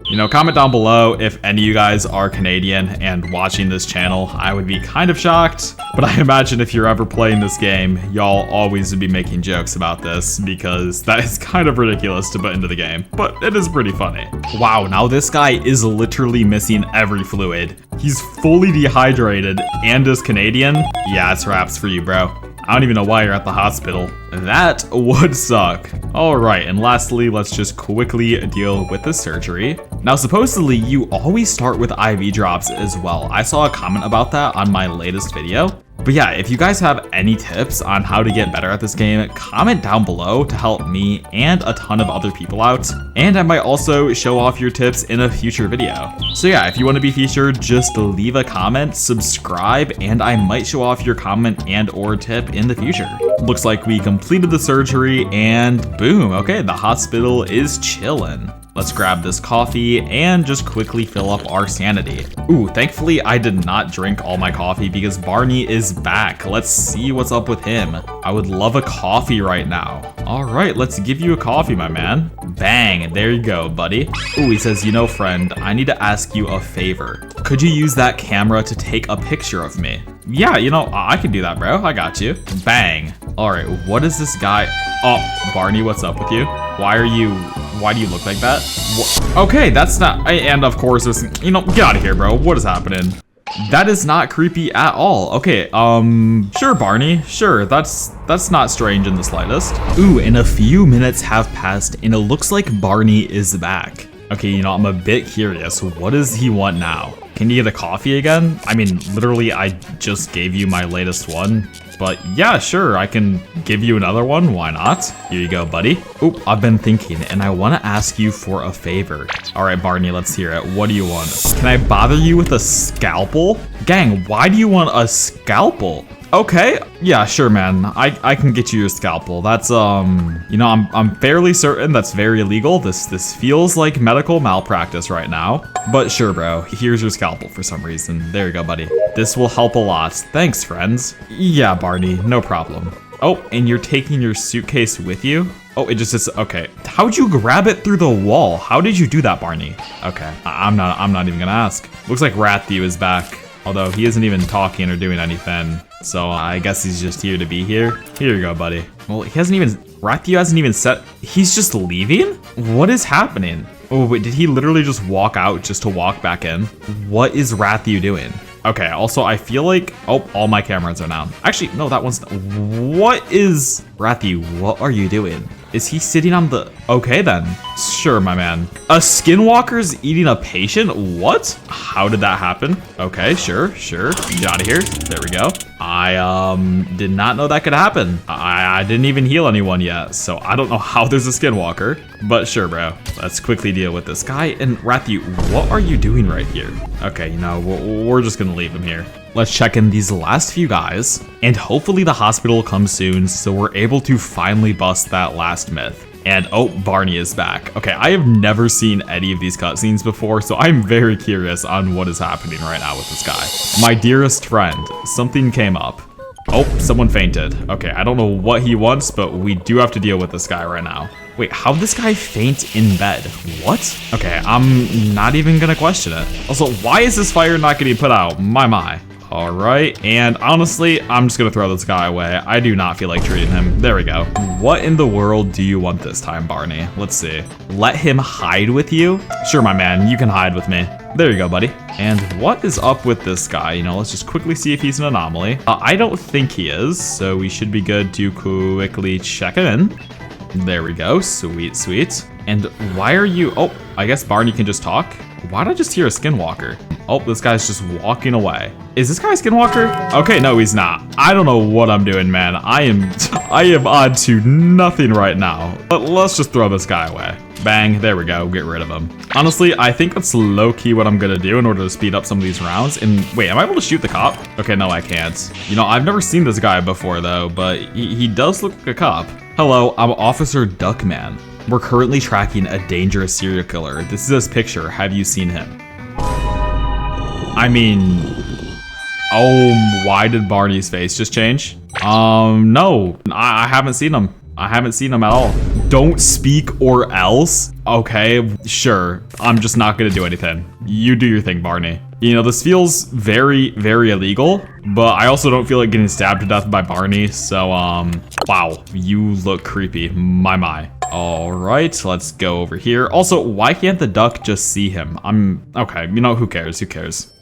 You know, comment down below if any of you guys are Canadian and watching this channel. I would be kind of shocked, but I imagine if you're ever playing this game, y'all always would be making jokes about this because that is kind of ridiculous to put into the game, but it is pretty funny. Wow, now this guy is literally missing every fluid. He's fully dehydrated and is Canadian. Yeah, it's wraps for you, bro. I don't even know why you're at the hospital. That would suck. All right, and lastly, let's just quickly deal with the surgery. Now, supposedly, you always start with IV drops as well. I saw a comment about that on my latest video. But yeah, if you guys have any tips on how to get better at this game, comment down below to help me and a ton of other people out. And I might also show off your tips in a future video. So yeah, if you want to be featured, just leave a comment, subscribe, and I might show off your comment and or tip in the future. Looks like we completed the surgery and boom, okay, the hospital is chillin'. Let's grab this coffee and just quickly fill up our sanity. Ooh, thankfully I did not drink all my coffee because Barney is back. Let's see what's up with him. I would love a coffee right now. All right, let's give you a coffee, my man. Bang, there you go, buddy. Ooh, he says, you know, friend, I need to ask you a favor. Could you use that camera to take a picture of me? Yeah, you know, I can do that, bro. I got you. Bang. All right, what is this guy? Oh, Barney, what's up with you? Why do you look like that? Okay, that's not, and of course there's, you know, get out of here, bro. What is happening? That is not creepy at all. Okay, sure, Barney, sure. That's not strange in the slightest. Ooh, and a few minutes have passed and it looks like Barney is back. Okay, you know, I'm a bit curious. What does he want now? Can you get a coffee again? I mean, literally, I just gave you my latest one. But yeah, sure, I can give you another one. Why not? Here you go, buddy. Oop, I've been thinking, and I want to ask you for a favor. All right, Barney, let's hear it. What do you want? Can I bother you with a scalpel? Gang, why do you want a scalpel? Okay, yeah, sure, man. I can get you a scalpel. That's, you know, I'm fairly certain that's very illegal. This feels like medical malpractice right now. But sure, bro. Here's your scalpel for some reason. There you go, buddy. This will help a lot. Thanks, friends. Yeah, Barney, no problem. Oh, and you're taking your suitcase with you? Oh, it just is, okay. How'd you grab it through the wall? How did you do that, Barney? Okay, I'm not even gonna ask. Looks like Ratthew is back. Although he isn't even talking or doing anything. So I guess he's just here to be here. Here you go, buddy. Well, he hasn't even, Rathieu hasn't even said, he's just leaving? What is happening? Oh, wait, did he literally just walk out just to walk back in? What is Rathieu doing? Okay, also, I feel like, oh, all my cameras are down. Actually, no, that one's, what is, Rathieu, what are you doing? Is he sitting on the, okay then. Sure, my man. A skinwalker's eating a patient? What? How did that happen? Okay, sure. Get out of here. There we go. I did not know that could happen. I didn't even heal anyone yet, so I don't know how there's a skinwalker. But sure, bro. Let's quickly deal with this guy. And Rathieu, what are you doing right here? Okay, you know, we're just gonna leave him here. Let's check in these last few guys, and hopefully the hospital comes soon so we're able to finally bust that last myth. And oh, Barney is back. Okay, I have never seen any of these cutscenes before, so I'm very curious on what is happening right now with this guy. My dearest friend, something came up. Oh, someone fainted. Okay, I don't know what he wants, but we do have to deal with this guy right now. Wait, how'd this guy faint in bed? What? Okay, I'm not even gonna question it. Also, why is this fire not getting put out? My. All right, and honestly, I'm just gonna throw this guy away. I do not feel like treating him. There we go. What in the world do you want this time, Barney? Let's see. Let him hide with you? Sure, my man, you can hide with me. There you go, buddy. And what is up with this guy? You know, let's just quickly see if he's an anomaly. I don't think he is, so we should be good to quickly check him in. There we go, sweet. And why are you, oh, I guess Barney can just talk. Why did I just hear a skinwalker? Oh, this guy's just walking away. Is this guy a skinwalker? Okay, no, he's not. I don't know what I'm doing, man. I am on to nothing right now. But let's just throw this guy away. Bang, there we go, get rid of him. Honestly, I think that's low-key what I'm gonna do in order to speed up some of these rounds. And wait, am I able to shoot the cop? Okay, no, I can't. You know, I've never seen this guy before though, but he does look like a cop. Hello, I'm Officer Duckman. We're currently tracking a dangerous serial killer. This is his picture. Have you seen him? I mean, oh, why did Barney's face just change? No, I haven't seen him. I haven't seen him at all. Don't speak or else? Okay, sure. I'm just not gonna do anything. You do your thing, Barney. You know, this feels very, very illegal, but I also don't feel like getting stabbed to death by Barney, so, wow, you look creepy, my. All right, let's go over here. Also, why can't the duck just see him? Okay, you know, who cares?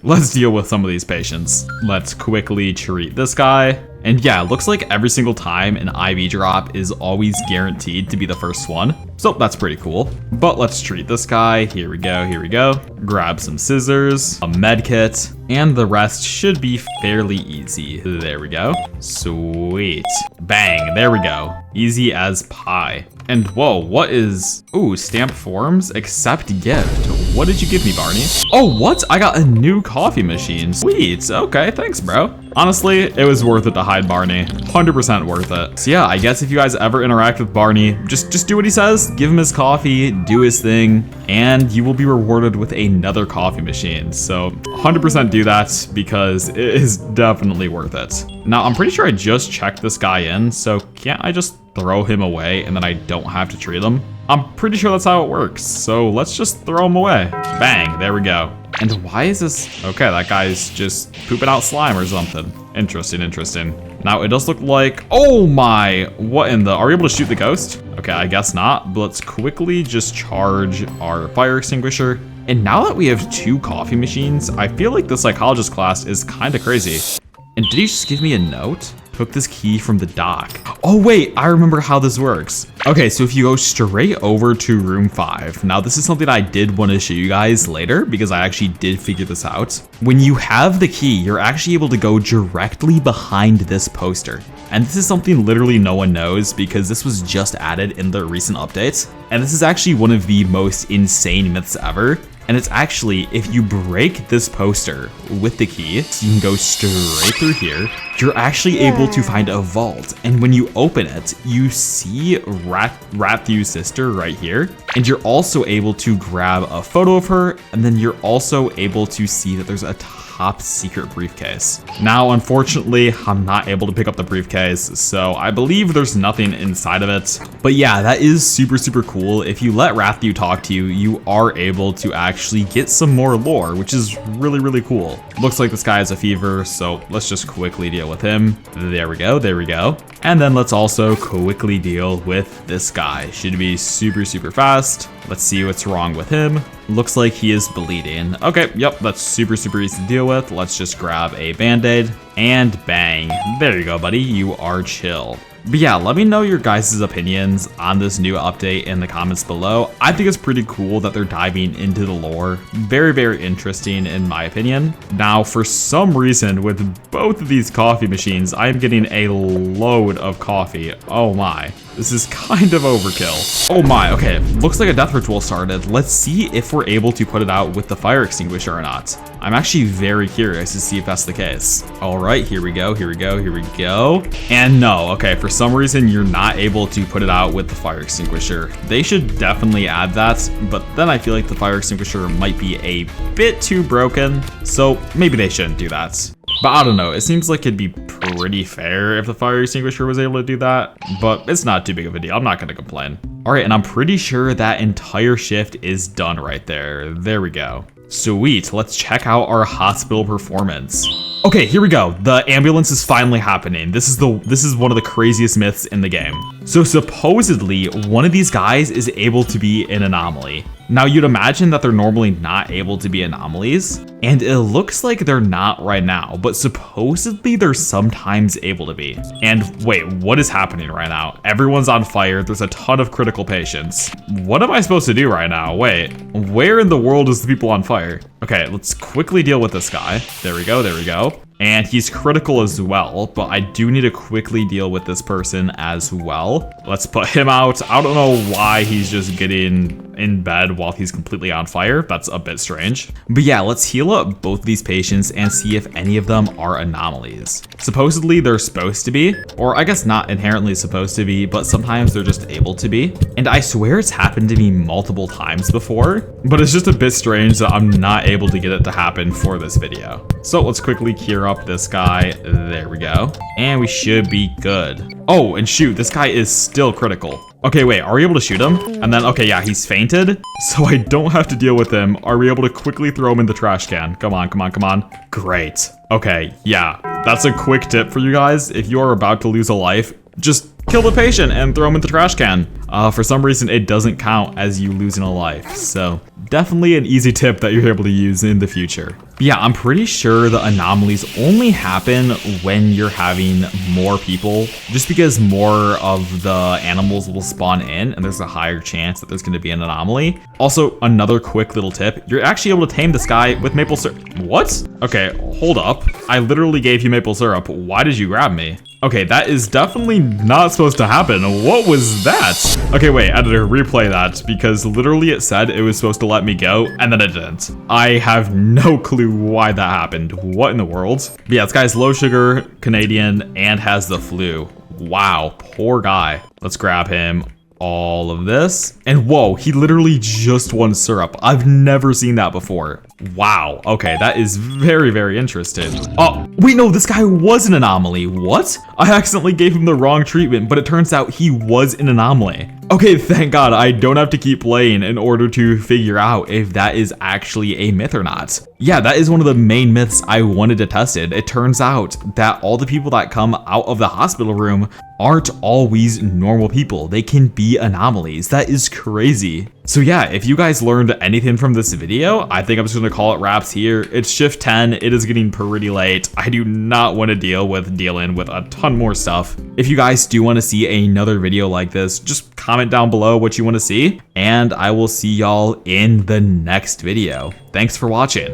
Let's deal with some of these patients. Let's quickly treat this guy. And yeah, it looks like every single time an IV drop is always guaranteed to be the first one. So that's pretty cool. But let's treat this guy. Here we go. Grab some scissors, a med kit, and the rest should be fairly easy. There we go. Sweet. Bang, there we go. Easy as pie. And whoa, what is, ooh, stamped forms, accept gift. What did you give me, Barney? Oh, what? I got a new coffee machine. Sweet, okay, thanks, bro. Honestly, it was worth it to hide Barney. 100% worth it. So yeah, I guess if you guys ever interact with Barney, just do what he says, give him his coffee, do his thing, and you will be rewarded with another coffee machine. So 100% do that because it is definitely worth it. Now, I'm pretty sure I just checked this guy in, so can't I just throw him away and then I don't have to treat him? I'm pretty sure that's how it works, so let's just throw him away. Bang, there we go. And why is this? Okay, that guy's just pooping out slime or something. Interesting. Now, it does look like, oh my, what in the, are we able to shoot the ghost? Okay, I guess not, but let's quickly just charge our fire extinguisher. And now that we have 2 coffee machines, I feel like the psychologist class is kind of crazy. And did he just give me a note? Took this key from the dock. Oh wait, I remember how this works. Okay, so if you go straight over to room 5, now this is something I did want to show you guys later because I actually did figure this out. When you have the key, you're actually able to go directly behind this poster. And this is something literally no one knows because this was just added in the recent updates. And this is actually one of the most insane myths ever. And it's actually, if you break this poster with the key, so you can go straight through here, you're actually able to find a vault. And when you open it, you see Rathieu's sister right here. And you're also able to grab a photo of her. And then you're also able to see that there's a ton top secret briefcase. Now, unfortunately, I'm not able to pick up the briefcase, so I believe there's nothing inside of it. But yeah, that is super, super cool. If you let Ratthew talk to you, you are able to actually get some more lore, which is really, really cool. Looks like this guy has a fever, so let's just quickly deal with him. There we go, there we go. And then let's also quickly deal with this guy. Should be super, super fast. Let's see what's wrong with him. Looks like he is bleeding. Okay, yep, that's super, super easy to deal with. Let's just grab a band-aid and bang. There you go, buddy. You are chill. But yeah, let me know your guys' opinions on this new update in the comments below. I think it's pretty cool that they're diving into the lore. Very, very interesting in my opinion. Now, for some reason, with both of these coffee machines, I'm getting a load of coffee. Oh my. This is kind of overkill. Oh my, okay. Looks like a death ritual started. Let's see if we're able to put it out with the fire extinguisher or not. I'm actually very curious to see if that's the case. All right, here we go, here we go, here we go. And no, okay, for some reason, you're not able to put it out with the fire extinguisher. They should definitely add that, but then I feel like the fire extinguisher might be a bit too broken, so maybe they shouldn't do that. But I don't know, it seems like it'd be pretty fair if the fire extinguisher was able to do that, but it's not too big of a deal. I'm not gonna complain. All right, and I'm pretty sure that entire shift is done right there. There we go. Sweet, let's check out our hospital performance. Okay, here we go. The ambulance is finally happening. This is one of the craziest myths in the game. So supposedly, one of these guys is able to be an anomaly. Now you'd imagine that they're normally not able to be anomalies, and it looks like they're not right now, but supposedly they're sometimes able to be. And wait, what is happening right now? Everyone's on fire, there's a ton of critical patients. What am I supposed to do right now? Wait, where in the world is the people on fire? Okay, let's quickly deal with this guy. There we go, there we go. And he's critical as well, but I do need to quickly deal with this person as well. Let's put him out. I don't know why he's just getting in bed while he's completely on fire. That's a bit strange. But yeah, let's heal up both these patients and see if any of them are anomalies. Supposedly they're supposed to be, or I guess not inherently supposed to be, but sometimes they're just able to be. And I swear it's happened to me multiple times before, but it's just a bit strange that I'm not able to get it to happen for this video. So let's quickly cure up this guy. There we go. And we should be good. Oh, and shoot, this guy is still critical. Okay, wait, are we able to shoot him? And then, okay, yeah, he's fainted, so I don't have to deal with him. Are we able to quickly throw him in the trash can? Come on, come on, come on. Great. Okay, yeah, that's a quick tip for you guys. If you are about to lose a life, just kill the patient and throw him in the trash can. For some reason, it doesn't count as you losing a life, so definitely an easy tip that you're able to use in the future. But yeah, I'm pretty sure the anomalies only happen when you're having more people, just because more of the animals will spawn in and there's a higher chance that there's going to be an anomaly. Also, another quick little tip, you're actually able to tame this guy with maple syrup. What? Okay, hold up. I literally gave you maple syrup. Why did you grab me? Okay, that is definitely not supposed to happen. What was that? Okay, wait, editor, replay that, because literally it said it was supposed to let me go, and then it didn't. I have no clue why that happened. What in the world? But yeah, this guy's low sugar, Canadian, and has the flu. Wow, poor guy. Let's grab him. All of this. And whoa, he literally just won syrup. I've never seen that before. Wow, okay, that is very, very interesting. Oh, wait, no, this guy was an anomaly. What? I accidentally gave him the wrong treatment, but it turns out he was an anomaly. Okay, thank God I don't have to keep playing in order to figure out if that is actually a myth or not. Yeah, that is one of the main myths I wanted to test it. It turns out that all the people that come out of the hospital room aren't always normal people. They can be anomalies. That is crazy. So yeah, if you guys learned anything from this video, I think I'm just gonna call it wraps here. It's shift 10, it is getting pretty late. I do not want to dealing with a ton more stuff. If you guys do want to see another video like this, just comment down below what you want to see, and I will see y'all in the next video. Thanks for watching.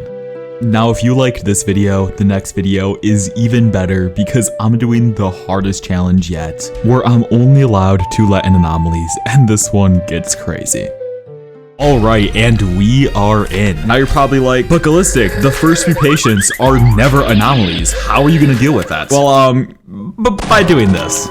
Now, if you liked this video, the next video is even better because I'm doing the hardest challenge yet, where I'm only allowed to let in anomalies, and this one gets crazy. Alright, and we are in. Now you're probably like, but Gallistic, the first few patients are never anomalies. How are you gonna deal with that? Well, by doing this.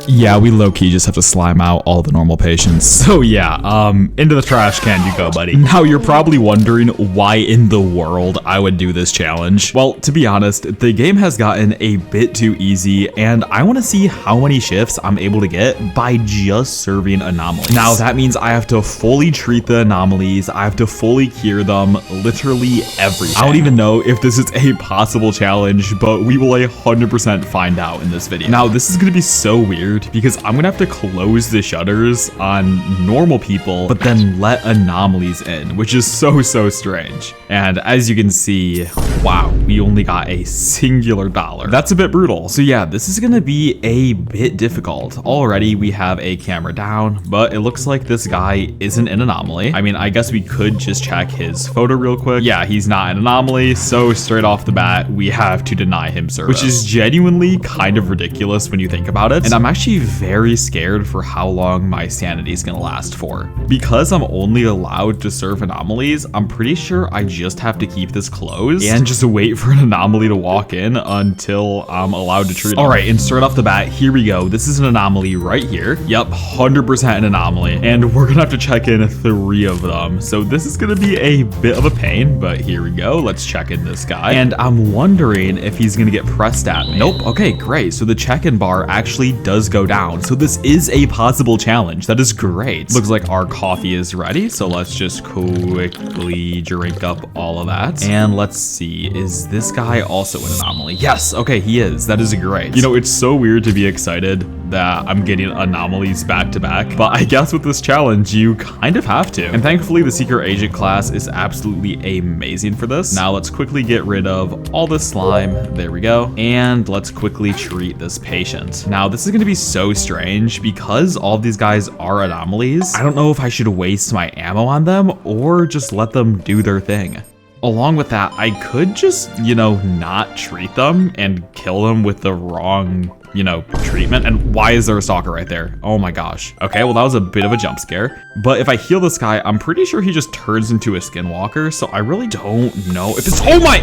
Yeah, we low-key just have to slime out all the normal patients. So yeah, into the trash can you go, buddy. Now you're probably wondering why in the world I would do this challenge. Well, to be honest, the game has gotten a bit too easy, and I want to see how many shifts I'm able to get by just serving anomalies. Now that means I have to fully treat the anomalies, I have to fully cure them, literally everything. I don't even know if this is a possible challenge, but we will 100% find out in this video. Now this is gonna be so weird because I'm gonna have to close the shutters on normal people, but then let anomalies in, which is so strange. And as you can see, wow, we only got a singular dollar. That's a bit brutal. So yeah, this is gonna be a bit difficult. Already we have a camera down, but it looks like this guy isn't an anomaly. I mean, I guess we could just check his photo real quick. Yeah, he's not an anomaly, so straight off the bat, we have to deny him service, which is genuinely kind of ridiculous when you think about it. And I'm actually very scared for how long my sanity is gonna last for. Because I'm only allowed to serve anomalies, I'm pretty sure I just have to keep this closed and just wait for an anomaly to walk in until I'm allowed to treat it. All right, and straight off the bat, here we go. This is an anomaly right here. Yep, 100% an anomaly. And we're gonna have to check in 3 of them. So this is gonna be a bit of a pain, but here we go. Let's check in this guy. And I'm wondering if he's gonna get pressed at me. Nope, okay, great. So the check-in bar actually does go down. So this is a possible challenge. That is great. Looks like our coffee is ready. So let's just quickly drink up all of that. And let's see, is this guy also an anomaly? Yes, okay, he is. That is great. You know, it's so weird to be excited that I'm getting anomalies back to back, but I guess with this challenge, you kind of have to. And thankfully, the Secret Agent class is absolutely amazing for this. Now let's quickly get rid of all this slime. There we go. And let's quickly treat this patient. Now, this is gonna be so strange because all of these guys are anomalies. I don't know if I should waste my ammo on them or just let them do their thing. Along with that, I could just, you know, not treat them and kill them with the wrong, you know, treatment. And why is there a stalker right there? Oh my gosh. Okay, well, that was a bit of a jump scare. But if I heal this guy, I'm pretty sure he just turns into a skinwalker. So I really don't know if it's, oh my,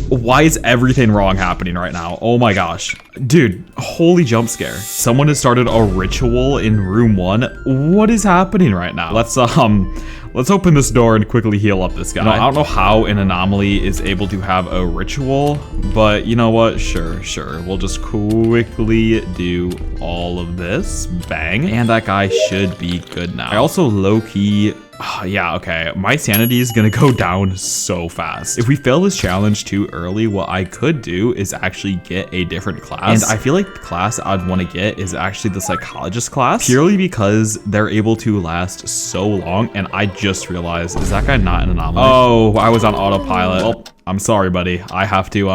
why is everything wrong happening right now? Oh my gosh. Dude, holy jump scare. Someone has started a ritual in room 1. What is happening right now? Let's open this door and quickly heal up this guy. Now, I don't know how an anomaly is able to have a ritual, but you know what? Sure. We'll just quickly do all of this. Bang. And that guy should be good now. I also low-key, yeah, okay. My sanity is gonna go down so fast. If we fail this challenge too early, what I could do is actually get a different class. And I feel like the class I'd want to get is actually the psychologist class, purely because they're able to last so long. And I just realized, is that guy not an anomaly? Oh, I was on autopilot. Well, I'm sorry, buddy. I have to,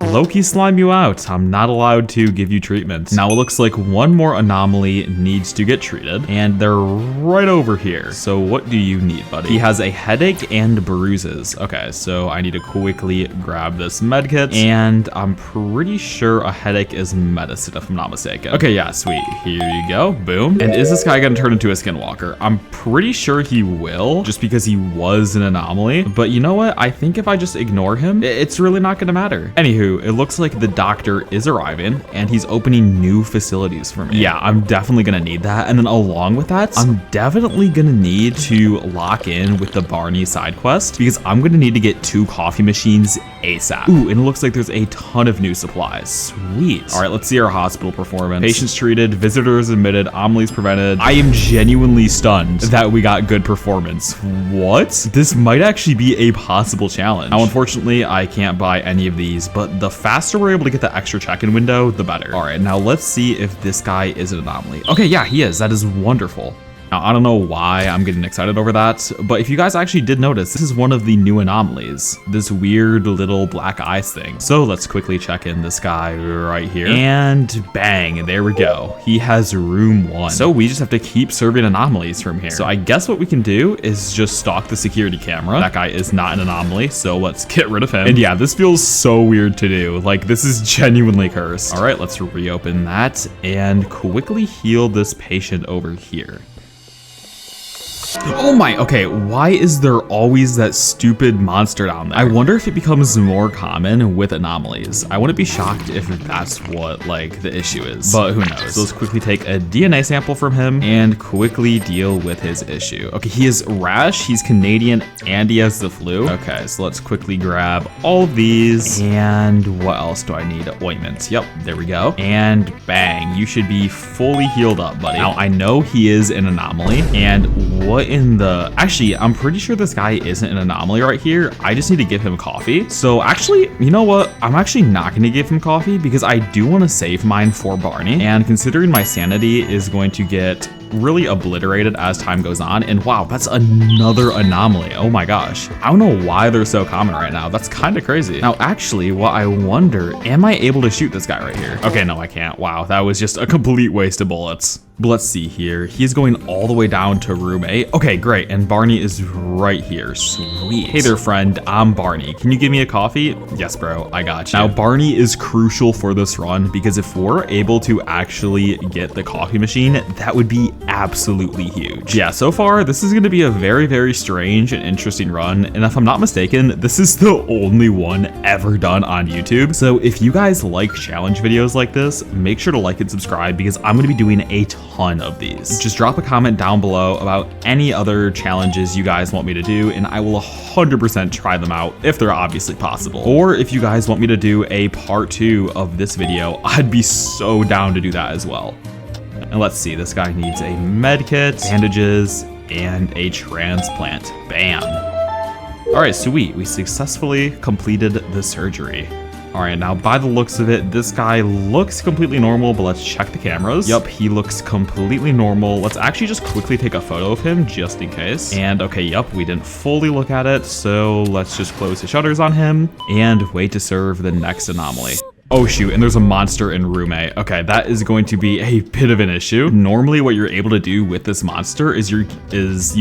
low-key slime you out. I'm not allowed to give you treatment. Now it looks like one more anomaly needs to get treated, and they're right over here. So what do you need, buddy? He has a headache and bruises. Okay, so I need to quickly grab this med kit, and I'm pretty sure a headache is medicine if I'm not mistaken. Okay, yeah, sweet. Here you go. Boom. And is this guy gonna turn into a skinwalker? I'm pretty sure he will, just because he was an anomaly. But you know what? I think if I just ignore him, it's really not gonna matter. Anywho, it looks like the doctor is arriving and he's opening new facilities for me. Yeah, I'm definitely gonna need that. And then along with that, I'm definitely gonna need to lock in with the Barney side quest because I'm gonna need to get 2 coffee machines ASAP. Ooh, and it looks like there's a ton of new supplies. Sweet. All right, let's see our hospital performance. Patients treated, visitors admitted, anomalies prevented. I am genuinely stunned that we got good performance. What? This might actually be a possible challenge. Now, unfortunately, I can't buy any of these, but the faster we're able to get the extra check-in window, the better. All right, now let's see if this guy is an anomaly. Okay, yeah, he is. That is wonderful. Now, I don't know why I'm getting excited over that, but if you guys actually did notice, this is one of the new anomalies, this weird little black eyes thing. So let's quickly check in this guy right here, and bang, there we go. He has room 1. So we just have to keep serving anomalies from here. So I guess what we can do is just stalk the security camera. That guy is not an anomaly, so let's get rid of him. And yeah, this feels so weird to do. Like, this is genuinely cursed. All right, let's reopen that and quickly heal this patient over here. Oh my, okay, why is there always that stupid monster down there? I wonder if it becomes more common with anomalies. I wouldn't be shocked if that's what, like, the issue is, but who knows? So let's quickly take a DNA sample from him and quickly deal with his issue. Okay, he is rash, he's Canadian, and he has the flu. Okay, so let's quickly grab all of these, and what else do I need? Ointments. Yep, there we go. And bang, you should be fully healed up, buddy. Now, I know he is an anomaly, and what in the... Actually, I'm pretty sure this guy isn't an anomaly right here. I just need to give him coffee. So actually, you know what? I'm actually not going to give him coffee because I do want to save mine for Barney. And considering my sanity is going to get really obliterated as time goes on, and wow, that's another anomaly. Oh my gosh. I don't know why they're so common right now. That's kind of crazy. Now, actually, what I wonder, am I able to shoot this guy right here? Okay, no, I can't. Wow, that was just a complete waste of bullets. But let's see here. He's going all the way down to room 8. Okay, great. And Barney is right here. Sweet. Hey there, friend. I'm Barney. Can you give me a coffee? Yes, bro. I got you. Now, Barney is crucial for this run because if we're able to actually get the coffee machine, that would be absolutely huge. Yeah, so far, this is going to be a very, very strange and interesting run. And if I'm not mistaken, this is the only one ever done on YouTube. So if you guys like challenge videos like this, make sure to like and subscribe because I'm going to be doing a ton of these. Just drop a comment down below about any other challenges you guys want me to do, and I will 100% try them out if they're obviously possible. Or if you guys want me to do a part 2 of this video, I'd be so down to do that as well. And let's see, this guy needs a med kit, bandages, and a transplant. Bam. All right, sweet. We successfully completed the surgery. All right, now by the looks of it, this guy looks completely normal, but let's check the cameras. Yup, he looks completely normal. Let's actually just quickly take a photo of him just in case. And okay, yup, we didn't fully look at it. So let's just close the shutters on him and wait to serve the next anomaly. Oh shoot, and there's a monster in room 8. Okay, that is going to be a bit of an issue. Normally what you're able to do with this monster is you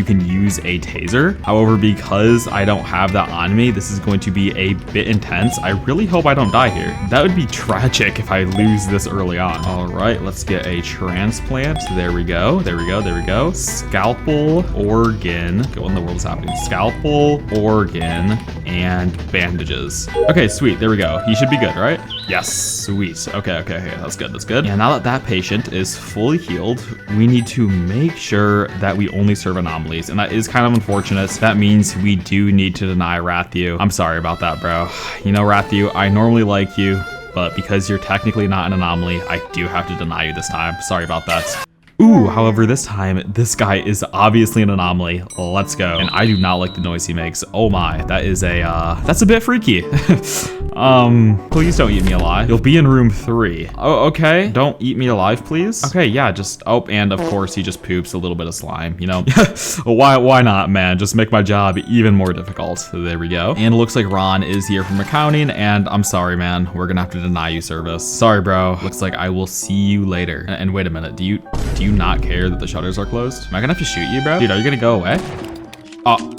can use a taser. However, because I don't have that on me, this is going to be a bit intense. I really hope I don't die here. That would be tragic if I lose this early on. All right, let's get a transplant. There we go, there we go, there we go. Scalpel, organ. What in the world is happening? Scalpel, organ, and bandages. Okay, sweet, there we go. He should be good, right? Yes, sweet. Okay, that's good, that's good. And now that that patient is fully healed, we need to make sure that we only serve anomalies, and that is kind of unfortunate. That means we do need to deny Rathu. I'm sorry about that, bro. You know, Rathu, I normally like you, but because you're technically not an anomaly, I do have to deny you this time. Sorry about that. Ooh, however, this time, this guy is obviously an anomaly. Let's go. And I do not like the noise he makes. Oh my, that is that's a bit freaky. Please don't eat me alive. You'll be in room 3. Oh, okay. Don't eat me alive, please. Okay, yeah, just, oh, and of course he just poops a little bit of slime, you know? Why not, man? Just make my job even more difficult. So there we go. And it looks like Ron is here from accounting, and I'm sorry, man. We're gonna have to deny you service. Sorry, bro. Looks like I will see you later. And wait a minute, do you not care that the shutters are closed? Am I gonna have to shoot you, bro? Dude, are you gonna go away? Oh,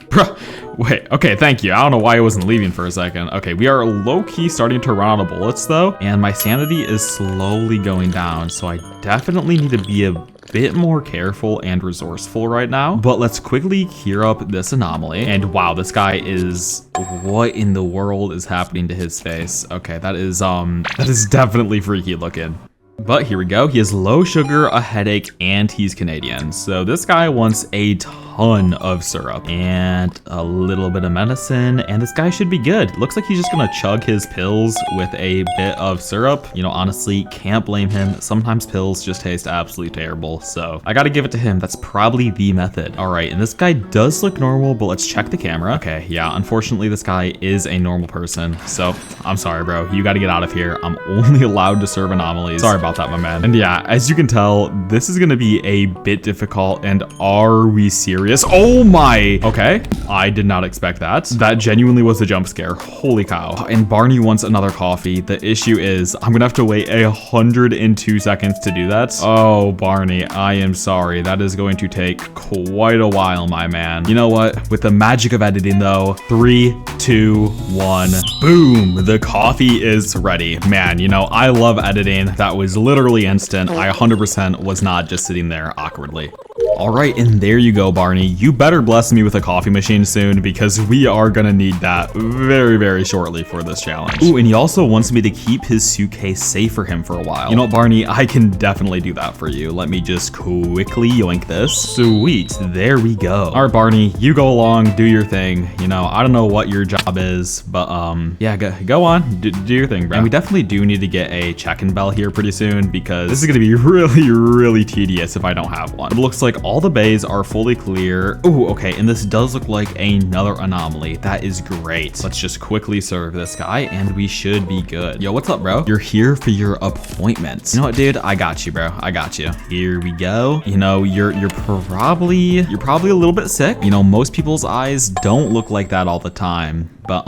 bro. Wait, okay, thank you. I don't know why I wasn't leaving for a second. Okay, we are low-key starting to run out of bullets though, and my sanity is slowly going down, so I definitely need to be a bit more careful and resourceful right now. But let's quickly cure up this anomaly. And wow, this guy is, what in the world is happening to his face? Okay, that is definitely freaky looking. But here we go. He has low sugar, a headache, and he's Canadian. So this guy wants a ton of syrup and a little bit of medicine, and this guy should be good. Looks like he's just gonna chug his pills with a bit of syrup. You know, honestly, can't blame him. Sometimes pills just taste absolutely terrible, so I gotta give it to him. That's probably the method. All right, and this guy does look normal, but let's check the camera. Okay, yeah, unfortunately, this guy is a normal person, so I'm sorry, bro. You gotta get out of here. I'm only allowed to serve anomalies. Sorry about that, my man. And yeah, as you can tell, this is gonna be a bit difficult, and are we serious? Oh my, okay. I did not expect that. That genuinely was a jump scare. Holy cow. And Barney wants another coffee. The issue is I'm gonna have to wait 102 seconds to do that. Oh, Barney, I am sorry. That is going to take quite a while, my man. You know what? With the magic of editing though, 3, 2, 1, boom, the coffee is ready. Man, you know, I love editing. That was literally instant. I 100% was not just sitting there awkwardly. All right, and there you go, Barney. You better bless me with a coffee machine soon because we are gonna need that very, very shortly for this challenge. Ooh, and he also wants me to keep his suitcase safe for him for a while. You know what, Barney? I can definitely do that for you. Let me just quickly yoink this. Sweet, there we go. All right, Barney, you go along, do your thing. You know, I don't know what your job is, but yeah, go on, do your thing, bro. And we definitely do need to get a check-in bell here pretty soon because this is gonna be really, really tedious if I don't have one. It looks like all the bays are fully clear. Ooh, okay, and this does look like another anomaly. That is great. Let's just quickly serve this guy and we should be good. Yo, what's up, bro? You're here for your appointment. You know what, dude? I got you, bro. I got you. Here we go. You know, you're probably a little bit sick. You know, most people's eyes don't look like that all the time, but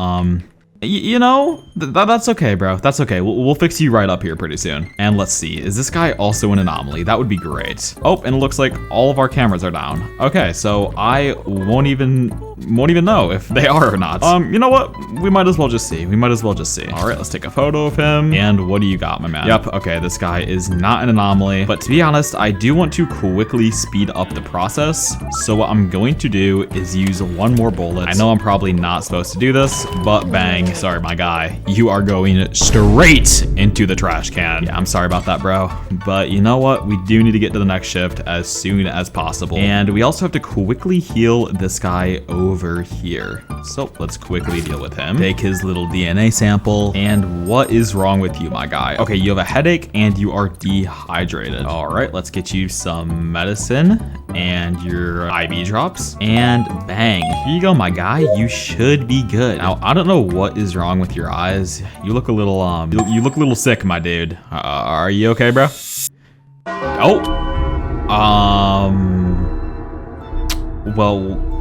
you know, that's okay, bro. That's okay. We'll fix you right up here pretty soon. And let's see, is this guy also an anomaly? That would be great. Oh, and it looks like all of our cameras are down. Okay, so I won't even know if they are or not. You know what? We might as well just see. All right, let's take a photo of him. And what do you got, my man? Yep, okay, this guy is not an anomaly. But to be honest, I do want to quickly speed up the process. So what I'm going to do is use one more bullet. I know I'm probably not supposed to do this, but bang. Sorry, my guy. You are going straight into the trash can. Yeah, I'm sorry about that, bro. But you know what? We do need to get to the next shift as soon as possible. And we also have to quickly heal this guy over here. So let's quickly deal with him. Take his little DNA sample. And what is wrong with you, my guy? Okay, you have a headache and you are dehydrated. All right, let's get you some medicine and your IV drops. And bang, here you go, my guy. You should be good. Now, I don't know what is wrong with your eyes. You look a little you look a little sick, my dude. Are you okay, bro? Oh. Well,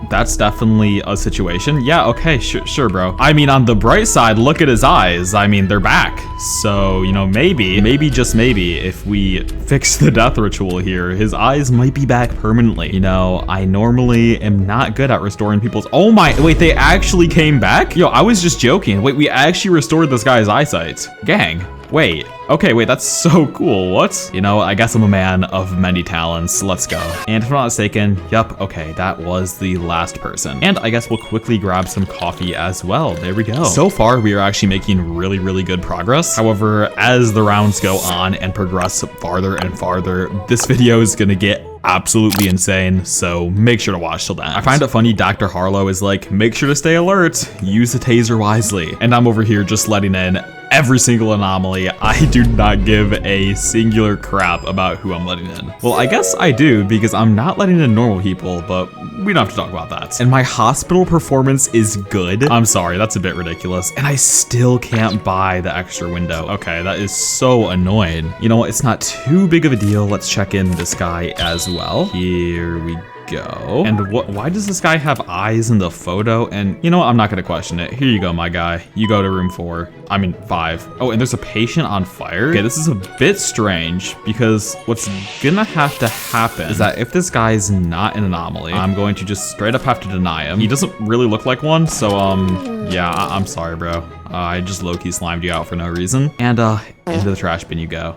that's definitely a situation. Yeah, okay, sure, bro. I mean, on the bright side, look at his eyes. I mean, they're back. So, you know, maybe, just maybe, if we fix the death ritual here, his eyes might be back permanently. You know, I normally am not good at restoring people's... Oh my, wait, they actually came back? Yo, I was just joking. Wait, we actually restored this guy's eyesight. Gang. Wait, okay, wait, that's so cool. What? You know, I guess I'm a man of many talents. Let's go. And if I'm not mistaken, yup, okay, that was the last person. And I guess we'll quickly grab some coffee as well. There we go. So far, we are actually making really, really good progress. However, as the rounds go on and progress farther and farther, this video is gonna get absolutely insane, so make sure to watch till then. I find it funny Dr. Harlow is like, make sure to stay alert, use the taser wisely. And I'm over here just letting in every single anomaly. I do not give a singular crap about who I'm letting in. Well, I guess I do because I'm not letting in normal people, but we don't have to talk about that. And my hospital performance is good. I'm sorry, that's a bit ridiculous. And I still can't buy the extra window. Okay, that is so annoying. You know what, it's not too big of a deal. Let's check in this guy as well. Here we go. And why does this guy have eyes in the photo? And you know what, I'm not gonna question it. Here you go, my guy. You go to room 5. Oh, and there's a patient on fire. Okay, this is a bit strange because what's gonna have to happen is that if this guy's not an anomaly, I'm going to just straight up have to deny him. He doesn't really look like one, so yeah, I'm sorry, bro. I just low-key slimed you out for no reason. And into the trash bin you go.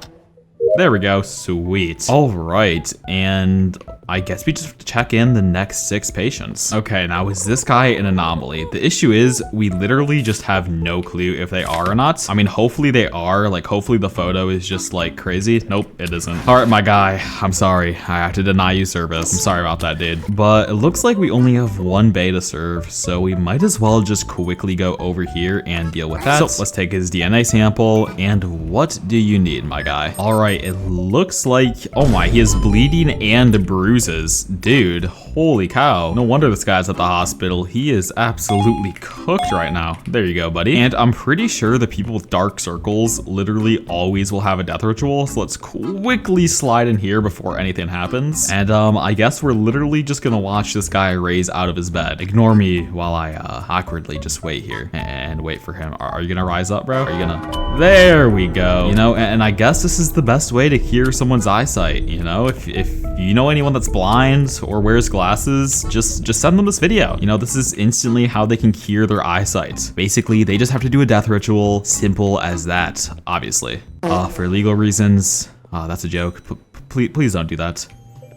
There we go, sweet. All right, and I guess we just have to check in the next 6 patients. Okay, now is this guy an anomaly? The issue is we literally just have no clue if they are or not. I mean, hopefully they are, like hopefully the photo is just like crazy. Nope, it isn't. All right, my guy, I'm sorry. I have to deny you service. I'm sorry about that, dude. But it looks like we only have 1 bay to serve, so we might as well just quickly go over here and deal with that. So let's take his DNA sample, and what do you need, my guy? All right, it looks like, oh my, he is bleeding and bruising. Dude, holy cow. No wonder this guy's at the hospital. He is absolutely cooked right now. There you go, buddy. And I'm pretty sure the people with dark circles literally always will have a death ritual. So let's quickly slide in here before anything happens. And I guess we're literally just gonna watch this guy raise out of his bed. Ignore me while I awkwardly just wait here and wait for him. Are you gonna rise up, bro? Are you gonna... There we go. You know, and I guess this is the best way to cure someone's eyesight. You know, if you know anyone that's blind or wears glasses, just send them this video. You know, this is instantly how they can cure their eyesight. Basically, they just have to do a death ritual. Simple as that, obviously. For legal reasons, that's a joke. Please don't do that.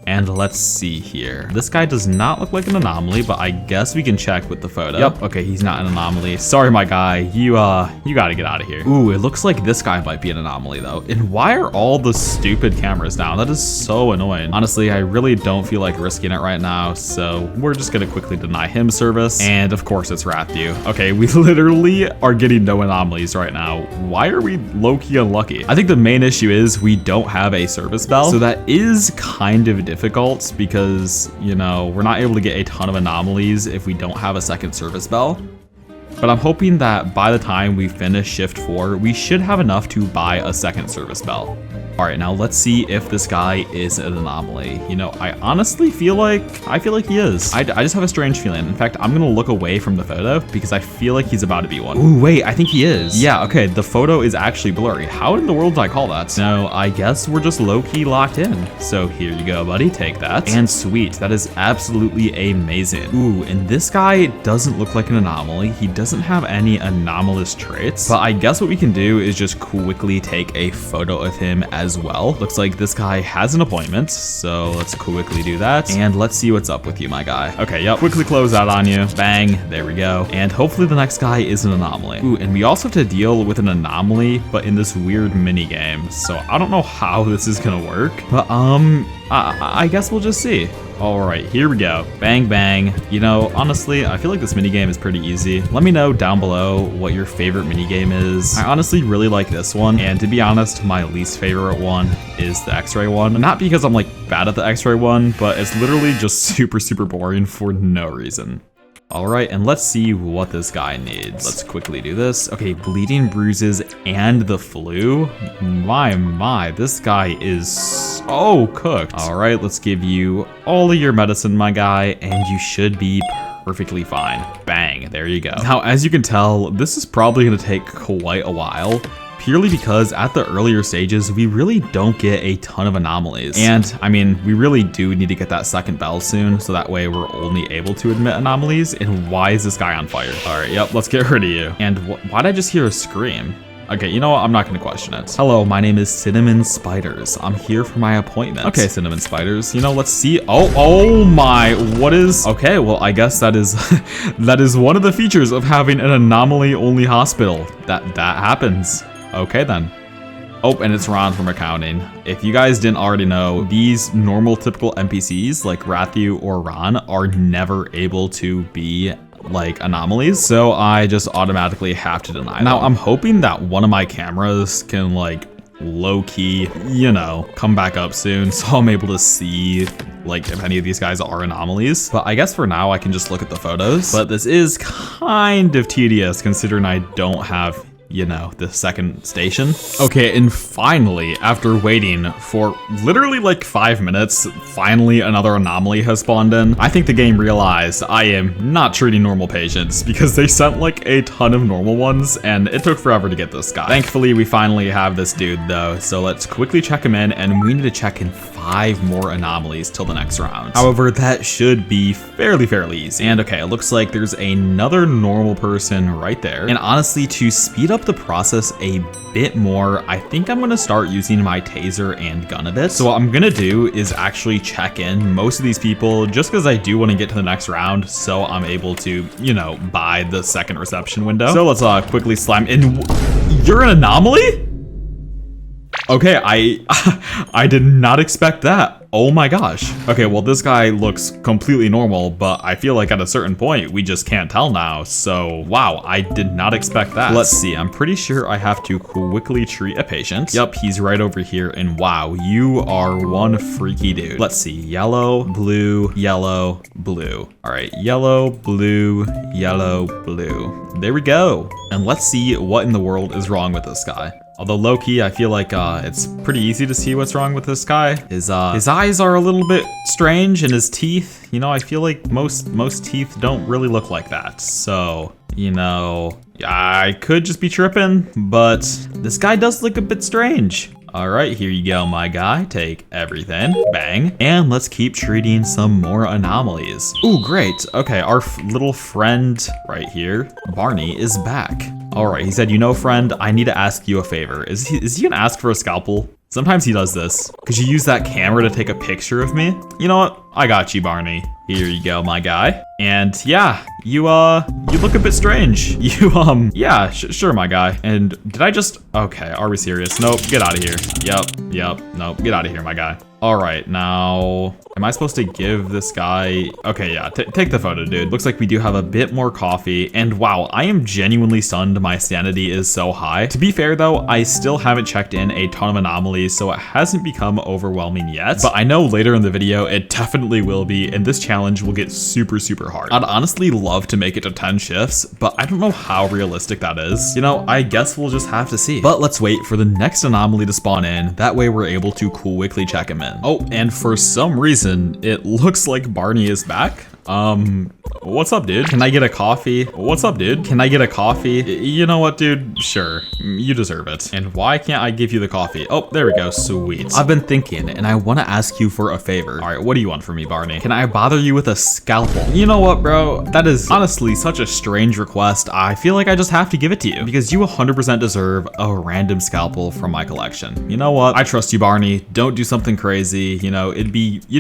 And let's see here. This guy does not look like an anomaly, but I guess we can check with the photo. Yep, okay, he's not an anomaly. Sorry, my guy, you gotta get out of here. Ooh, it looks like this guy might be an anomaly though. And why are all the stupid cameras down? That is so annoying. Honestly, I really don't feel like risking it right now, so we're just gonna quickly deny him service. And of course it's Rathu. Okay, we literally are getting no anomalies right now. Why are we low-key unlucky? I think the main issue is we don't have a service bell, so that is kind of difficult because, you know, we're not able to get a ton of anomalies if we don't have a second service bell. But I'm hoping that by the time we finish shift 4, we should have enough to buy a second service bell. All right, now let's see if this guy is an anomaly. You know, I honestly feel like he is. I just have a strange feeling. In fact, I'm gonna look away from the photo because I feel like he's about to be one. Ooh, wait, I think he is. Yeah, okay, the photo is actually blurry. How in the world did I call that? No, I guess we're just low-key locked in. So here you go, buddy, take that. And sweet, that is absolutely amazing. Ooh, and this guy doesn't look like an anomaly. He doesn't have any anomalous traits, but I guess what we can do is just quickly take a photo of him as well. Looks like this guy has an appointment, so let's quickly do that. And let's see what's up with you, my guy. Okay, yep, quickly close out on you. Bang, there we go. And hopefully the next guy is an anomaly. Ooh, and we also have to deal with an anomaly, but in this weird mini game. So I don't know how this is gonna work, but I guess we'll just see. All right, here we go. Bang, bang. You know, honestly, I feel like this minigame is pretty easy. Let me know down below what your favorite minigame is. I honestly really like this one. And to be honest, my least favorite one is the X-ray one. Not because I'm like bad at the X-ray one, but it's literally just super, super boring for no reason. All right, and let's see what this guy needs. Let's quickly do this. Okay, bleeding, bruises, and the flu. My, this guy is so cooked. All right, let's give you all of your medicine, my guy, and you should be perfectly fine. Bang, there you go. Now, as you can tell, this is probably gonna take quite a while, purely because at the earlier stages, we really don't get a ton of anomalies. And I mean, we really do need to get that second bell soon, so that way we're only able to admit anomalies. And why is this guy on fire? All right, yep, let's get rid of you. And why'd I just hear a scream? Okay, you know what? I'm not gonna question it. Hello, my name is Cinnamon Spiders. I'm here for my appointment. Okay, Cinnamon Spiders. You know, let's see. Oh my, what is? Okay, well, I guess that is that is one of the features of having an anomaly-only hospital. That happens. Okay then. Oh, and it's Ron from accounting. If you guys didn't already know, these normal typical NPCs like Rathu or Ron are never able to be like anomalies, so I just automatically have to deny them. Now I'm hoping that one of my cameras can like low-key, you know, come back up soon so I'm able to see like if any of these guys are anomalies. But I guess for now I can just look at the photos. But this is kind of tedious considering I don't have, you know, the second station. Okay, and finally, after waiting for literally like 5 minutes, finally another anomaly has spawned in. I think the game realized I am not treating normal patients because they sent like a ton of normal ones and it took forever to get this guy. Thankfully, we finally have this dude though, so let's quickly check him in, and we need to check in 5 more anomalies till the next round. However, that should be fairly easy. And okay, it looks like there's another normal person right there. And honestly, to speed up the process a bit more, I think I'm gonna start using my taser and gun a bit. So what I'm gonna do is actually check in most of these people just because I do want to get to the next round so I'm able to, you know, buy the second reception window. So let's quickly slime in. You're an anomaly? Okay, I did not expect that. Oh my gosh. Okay, well this guy looks completely normal, but I feel like at a certain point, we just can't tell now. So wow, I did not expect that. Let's see, I'm pretty sure I have to quickly treat a patient. Yep, he's right over here, and wow, you are one freaky dude. Let's see, yellow, blue, yellow, blue. All right, yellow, blue, yellow, blue. There we go. And let's see what in the world is wrong with this guy. Although low-key, I feel like it's pretty easy to see what's wrong with this guy. His eyes are a little bit strange, and his teeth, you know, I feel like most teeth don't really look like that. So, you know, I could just be tripping, but this guy does look a bit strange. All right, here you go, my guy. Take everything. Bang. And let's keep treating some more anomalies. Ooh, great. Okay, our little friend right here, Barney, is back. All right, he said, you know, friend, I need to ask you a favor. Is he gonna ask for a scalpel? Sometimes he does this. Could you use that camera to take a picture of me? You know what? I got you, Barney. Here you go, my guy. And yeah, you look a bit strange. Yeah, sure, my guy. And did I just, okay, are we serious? Nope, get out of here. Yep, nope, get out of here, my guy. All right, now, am I supposed to give this guy, okay, yeah, take the photo, dude. Looks like we do have a bit more coffee, and wow, I am genuinely stunned my sanity is so high. To be fair though, I still haven't checked in a ton of anomalies, so it hasn't become overwhelming yet, but I know later in the video, it definitely will be, and this challenge will get super, super hard. I'd honestly love to make it to 10 shifts, but I don't know how realistic that is. You know, I guess we'll just have to see. But let's wait for the next anomaly to spawn in, that way we're able to quickly check him in. Oh, and for some reason, it looks like Barney is back. What's up, dude? Can I get a coffee? What's up, dude? Can I get a coffee? You know what, dude? Sure, you deserve it. And why can't I give you the coffee? Oh, there we go, sweet. I've been thinking, and I want to ask you for a favor. All right, what do you want from me, Barney? Can I bother you with a scalpel? You know what, bro? That is honestly such a strange request. I feel like I just have to give it to you because you 100% deserve a random scalpel from my collection. You know what? I trust you, Barney. Don't do something crazy. You know, you'd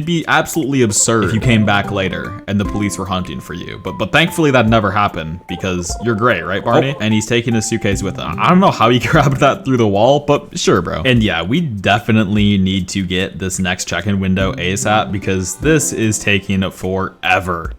be absolutely absurd if you came back later and the police were hunting for you. But thankfully that never happened because you're great, right, Barney? Oh, and he's taking his suitcase with him. I don't know how he grabbed that through the wall, but sure, bro. And yeah, we definitely need to get this next check-in window ASAP because this is taking forever.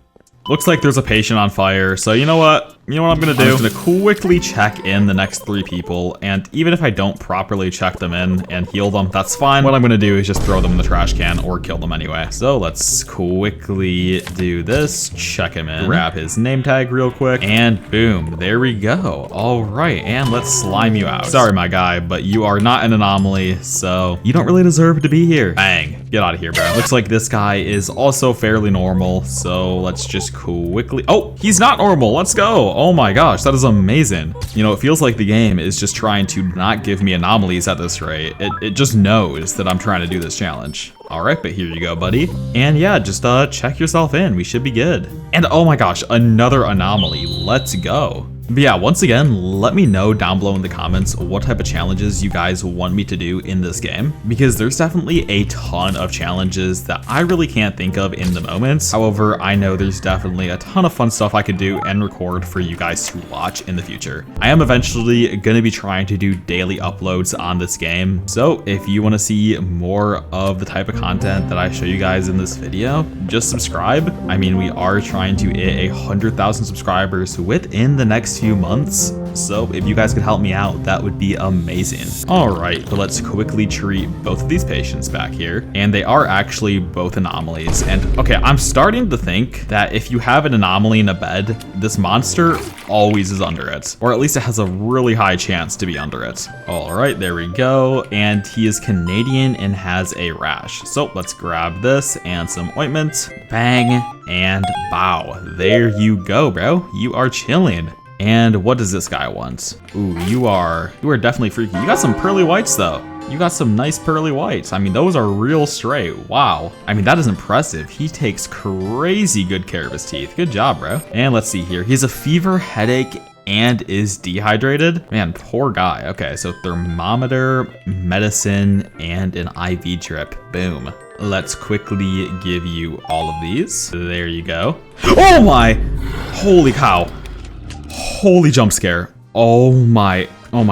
Looks like there's a patient on fire, so you know what? You know what I'm gonna do? I'm gonna quickly check in the next 3 people, and even if I don't properly check them in and heal them, that's fine. What I'm gonna do is just throw them in the trash can or kill them anyway. So let's quickly do this, check him in, grab his name tag real quick, and boom, there we go. All right, and let's slime you out. Sorry, my guy, but you are not an anomaly, so you don't really deserve to be here. Bang, get out of here, bro. Looks like this guy is also fairly normal, so let's just quickly, oh, he's not normal, let's go. Oh my gosh, that is amazing. You know, it feels like the game is just trying to not give me anomalies at this rate. It just knows that I'm trying to do this challenge. All right, but here you go, buddy. And yeah, just check yourself in. We should be good. And oh my gosh, another anomaly. Let's go. But yeah, once again, let me know down below in the comments what type of challenges you guys want me to do in this game, because there's definitely a ton of challenges that I really can't think of in the moment. However, I know there's definitely a ton of fun stuff I could do and record for you guys to watch in the future. I am eventually going to be trying to do daily uploads on this game, so if you want to see more of the type of content that I show you guys in this video, just subscribe. I mean, we are trying to hit 100,000 subscribers within the next few months, so if you guys could help me out, that would be amazing. All right, but let's quickly treat both of these patients back here, and they are actually both anomalies. And okay, I'm starting to think that if you have an anomaly in a bed, this monster always is under it, or at least it has a really high chance to be under it. All right, there we go, and he is Canadian and has a rash, so let's grab this and some ointment. Bang, and bow. There you go, bro. You are chilling. And what does this guy want? Ooh, you are definitely freaky. You got some pearly whites though. You got some nice pearly whites. I mean, those are real straight. Wow. I mean, that is impressive. He takes crazy good care of his teeth. Good job, bro. And let's see here. He has a fever, headache, and is dehydrated. Man, poor guy. Okay, so thermometer, medicine, and an IV drip. Boom. Let's quickly give you all of these. There you go. Oh my, holy cow. Holy jump scare. Oh my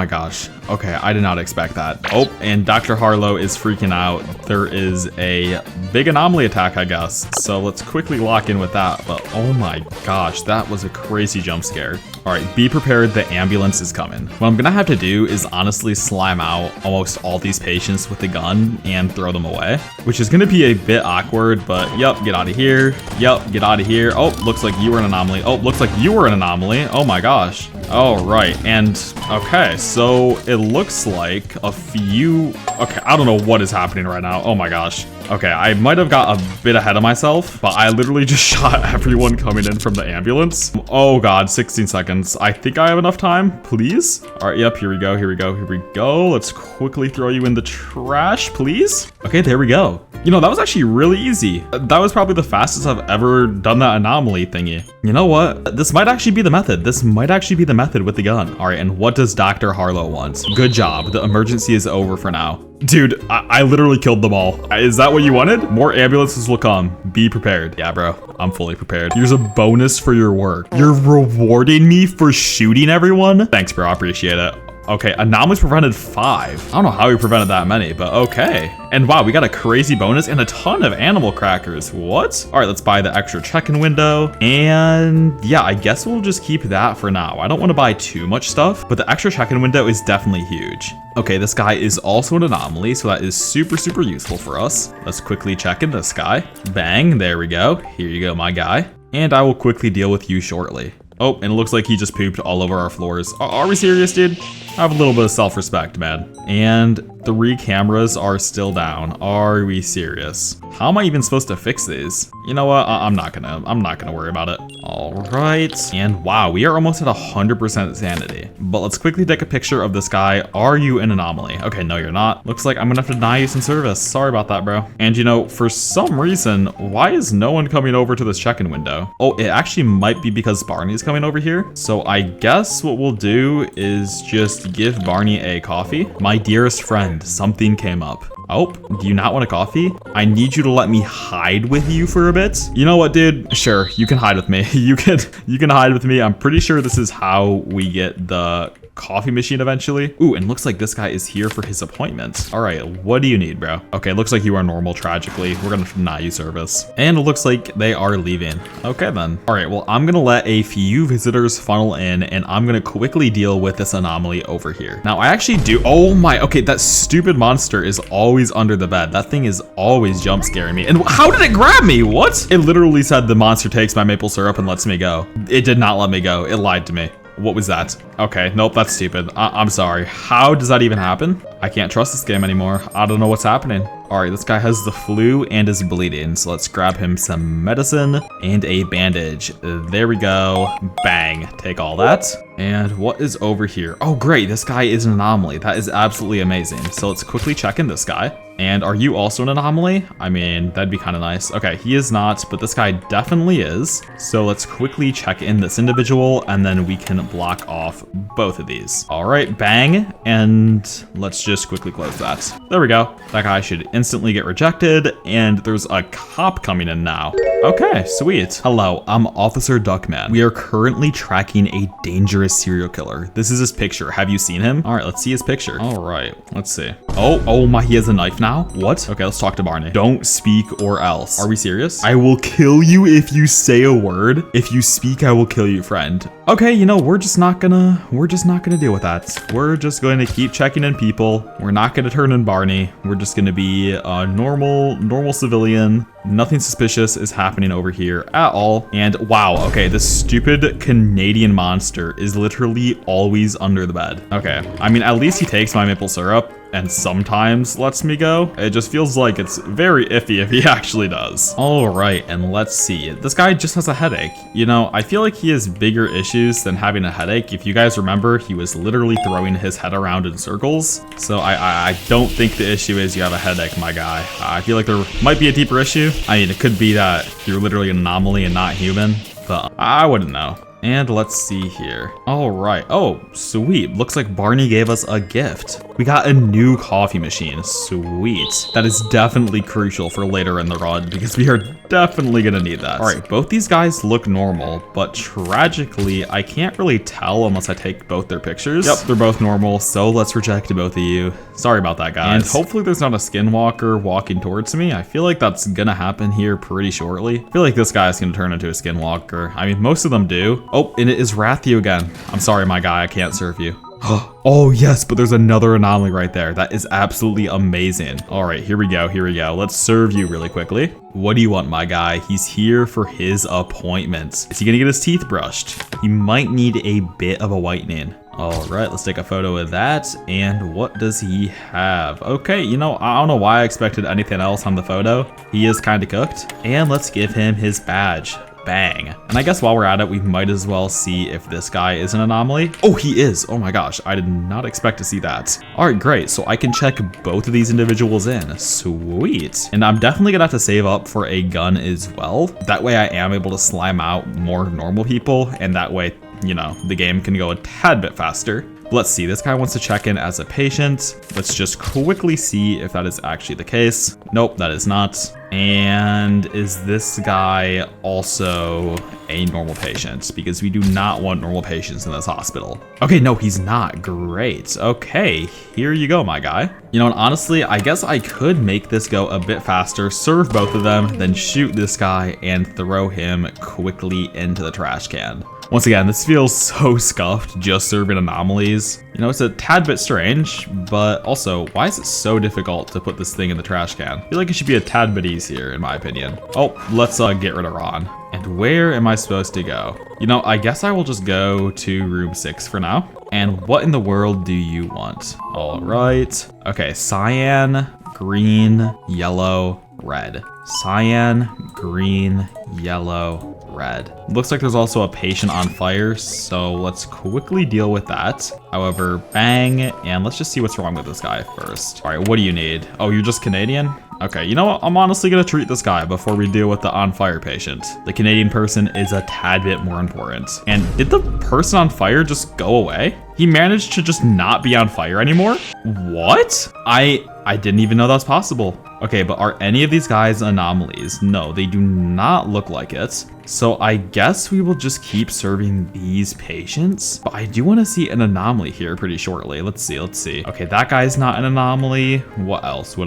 gosh. Okay, I did not expect that. Oh, and Dr. Harlow is freaking out. There is a big anomaly attack, I guess. So let's quickly lock in with that. But oh my gosh, that was a crazy jump scare. All right, be prepared, the ambulance is coming. What I'm gonna have to do is honestly slime out almost all these patients with a gun and throw them away, which is gonna be a bit awkward, but yep, get out of here. Yep, get out of here. Oh, looks like you were an anomaly. Oh, looks like you were an anomaly. Oh my gosh. All right, and okay, so it looks like a few, okay, I don't know what is happening right now. Oh my gosh. Okay, I might have got a bit ahead of myself, but I literally just shot everyone coming in from the ambulance. Oh God, 16 seconds. I think I have enough time, please. All right, yep, here we go, here we go, here we go. Let's quickly throw you in the trash, please. Okay, there we go. You know, that was actually really easy. That was probably the fastest I've ever done that anomaly thingy. You know what? This might actually be the method. This might actually be the method with the gun. All right, and what does Dr. Harlow want? Good job. The emergency is over for now. Dude, I literally killed them all. Is that what you wanted? More ambulances will come. Be prepared. Yeah, bro. I'm fully prepared. Here's a bonus for your work. You're rewarding me for shooting everyone? Thanks, bro. I appreciate it. Okay, anomalies prevented 5. I don't know how we prevented that many, but okay. And wow, we got a crazy bonus and a ton of animal crackers. What? All right, let's buy the extra check-in window. And yeah, I guess we'll just keep that for now. I don't want to buy too much stuff, but the extra check-in window is definitely huge. Okay, this guy is also an anomaly, so that is super, super useful for us. Let's quickly check in this guy. Bang, there we go. Here you go, my guy. And I will quickly deal with you shortly. Oh, and it looks like he just pooped all over our floors. Are we serious, dude? I have a little bit of self-respect, man. And 3 cameras are still down. Are we serious? How am I even supposed to fix these? You know what? I'm not gonna worry about it. All right. And wow, we are almost at 100% sanity. But let's quickly take a picture of this guy. Are you an anomaly? Okay, no, you're not. Looks like I'm gonna have to deny you some service. Sorry about that, bro. And you know, for some reason, why is no one coming over to this check-in window? Oh, it actually might be because Barney's coming over here. So I guess what we'll do is just give Barney a coffee. My dearest friend, something came up. Oh, do you not want a coffee? I need you to let me hide with you for a bit. You know what, dude? Sure, you can hide with me. You can hide with me. I'm pretty sure this is how we get the coffee machine eventually. Ooh, and looks like this guy is here for his appointment. All right, what do you need, bro? Okay, looks like you are normal, tragically. We're gonna deny you service. And it looks like they are leaving. Okay, then. All right, well, I'm gonna let a few visitors funnel in, and I'm gonna quickly deal with this anomaly over here. Now, I actually do, oh my, okay, that stupid monster is always under the bed. That thing is always jump scaring me. And how did it grab me? What? It literally said the monster takes my maple syrup and lets me go. It did not let me go. It lied to me. What was that? Okay, nope, that's stupid. I'm sorry. How does that even happen? I can't trust this game anymore. I don't know what's happening. All right, this guy has the flu and is bleeding. So let's grab him some medicine and a bandage. There we go. Bang, take all that. And what is over here? Oh, great, this guy is an anomaly. That is absolutely amazing. So let's quickly check in this guy. And are you also an anomaly? I mean, that'd be kind of nice. Okay, he is not, but this guy definitely is. So let's quickly check in this individual and then we can block off both of these. All right, bang. And let's just quickly close that. There we go. That guy should instantly get rejected. And there's a cop coming in now. Okay, sweet. Hello, I'm Officer Duckman. We are currently tracking a dangerous serial killer. This is his picture. Have you seen him? All right, let's see his picture. All right, let's see. Oh my, he has a knife now? What? Okay, let's talk to Barney. Don't speak or else. Are we serious? I will kill you if you say a word. If you speak, I will kill you, friend. Okay, you know, we're just not gonna deal with that. We're just going to keep checking in people. We're not gonna turn in Barney. We're just gonna be a normal civilian. Nothing suspicious is happening over here at all. And wow, okay, this stupid Canadian monster is literally always under the bed. Okay, I mean, at least he takes my maple syrup and sometimes lets me go. It just feels like it's very iffy if he actually does. All right, and let's see. This guy just has a headache. You know, I feel like he has bigger issues than having a headache. If you guys remember, he was literally throwing his head around in circles. So I don't think the issue is you have a headache, my guy. I feel like there might be a deeper issue. I mean, it could be that you're literally an anomaly and not human, but I wouldn't know. And let's see here. All right. Oh, sweet. Looks like Barney gave us a gift. We got a new coffee machine. Sweet. That is definitely crucial for later in the run because we are definitely gonna need that. All right, both these guys look normal, but tragically, I can't really tell unless I take both their pictures. Yep, they're both normal, so let's reject both of you. Sorry about that, guys. And hopefully there's not a skinwalker walking towards me. I feel like that's gonna happen here pretty shortly. I feel like this guy's gonna turn into a skinwalker. I mean, most of them do. Oh, and it is Rathiu again. I'm sorry, my guy, I can't serve you. Oh yes, but there's another anomaly right there. That is absolutely amazing. All right, here we go, here we go. Let's serve you really quickly. What do you want, my guy? He's here for his appointment. Is he gonna get his teeth brushed? He might need a bit of a whitening. All right, let's take a photo of that. And what does he have? Okay, you know, I don't know why I expected anything else on the photo. He is kind of cooked. And let's give him his badge. Bang. And I guess while we're at it, we might as well see if this guy is an anomaly. Oh, he is. Oh my gosh, I did not expect to see that. All right, great. So I can check both of these individuals in. Sweet. And I'm definitely gonna have to save up for a gun as well. That way I am able to slime out more normal people, and that way, you know, the game can go a tad bit faster. Let's see, this guy wants to check in as a patient. Let's just quickly see if that is actually the case. Nope, that is not. And is this guy also a normal patient? Because we do not want normal patients in this hospital. Okay, no, he's not. Great. Okay, here you go, my guy. You know, and honestly, I guess I could make this go a bit faster, serve both of them, then shoot this guy and throw him quickly into the trash can. Once again, this feels so scuffed, just serving anomalies. You know, it's a tad bit strange, but also, why is it so difficult to put this thing in the trash can? I feel like it should be a tad bit easier, in my opinion. Oh, let's get rid of Ron. And where am I supposed to go? You know, I guess I will just go to room 6 for now. And what in the world do you want? All right. Okay, cyan, green, yellow, red. Cyan, green, yellow, red. Looks like there's also a patient on fire, so let's quickly deal with that. However, bang, and let's just see what's wrong with this guy first. All right, what do you need? Oh, you're just Canadian? Okay, you know what? I'm honestly gonna treat this guy before we deal with the on fire patient. The Canadian person is a tad bit more important. And did the person on fire just go away? He managed to just not be on fire anymore? What? I didn't even know that was possible. Okay, but are any of these guys anomalies? No, they do not look like it. So I guess we will just keep serving these patients. But I do want to see an anomaly here pretty shortly. Let's see. Okay, that guy's not an anomaly. What else?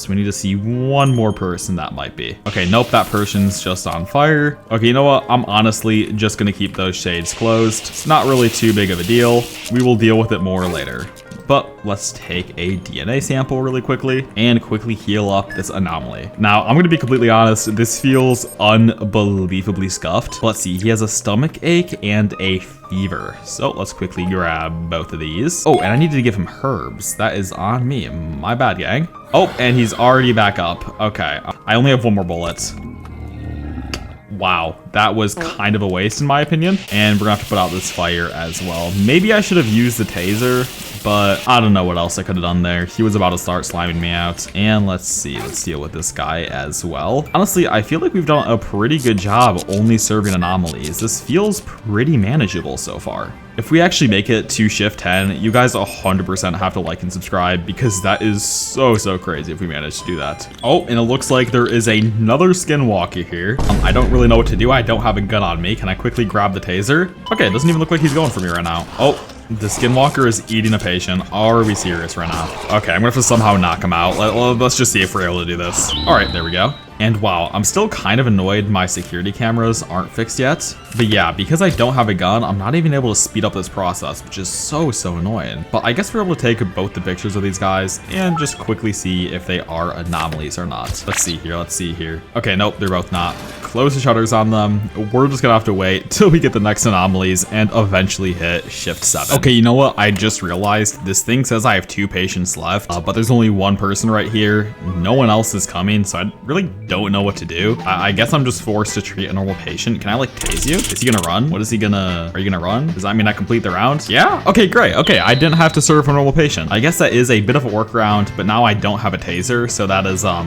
We need to see one more person that might be. Okay, nope, that person's just on fire. Okay, you know what? I'm honestly just going to keep those shades closed. It's not really too big of a deal. We will deal with it more later. But let's take a DNA sample really quickly and quickly heal up this anomaly. Now, I'm going to be completely honest. This feels unbelievably scuffed. Let's see. He has a stomach ache and a fever. So let's quickly grab both of these. Oh, and I needed to give him herbs. That is on me. My bad, gang. Oh, and he's already back up. Okay. I only have one more bullet. Wow, that was kind of a waste in my opinion. And we're gonna have to put out this fire as well. Maybe I should have used the taser, but I don't know what else I could have done there. He was about to start sliming me out. And let's see, let's deal with this guy as well. Honestly, I feel like we've done a pretty good job only serving anomalies. This feels pretty manageable so far. If we actually make it to shift 10, you guys 100% have to like and subscribe because that is so crazy if we manage to do that. Oh, and it looks like there is another skinwalker here. I don't really know what to do. I don't have a gun on me. Can I quickly grab the taser? Okay, it doesn't even look like he's going for me right now. Oh, the skinwalker is eating a patient. Are we serious right now? Okay, I'm gonna have to somehow knock him out. Let's just see if we're able to do this. All right, there we go. And wow, I'm still kind of annoyed my security cameras aren't fixed yet. But yeah, because I don't have a gun, I'm not even able to speed up this process, which is so annoying. But I guess we're able to take both the pictures of these guys and just quickly see if they are anomalies or not. Let's see here. Okay, nope, they're both not. Close the shutters on them. We're just gonna have to wait till we get the next anomalies and eventually hit shift 7. Okay, you know what? I just realized this thing says I have 2 patients left, but there's only one person right here. No one else is coming, so I really don't know what to do. I guess I'm just forced to treat a normal patient. Can I like tase you? Is he gonna run? What is he gonna, are you gonna run? Does that mean I complete the round? Yeah? Okay, great. Okay, I didn't have to serve a normal patient. I guess that is a bit of a workaround, but now I don't have a taser, so that is a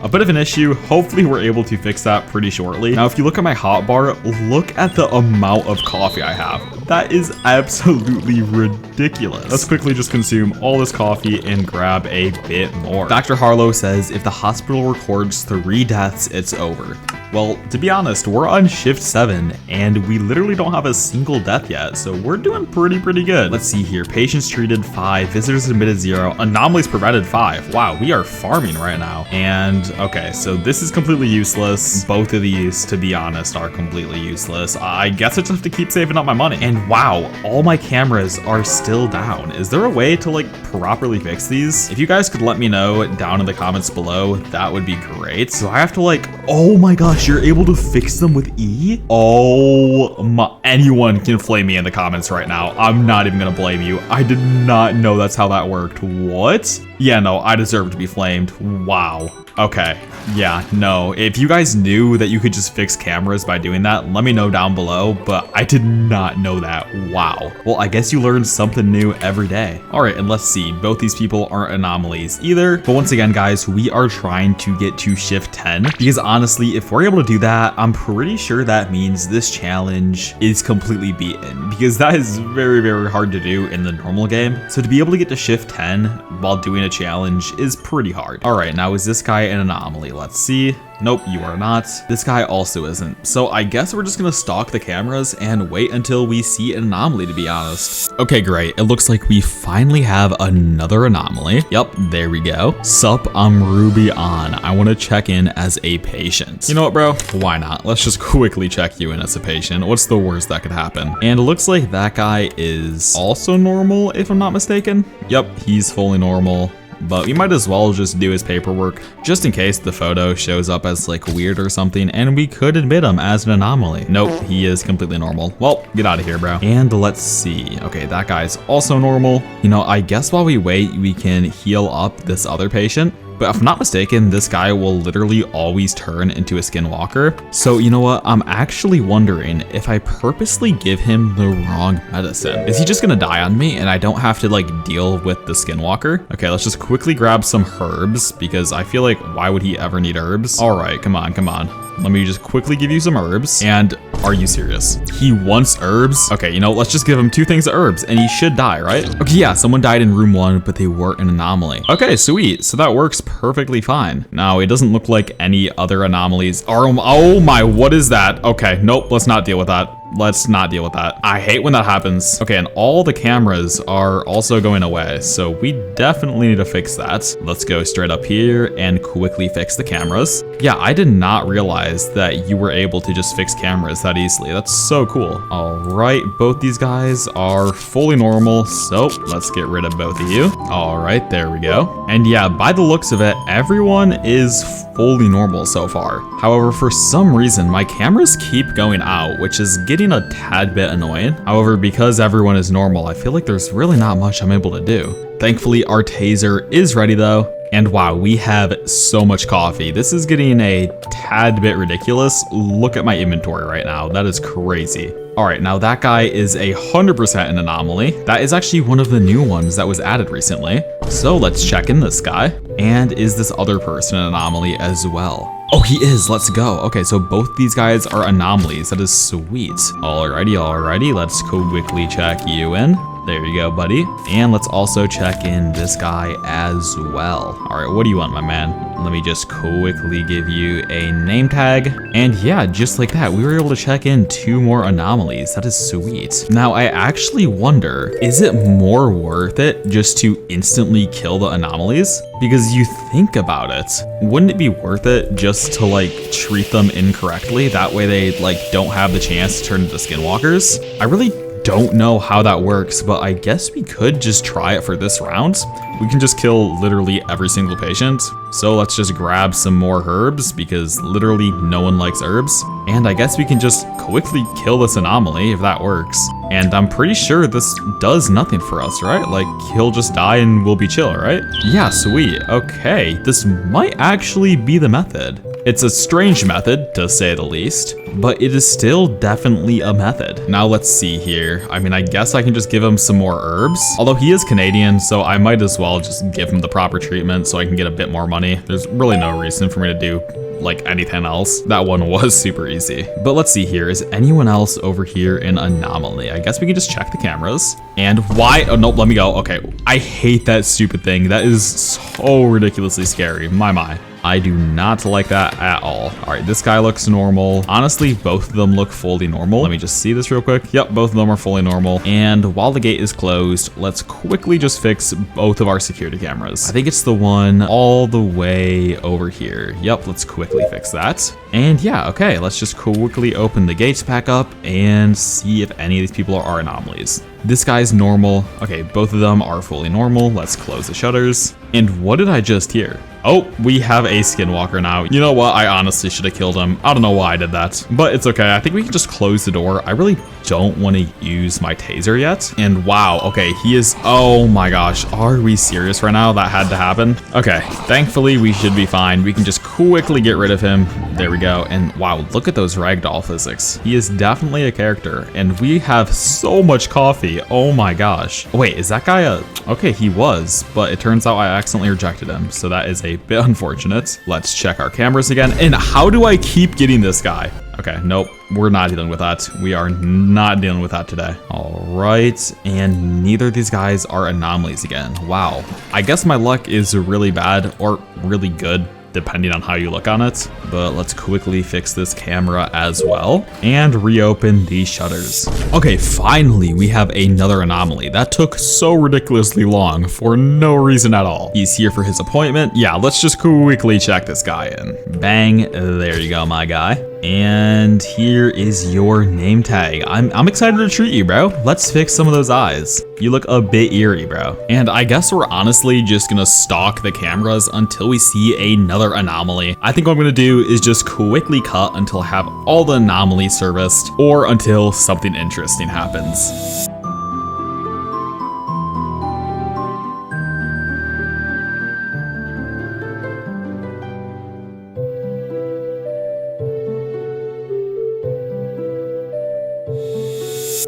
bit of an issue. Hopefully we're able to fix that pretty shortly. Now, if you look at my hotbar, look at the amount of coffee I have. That is absolutely ridiculous. Let's quickly just consume all this coffee and grab a bit more. Dr. Harlow says if the hospital records 3 deaths, it's over. Well, to be honest, we're on shift 7 and we literally don't have a single death yet, so we're doing pretty good. Let's see here. Patients treated 5, visitors admitted 0, anomalies prevented 5. Wow, we are farming right now. And okay, so this is completely useless. Both of these, to be honest, are completely useless. I guess I just have to keep saving up my money. And wow, all my cameras are still down. Is there a way to like properly fix these? If you guys could let me know down in the comments below, that would be great. So I have to like, oh my gosh, you're able to fix them with E? Oh my, anyone can flame me in the comments right now. I'm not even gonna blame you. I did not know that's how that worked. What? Yeah, no, I deserve to be flamed. Wow. Okay. Yeah, no. If you guys knew that you could just fix cameras by doing that, let me know down below, but I did not know that. Wow. Well, I guess you learn something new every day. All right, and let's see. Both these people aren't anomalies either. But once again, guys, we are trying to get to shift 10 because honestly, if we're able to do that, I'm pretty sure that means this challenge is completely beaten because that is very, very hard to do in the normal game. So to be able to get to shift 10 while doing a challenge is pretty hard. All right, now is this guy an anomaly? Let's see. Nope, you are not. This guy also isn't. So I guess we're just gonna stalk the cameras and wait until we see an anomaly, to be honest. Okay, great. It looks like we finally have another anomaly. Yep, there we go. Sup, I'm Ruby On. I want to check in as a patient. You know what, bro? Why not? Let's just quickly check you in as a patient. What's the worst that could happen? And it looks like that guy is also normal, if I'm not mistaken. Yep, he's fully normal. But we might as well just do his paperwork just in case the photo shows up as like weird or something and we could admit him as an anomaly. Nope, he is completely normal. Well, get out of here, bro. And let's see. Okay, that guy's also normal. You know, I guess while we wait, we can heal up this other patient. But if I'm not mistaken, this guy will literally always turn into a skinwalker. So you know what? I'm actually wondering if I purposely give him the wrong medicine. Is he just gonna die on me and I don't have to like deal with the skinwalker? Okay, let's just quickly grab some herbs because I feel like why would he ever need herbs? All right, come on, come on. Let me just quickly give you some herbs. And are you serious? He wants herbs? Okay, you know, let's just give him 2 things of herbs and he should die, right? Okay, yeah, someone died in room 1, but they weren't an anomaly. Okay, sweet. So that works perfectly fine. Now, it doesn't look like any other anomalies are. Oh my, what is that? Okay, nope, let's not deal with that. Let's not deal with that. I hate when that happens. Okay, and all the cameras are also going away, so we definitely need to fix that. Let's go straight up here and quickly fix the cameras. Yeah, I did not realize that you were able to just fix cameras that easily. That's so cool. All right, both these guys are fully normal, so let's get rid of both of you. All right, there we go. And yeah, by the looks of it, everyone is fully normal so far. However, for some reason, my cameras keep going out, which is getting a tad bit annoying. However, because everyone is normal, I feel like there's really not much I'm able to do. Thankfully, our taser is ready though. And wow, we have so much coffee. This is getting a tad bit ridiculous. Look at my inventory right now. That is crazy. All right, now that guy is 100% an anomaly. That is actually one of the new ones that was added recently. So let's check in this guy. And is this other person an anomaly as well? Oh, he is. Let's go. Okay, so both these guys are anomalies. That is sweet. Alrighty. Let's quickly check you in. There you go, buddy. And let's also check in this guy as well. All right, what do you want, my man? Let me just quickly give you a name tag. And yeah, just like that, we were able to check in 2 more anomalies. That is sweet. Now, I actually wonder, is it more worth it just to instantly kill the anomalies? Because you think about it, wouldn't it be worth it just to like treat them incorrectly? That way they like don't have the chance to turn into skinwalkers? I really don't know how that works, but I guess we could just try it for this round. We can just kill literally every single patient. So let's just grab some more herbs because literally no one likes herbs. And I guess we can just quickly kill this anomaly if that works. And I'm pretty sure this does nothing for us, right? Like he'll just die and we'll be chill, right? Yeah, sweet. Okay, this might actually be the method. It's a strange method, to say the least, but it is still definitely a method. Now let's see here. I mean, I guess I can just give him some more herbs. Although he is Canadian, so I might as well just give him the proper treatment so I can get a bit more money. There's really no reason for me to do like anything else. That one was super easy. But let's see here. Is anyone else over here in anomaly? I guess we can just check the cameras. And why? Oh, nope, let me go. Okay, I hate that stupid thing. That is so ridiculously scary. My. I do not like that at all. All right, this guy looks normal. Honestly, both of them look fully normal. Let me just see this real quick. Yep, both of them are fully normal. And while the gate is closed, let's quickly just fix both of our security cameras. I think it's the one all the way over here. Yep, let's quickly fix that. And yeah, okay, let's just quickly open the gates back up and see if any of these people are anomalies. This guy's normal. Okay, both of them are fully normal. Let's close the shutters. And what did I just hear? Oh, we have a skinwalker now. You know what? I honestly should have killed him. I don't know why I did that, but it's okay. I think we can just close the door. I really don't want to use my taser yet. And wow, okay, he is, oh my gosh, are we serious right now? That had to happen. Okay, thankfully we should be fine. We can just quickly get rid of him. There we go. And wow, look at those ragdoll physics. He is definitely a character, and we have so much coffee. Oh my gosh. Wait, is that guy a, okay, he was, but it turns out I accidentally rejected him. So that is a bit unfortunate. Let's check our cameras again. And how do I keep getting this guy? Okay, nope, we're not dealing with that. We are not dealing with that today. All right, and neither of these guys are anomalies again. Wow, I guess my luck is really bad or really good, depending on how you look on it. But let's quickly fix this camera as well and reopen these shutters. Okay, finally we have another anomaly. That took so ridiculously long for no reason at all. He's here for his appointment. Yeah, let's just quickly check this guy in. Bang, there you go, my guy. And here is your name tag. I'm excited to treat you, bro. Let's fix some of those eyes. You look a bit eerie, bro. And I guess we're honestly just gonna stalk the cameras until we see another anomaly. I think what I'm gonna do is just quickly cut until I have all the anomalies serviced or until something interesting happens.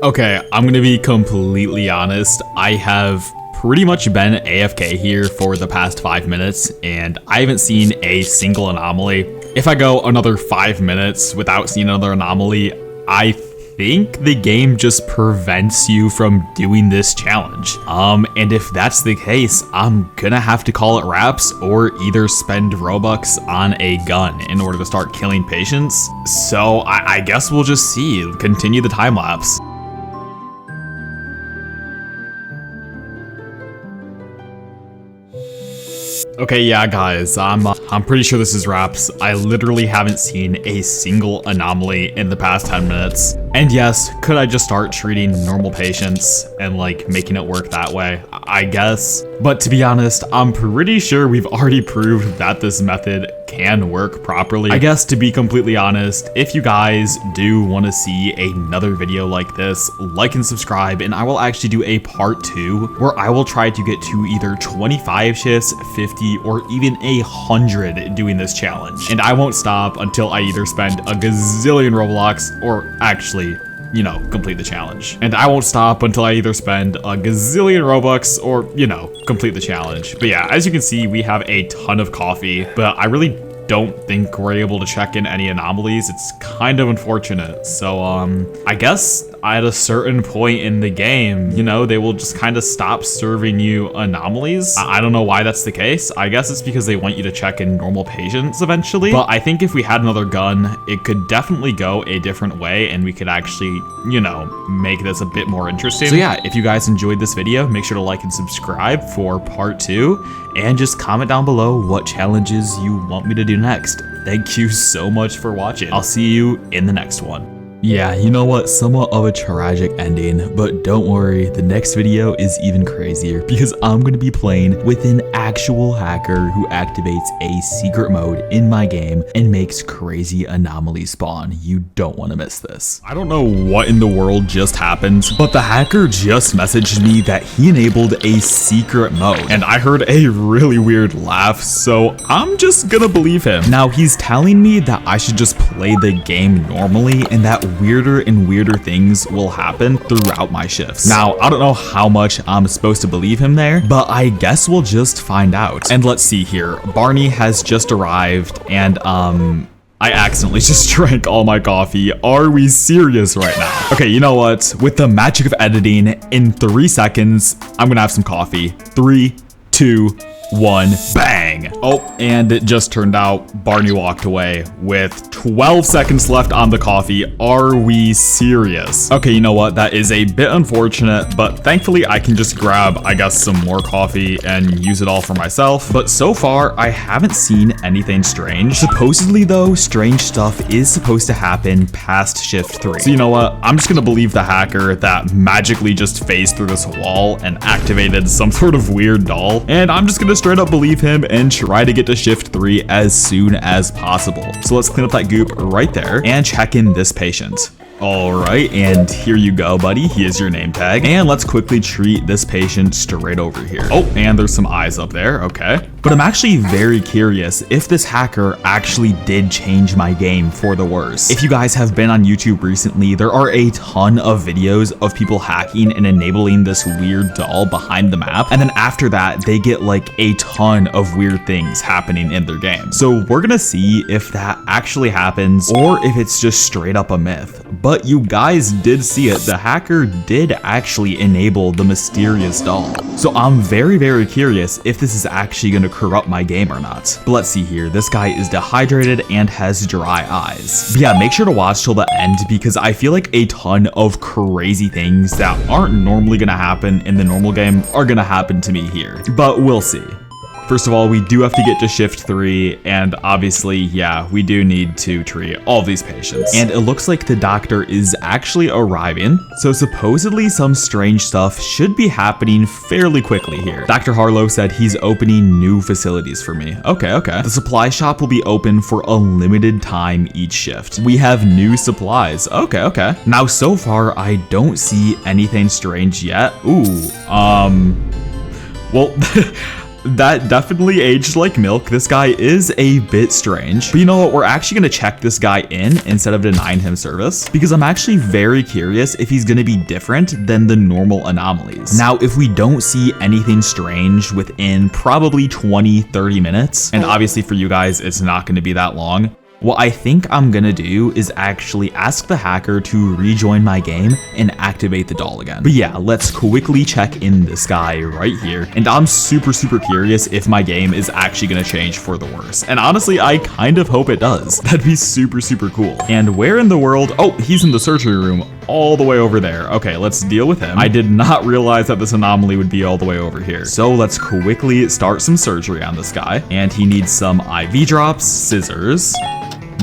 Okay, I'm gonna be completely honest. I have pretty much been AFK here for the past 5 minutes, and I haven't seen a single anomaly. If I go another 5 minutes without seeing another anomaly, I think the game just prevents you from doing this challenge. And if that's the case, I'm gonna have to call it wraps or either spend Robux on a gun in order to start killing patients. So I guess we'll just see. Continue the time lapse. Okay, yeah, guys, I'm pretty sure this is wraps. I literally haven't seen a single anomaly in the past 10 minutes. And yes, could I just start treating normal patients and like making it work that way? I guess. But to be honest, I'm pretty sure we've already proved that this method can work properly. I guess to be completely honest, if you guys do want to see another video like this, like and subscribe, and I will actually do a part 2 where I will try to get to either 25 shifts, 50, or even 100 doing this challenge. And I won't stop until I either spend a gazillion Roblox or actually, you know, complete the challenge. And I won't stop until I either spend a gazillion Robux or, you know, complete the challenge. But yeah, as you can see, we have a ton of coffee, but I really don't think we're able to check in any anomalies. It's kind of unfortunate. So I guess at a certain point in the game, you know, they will just kind of stop serving you anomalies. I don't know why that's the case. I guess it's because they want you to check in normal patients eventually. But I think if we had another gun, it could definitely go a different way and we could actually, you know, make this a bit more interesting. So yeah, if you guys enjoyed this video, make sure to like and subscribe for part 2 and just comment down below what challenges you want me to do next. Thank you so much for watching. I'll see you in the next one. Yeah, you know what? Somewhat of a tragic ending, but don't worry, the next video is even crazier because I'm going to be playing with an actual hacker who activates a secret mode in my game and makes crazy anomalies spawn. You don't want to miss this. I don't know what in the world just happened, but the hacker just messaged me that he enabled a secret mode, and I heard a really weird laugh, so I'm just gonna believe him. Now, he's telling me that I should just play the game normally and that weirder and weirder things will happen throughout my shifts. Now, I don't know how much I'm supposed to believe him there, but I guess we'll just find out. And let's see here. Barney has just arrived, and I accidentally just drank all my coffee. Are we serious right now? Okay, you know what? With the magic of editing, in 3 seconds, I'm gonna have some coffee. 3, 2, 1, bang. Oh, and it just turned out Barney walked away with 12 seconds left on the coffee. Are we serious? Okay, you know what? That is a bit unfortunate, but thankfully I can just grab, I guess, some more coffee and use it all for myself. But so far, I haven't seen anything strange. Supposedly though, strange stuff is supposed to happen past shift 3. So you know what? I'm just gonna believe the hacker that magically just phased through this wall and activated some sort of weird doll. And I'm just gonna straight up believe him and and try to get to shift 3 as soon as possible. So let's clean up that goop right there and check in this patient. Alright, and here you go, buddy. Here's your name tag. And let's quickly treat this patient straight over here. Oh, and there's some eyes up there. Okay. But I'm actually very curious if this hacker actually did change my game for the worse. If you guys have been on YouTube recently, there are a ton of videos of people hacking and enabling this weird doll behind the map. And then after that, they get like a ton of weird things happening in their game. So we're gonna see if that actually happens or if it's just straight up a myth. But you guys did see it. The hacker did actually enable the mysterious doll. So I'm very, very curious if this is actually going to corrupt my game or not. But let's see here. This guy is dehydrated and has dry eyes. But yeah, make sure to watch till the end because I feel like a ton of crazy things that aren't normally going to happen in the normal game are going to happen to me here. But we'll see. First of all, we do have to get to shift 3, and obviously, yeah, we do need to treat all these patients. And it looks like the doctor is actually arriving, so supposedly some strange stuff should be happening fairly quickly here. Dr. Harlow said he's opening new facilities for me. Okay. The supply shop will be open for a limited time each shift. We have new supplies. Okay. Now, so far, I don't see anything strange yet. Ooh, well... That definitely aged like milk. This guy is a bit strange. But you know what? We're actually going to check this guy in instead of denying him service because I'm actually very curious if he's going to be different than the normal anomalies. Now, if we don't see anything strange within probably 20-30 minutes, and obviously for you guys, it's not going to be that long, what I think I'm gonna do is actually ask the hacker to rejoin my game and activate the doll again. But yeah, let's quickly check in this guy right here. And I'm super curious if my game is actually gonna change for the worse. And honestly, I kind of hope it does. That'd be super cool. And where in the world? Oh, he's in the surgery room all the way over there. Okay, let's deal with him. I did not realize that this anomaly would be all the way over here. So let's quickly start some surgery on this guy. And he needs some IV drops, scissors,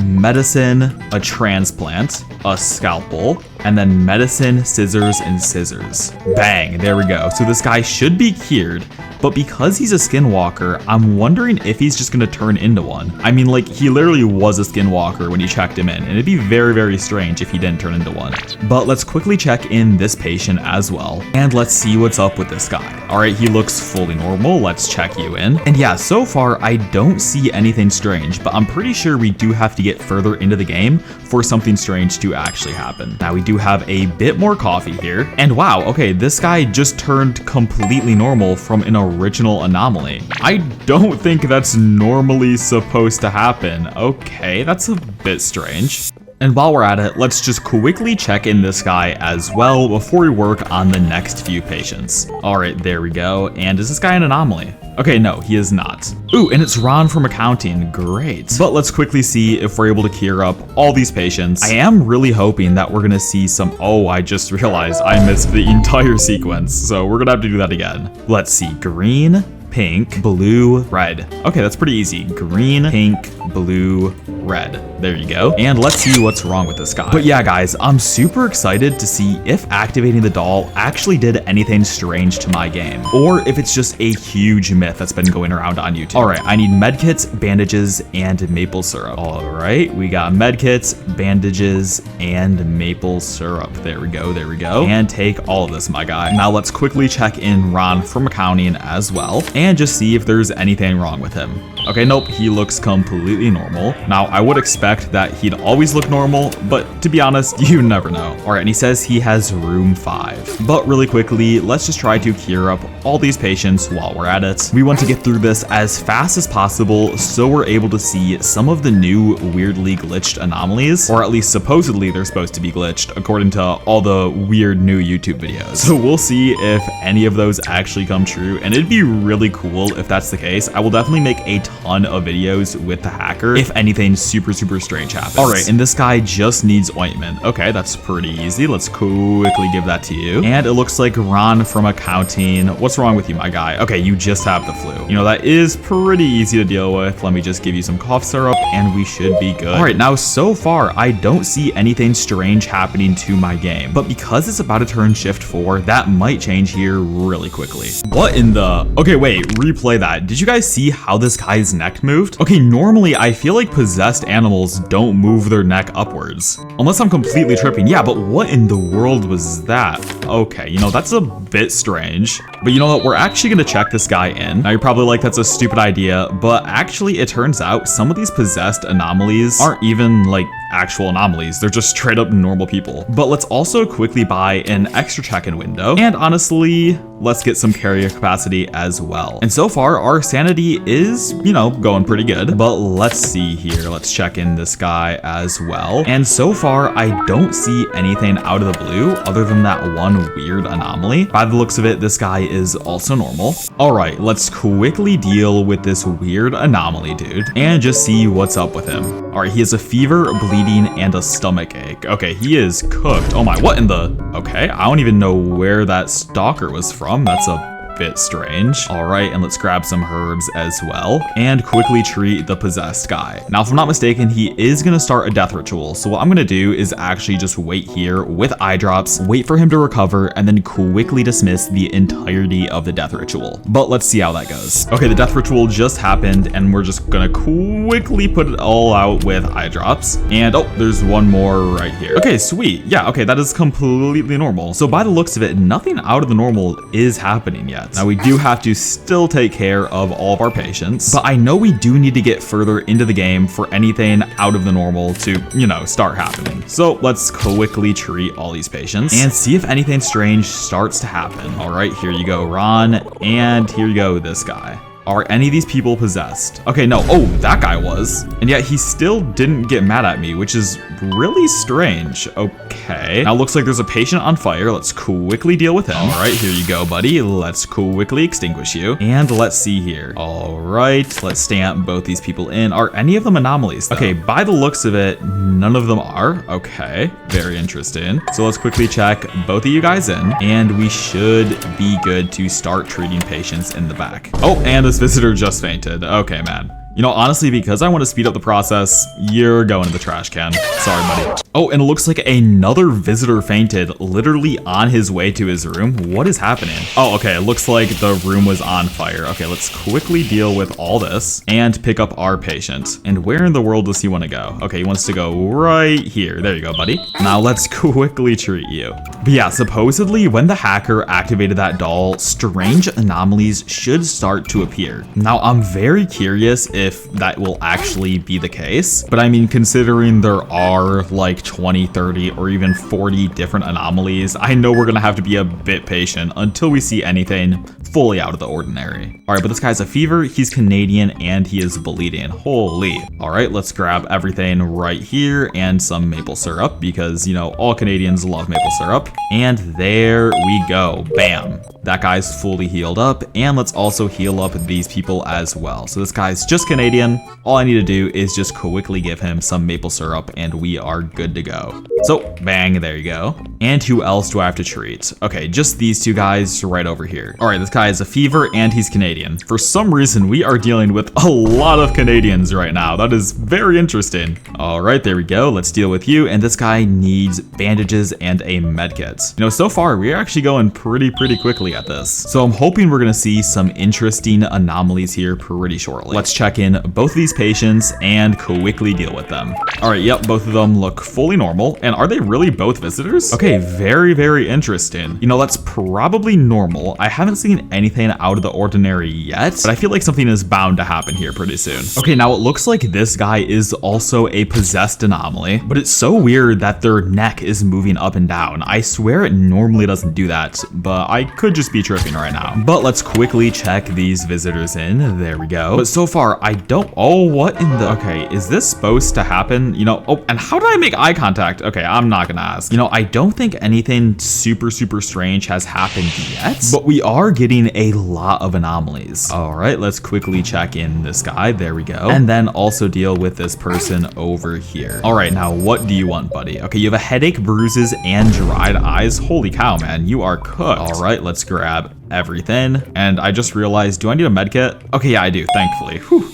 medicine, a transplant, a scalpel, and then medicine, scissors, and scissors. Bang, there we go. So this guy should be cured, but because he's a skinwalker, I'm wondering if he's just gonna turn into one. I mean, like, he literally was a skinwalker when you checked him in, and it'd be very strange if he didn't turn into one. But let's quickly check in this patient as well, and let's see what's up with this guy. All right, he looks fully normal. Let's check you in. And yeah, so far, I don't see anything strange, but I'm pretty sure we do have to get further into the game for something strange to actually happen. Now, we do have a bit more coffee here, and wow, okay, this guy just turned completely normal from an original anomaly. I don't think that's normally supposed to happen. Okay, that's a bit strange. And while we're at it, let's just quickly check in this guy as well before we work on the next few patients. All right, there we go. And is this guy an anomaly? Okay, no, he is not. Ooh, and it's Ron from accounting. Great. But let's quickly see if we're able to cure up all these patients. I am really hoping that we're gonna see some... Oh, I just realized I missed the entire sequence. So we're gonna have to do that again. Let's see, green, pink, blue, red. Okay, that's pretty easy. Green, pink, blue, red. There you go. And let's see what's wrong with this guy. But yeah, guys, I'm super excited to see if activating the doll actually did anything strange to my game, or if it's just a huge myth that's been going around on YouTube. All right, I need medkits, bandages, and maple syrup. All right, we got medkits, bandages, and maple syrup. There we go. And take all of this, my guy. Now let's quickly check in Ron from accounting as well, and just see if there's anything wrong with him. Okay, nope, he looks completely normal. Now, I would expect that he'd always look normal, but to be honest, you never know. All right, and he says he has room 5. But really quickly, let's just try to cure up all these patients while we're at it. We want to get through this as fast as possible so we're able to see some of the new weirdly glitched anomalies, or at least supposedly they're supposed to be glitched according to all the weird new YouTube videos. So we'll see if any of those actually come true, and it'd be really cool if that's the case. I will definitely make a ton of videos with the hacker if anything super strange happens. All right, and this guy just needs ointment. Okay, that's pretty easy. Let's quickly give that to you. And it looks like Ron from accounting. What's What's wrong with you, my guy? Okay, you just have the flu. You know, that is pretty easy to deal with. Let me just give you some cough syrup and we should be good. All right, now so far, I don't see anything strange happening to my game, but because it's about to turn shift 4, that might change here really quickly. What in the... Okay, wait, replay that. Did you guys see how this guy's neck moved? Okay, normally I feel like possessed animals don't move their neck upwards. Unless I'm completely tripping. Yeah, but what in the world was that? Okay, you know, that's a bit strange. But you know what? We're actually going to check this guy in. Now, you're probably like, that's a stupid idea. But actually, it turns out some of these possessed anomalies aren't even like actual anomalies. They're just straight up normal people. But let's also quickly buy an extra check-in window. And honestly, let's get some carrier capacity as well. And so far, our sanity is, you know, going pretty good. But let's see here. Let's check in this guy as well. And so far, I don't see anything out of the blue other than that one weird anomaly. By the looks of it, this guy is also normal. All right, let's quickly deal with this weird anomaly dude and just see what's up with him. All right, he has a fever, bleeding, and a stomach ache. Okay, he is cooked. Oh my, what in the... Okay, I don't even know where that stalker was from. That's a bit strange. All right, and let's grab some herbs as well and quickly treat the possessed guy. Now, if I'm not mistaken, he is gonna start a death ritual. So what I'm gonna do is actually just wait here with eye drops, wait for him to recover, and then quickly dismiss the entirety of the death ritual. But let's see how that goes. Okay, the death ritual just happened, and we're just gonna quickly put it all out with eye drops. And oh, there's one more right here. Okay, sweet. Yeah, okay, that is completely normal. So by the looks of it, nothing out of the normal is happening yet. Now, we do have to still take care of all of our patients, but I know we do need to get further into the game for anything out of the normal to, you know, start happening. So let's quickly treat all these patients and see if anything strange starts to happen. All right, here you go, Ron, and here you go, this guy. Are any of these people possessed? Okay, no. Oh, that guy was. And yet he still didn't get mad at me, which is really strange. Okay. Now looks like there's a patient on fire. Let's quickly deal with him. All right, here you go, buddy. Let's quickly extinguish you. And let's see here. All right, let's stamp both these people in. Are any of them anomalies, though? Okay, by the looks of it, none of them are. Okay, very interesting. So let's quickly check both of you guys in, and we should be good to start treating patients in the back. Oh, and this visitor just fainted. Okay, man. You know, honestly, because I want to speed up the process, you're going to the trash can. Sorry, buddy. Oh, and it looks like another visitor fainted literally on his way to his room. What is happening? Oh, okay. It looks like the room was on fire. Okay, let's quickly deal with all this and pick up our patient. And where in the world does he want to go? Okay, he wants to go right here. There you go, buddy. Now let's quickly treat you. But yeah, supposedly when the hacker activated that doll, strange anomalies should start to appear. Now, I'm very curious if that will actually be the case. But I mean, considering there are like 20, 30, or even 40 different anomalies, I know we're gonna have to be a bit patient until we see anything fully out of the ordinary. All right, but this guy's a fever, he's Canadian, and he is bleeding. Holy. All right, let's grab everything right here and some maple syrup because, you know, all Canadians love maple syrup. And there we go. Bam. That guy's fully healed up, and let's also heal up these people as well. So this guy's just Canadian. All I need to do is just quickly give him some maple syrup, and we are good to go. So, bang, there you go. And who else do I have to treat? Okay, just these two guys right over here. All right, this guy has a fever, and he's Canadian. For some reason, we are dealing with a lot of Canadians right now. That is very interesting. All right, there we go. Let's deal with you, and this guy needs bandages and a med kit. You know, so far, we're actually going pretty quickly at this. So I'm hoping we're gonna see some interesting anomalies here pretty shortly. Let's check in both of these patients and quickly deal with them. All right, yep, both of them look fully normal. And are they really both visitors? Okay, very interesting. You know, that's probably normal. I haven't seen anything out of the ordinary yet, but I feel like something is bound to happen here pretty soon. Okay, now it looks like this guy is also a possessed anomaly, but it's so weird that their neck is moving up and down. I swear it normally doesn't do that, but I could just be tripping right now. But let's quickly check these visitors in. There we go. But so far, I don't... Oh, what in the... Okay, is this supposed to happen? You know, oh, and how did I make eye contact? Okay, I'm not gonna ask. You know, I don't think anything super strange has happened yet, but we are getting a lot of anomalies. All right, let's quickly check in this guy. There we go. And then also deal with this person over here. All right, now what do you want, buddy? Okay, you have a headache, bruises, and dried eyes. Holy cow, man, you are cooked. All right, let's grab everything. And I just realized, do I need a med kit? Okay, yeah, I do, thankfully. Whew.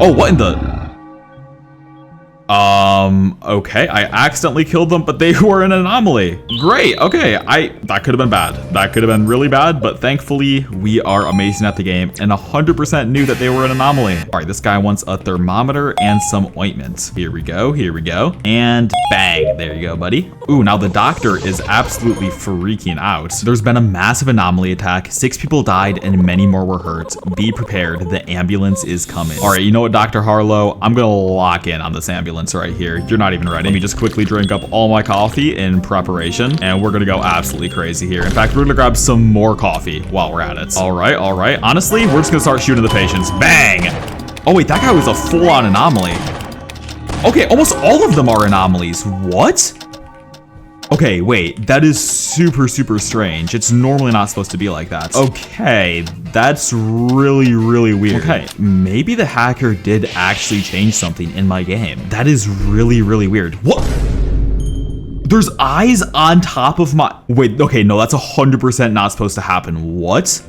Oh, what in the... Okay, I accidentally killed them, but they were an anomaly. Great, okay, that could have been bad. That could have been really bad, but thankfully, we are amazing at the game and 100% knew that they were an anomaly. All right, this guy wants a thermometer and some ointment. Here we go, and bang, there you go, buddy. Ooh, now the doctor is absolutely freaking out. There's been a massive anomaly attack, 6 people died and many more were hurt. Be prepared, the ambulance is coming. All right, you know what, Dr. Harlow? I'm gonna lock in on this ambulance right here. You're not even ready. Let me just quickly drink up all my coffee in preparation, and we're gonna go absolutely crazy here. In fact, we're gonna grab some more coffee while we're at it. All right. Honestly, we're just gonna start shooting the patients. Bang! Oh wait, that guy was a full-on anomaly. Okay, almost all of them are anomalies. What? Okay, wait, that is super strange. It's normally not supposed to be like that. Okay, that's really weird. Okay, maybe the hacker did actually change something in my game. That is really weird. What? There's eyes on top of my... Wait, okay, no, that's 100% not supposed to happen. What?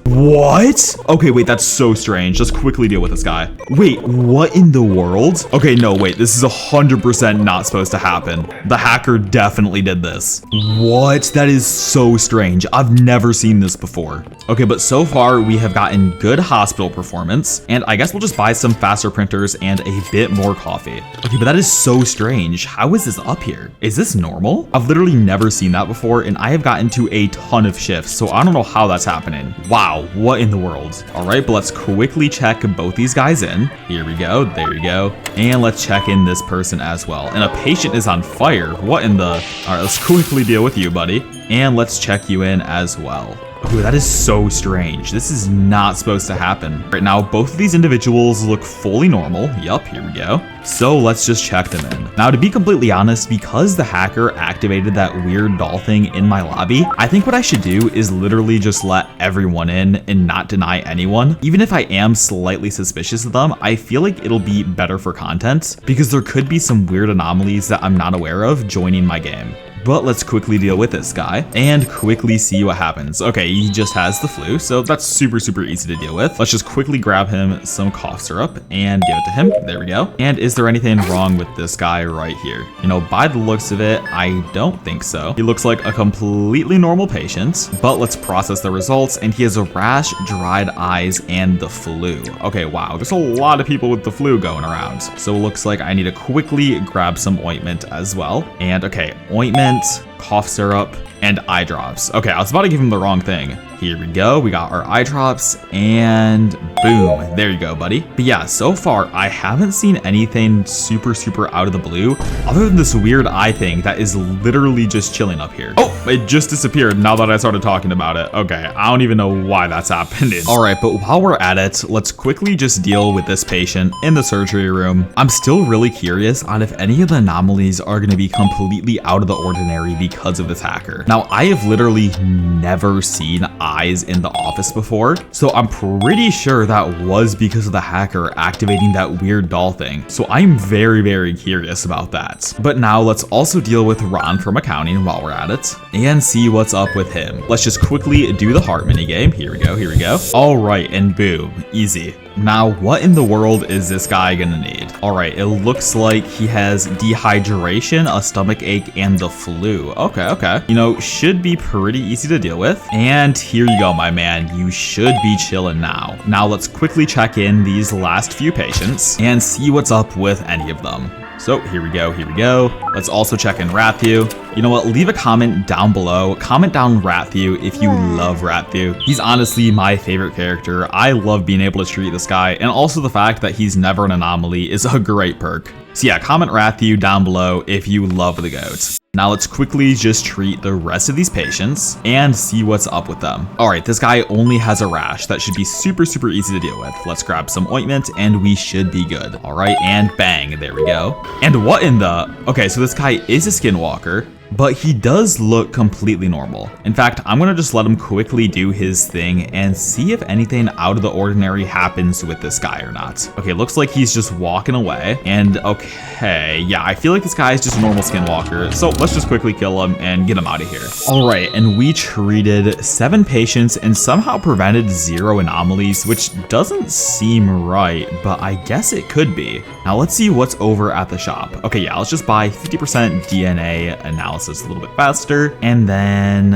Okay, wait, that's so strange. Just quickly deal with this guy. Wait, what in the world? Okay, no, wait, this is 100% not supposed to happen. The hacker definitely did this. What? That is so strange. I've never seen this before. Okay, but so far we have gotten good hospital performance, and I guess we'll just buy some faster printers and a bit more coffee. Okay, but that is so strange. How is this up here? Is this normal? I've literally never seen that before, and I have gotten to a ton of shifts, so I don't know how that's happening. Wow, what in the world? All right, but let's quickly check both these guys in. Here we go, there you go. And let's check in this person as well. And a patient is on fire. What in the... All right, let's quickly deal with you, buddy. And let's check you in as well. Ooh, that is so strange. This is not supposed to happen. Right now, both of these individuals look fully normal. Yup, here we go. So let's just check them in. Now, to be completely honest, because the hacker activated that weird doll thing in my lobby, I think what I should do is literally just let everyone in and not deny anyone. Even if I am slightly suspicious of them, I feel like it'll be better for content because there could be some weird anomalies that I'm not aware of joining my game. But let's quickly deal with this guy and quickly see what happens. Okay, he just has the flu, so that's super easy to deal with. Let's just quickly grab him some cough syrup and give it to him. There we go. And is there anything wrong with this guy right here? You know, by the looks of it, I don't think so. He looks like a completely normal patient, but let's process the results, and he has a rash, dried eyes, and the flu. Okay, wow, there's a lot of people with the flu going around. So it looks like I need to quickly grab some ointment as well. And okay, ointment, cough syrup, and eye drops. Okay, I was about to give him the wrong thing. Here we go, we got our eye drops, and boom, there you go, buddy. But yeah, so far, I haven't seen anything super out of the blue, other than this weird eye thing that is literally just chilling up here. Oh, it just disappeared now that I started talking about it. Okay, I don't even know why that's happening. All right, but while we're at it, let's quickly just deal with this patient in the surgery room. I'm still really curious on if any of the anomalies are gonna be completely out of the ordinary because of this hacker. Now, I have literally never seen eyes in the office before, so I'm pretty sure that was because of the hacker activating that weird doll thing. So I'm very curious about that. But now let's also deal with Ron from accounting while we're at it and see what's up with him. Let's just quickly do the heart mini game. Here we go. All right, and boom, easy. Now, what in the world is this guy gonna need? All right, it looks like he has dehydration, a stomach ache, and the flu. Okay. You know, should be pretty easy to deal with. And here you go, my man. You should be chilling now. Now, let's quickly check in these last few patients and see what's up with any of them. So here we go. Let's also check in Ratthew. You know what, leave a comment down below. Comment down Ratthew if you love Ratthew. He's honestly my favorite character. I love being able to treat this guy, and also the fact that he's never an anomaly is a great perk. So yeah, comment Ratthew down below if you love the goat. Now let's quickly just treat the rest of these patients and see what's up with them. All right, this guy only has a rash. That should be super easy to deal with. Let's grab some ointment and we should be good. All right, and bang, there we go. And what in the... Okay, so this guy is a skinwalker, but he does look completely normal. In fact, I'm gonna just let him quickly do his thing and see if anything out of the ordinary happens with this guy or not. Okay, looks like he's just walking away. And okay, yeah, I feel like this guy is just a normal skinwalker. So let's just quickly kill him and get him out of here. All right, and we treated 7 patients and somehow prevented 0 anomalies, which doesn't seem right, but I guess it could be. Now let's see what's over at the shop. Okay, yeah, let's just buy 50% DNA analysis a little bit faster. And then,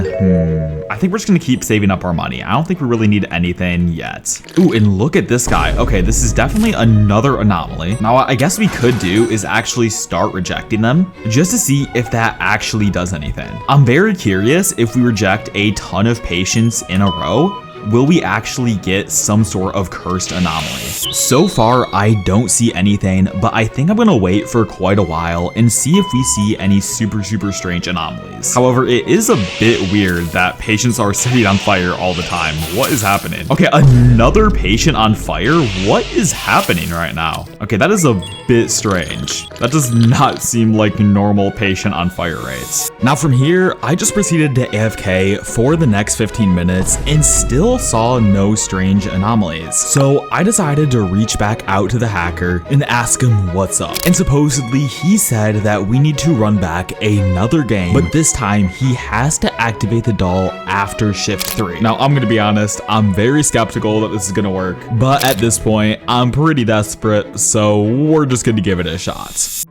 I think we're just gonna keep saving up our money. I don't think we really need anything yet. Ooh, and look at this guy. Okay, this is definitely another anomaly. Now, I guess we could do is actually start rejecting them just to see if that actually does anything. I'm very curious if we reject a ton of patients in a row, will we actually get some sort of cursed anomaly? So far, I don't see anything, but I think I'm gonna wait for quite a while and see if we see any super strange anomalies. However, it is a bit weird that patients are setting on fire all the time. What is happening? Okay, another patient on fire? What is happening right now? Okay, that is a bit strange. That does not seem like normal patient on fire rates. Now from here, I just proceeded to AFK for the next 15 minutes and still saw no strange anomalies. So I decided to reach back out to the hacker and ask him what's up. And supposedly he said that we need to run back another game, but this time he has to activate the doll after shift 3. Now I'm gonna be honest, I'm very skeptical that this is gonna work, but at this point I'm pretty desperate, so we're just gonna give it a shot.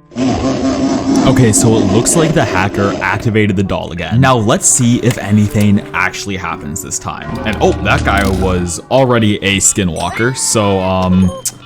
Okay, so it looks like the hacker activated the doll again. Now let's see if anything actually happens this time. And oh, that guy was already a skinwalker, so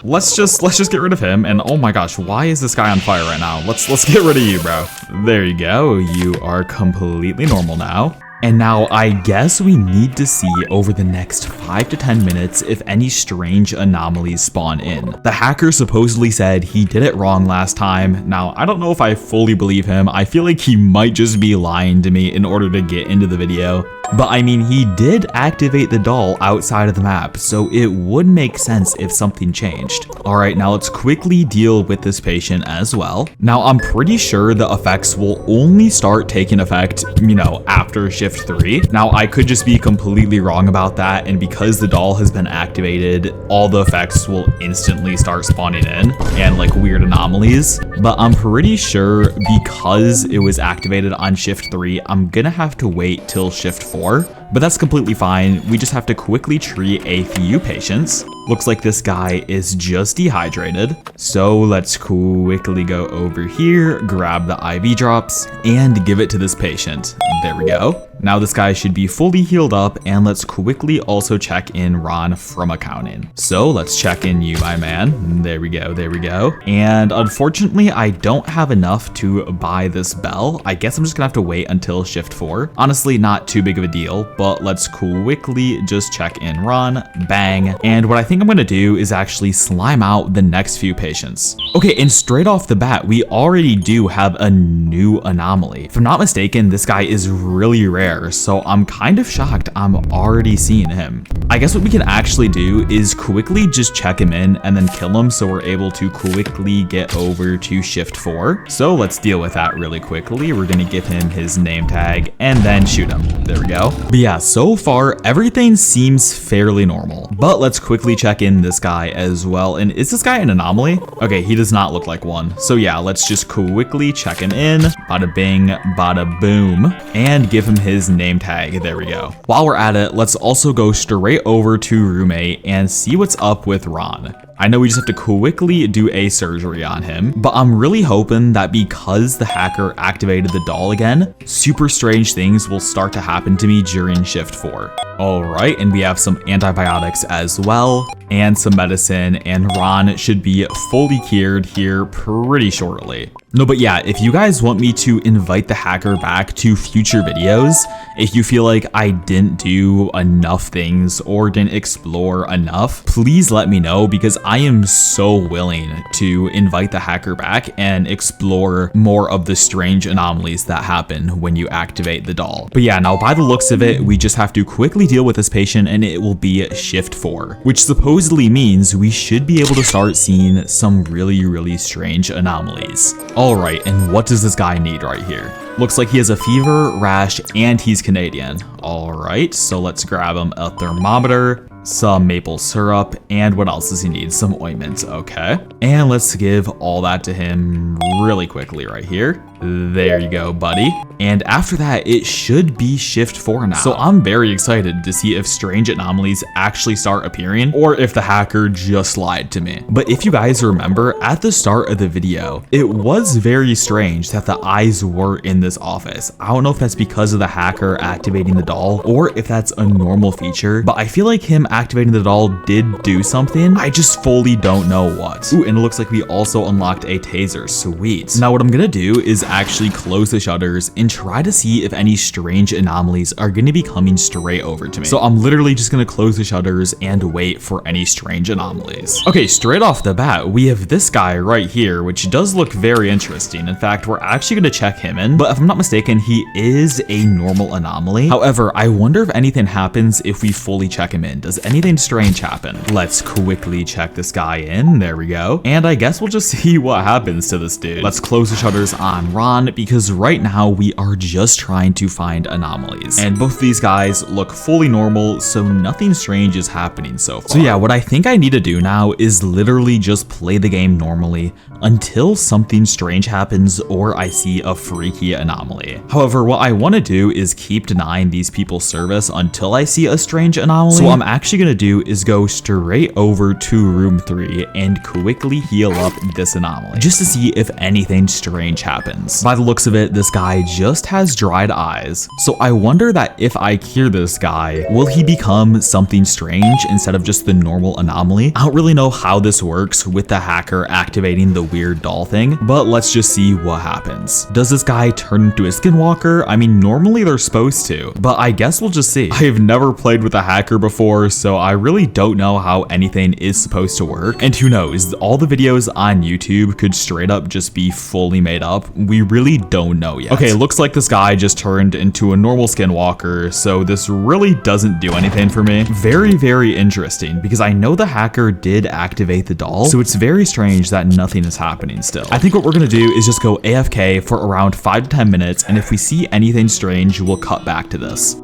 let's just get rid of him. And oh my gosh, why is this guy on fire right now? Let's get rid of you, bro. There you go. You are completely normal now. And now I guess we need to see over the next 5 to 10 minutes if any strange anomalies spawn in. The hacker supposedly said he did it wrong last time. Now, I don't know if I fully believe him. I feel like he might just be lying to me in order to get into the video. But I mean, he did activate the doll outside of the map, so it would make sense if something changed. All right, now let's quickly deal with this patient as well. Now, I'm pretty sure the effects will only start taking effect, you know, after shift 3. Now, I could just be completely wrong about that, and because the doll has been activated, all the effects will instantly start spawning in and like weird anomalies. But I'm pretty sure because it was activated on shift 3, I'm gonna have to wait till shift 4. But that's completely fine. We just have to quickly treat a few patients. Looks like this guy is just dehydrated. So let's quickly go over here, grab the IV drops, and give it to this patient. There we go. Now this guy should be fully healed up, and let's quickly also check in Ron from accounting. So let's check in you, my man. There we go, there we go. And unfortunately, I don't have enough to buy this bell. I guess I'm just gonna have to wait until shift 4. Honestly, not too big of a deal, but let's quickly just check in Ron, bang. And what I think I'm gonna do is actually slime out the next few patients. Okay, and straight off the bat, we already do have a new anomaly. If I'm not mistaken, this guy is really rare. So I'm kind of shocked I'm already seeing him. I guess what we can actually do is quickly just check him in and then kill him so we're able to quickly get over to shift 4. So let's deal with that really quickly. We're gonna give him his name tag and then shoot him. There we go. But yeah, so far everything seems fairly normal. But let's quickly check in this guy as well. And is this guy an anomaly? Okay, he does not look like one. So yeah, let's just quickly check him in. Bada bing, bada boom. And give him his name tag. There we go. While we're at it, let's also go straight over to roommate and see what's up with Ron. I know we just have to quickly do a surgery on him, but I'm really hoping that because the hacker activated the doll again, super strange things will start to happen to me during shift 4. All right, and we have some antibiotics as well and some medicine, and Ron should be fully cured here pretty shortly. No, but yeah, if you guys want me to invite the hacker back to future videos, if you feel like I didn't do enough things or didn't explore enough, please let me know because I am so willing to invite the hacker back and explore more of the strange anomalies that happen when you activate the doll. But yeah, now by the looks of it, we just have to quickly deal with this patient and it will be shift 4, which supposedly supposedly means we should be able to start seeing some really strange anomalies. Alright, and what does this guy need right here? Looks like he has a fever, rash, and he's Canadian. Alright, so let's grab him a thermometer, some maple syrup, and what else does he need? Some ointments, okay. And let's give all that to him really quickly right here. There you go, buddy. And after that, it should be shift 4 now. So I'm very excited to see if strange anomalies actually start appearing or if the hacker just lied to me. But if you guys remember, at the start of the video, it was very strange that the eyes were in this office. I don't know if that's because of the hacker activating the doll or if that's a normal feature, but I feel like him activating the doll did do something. I just fully don't know what. Ooh, and it looks like we also unlocked a taser. Sweet. Now what I'm gonna do is actually close the shutters and try to see if any strange anomalies are going to be coming straight over to me. So I'm literally just going to close the shutters and wait for any strange anomalies. Okay, straight off the bat, we have this guy right here, which does look very interesting. In fact, we're actually going to check him in, but if I'm not mistaken, he is a normal anomaly. However, I wonder if anything happens if we fully check him in. Does anything strange happen? Let's quickly check this guy in. There we go. And I guess we'll just see what happens to this dude. Let's close the shutters on Ron, because right now we are just trying to find anomalies. And both of these guys look fully normal, so nothing strange is happening so far. So yeah, what I think I need to do now is literally just play the game normally until something strange happens or I see a freaky anomaly. However, what I want to do is keep denying these people service until I see a strange anomaly. So what I'm actually going to do is go straight over to room 3 and quickly heal up this anomaly just to see if anything strange happens. By the looks of it, this guy just has dried eyes. So I wonder that if I cure this guy, will he become something strange instead of just the normal anomaly? I don't really know how this works with the hacker activating the weird doll thing, but let's just see what happens. Does this guy turn into a skinwalker? I mean, normally they're supposed to, but I guess we'll just see. I've never played with a hacker before, so I really don't know how anything is supposed to work. And who knows, all the videos on YouTube could straight up just be fully made up. We really don't know yet. Okay, looks like this guy just turned into a normal skinwalker, so this really doesn't do anything for me. Very interesting, because I know the hacker did activate the doll, so it's very strange that nothing is happening still. I think what we're gonna do is just go AFK for around 5 to 10 minutes, and if we see anything strange, we'll cut back to this.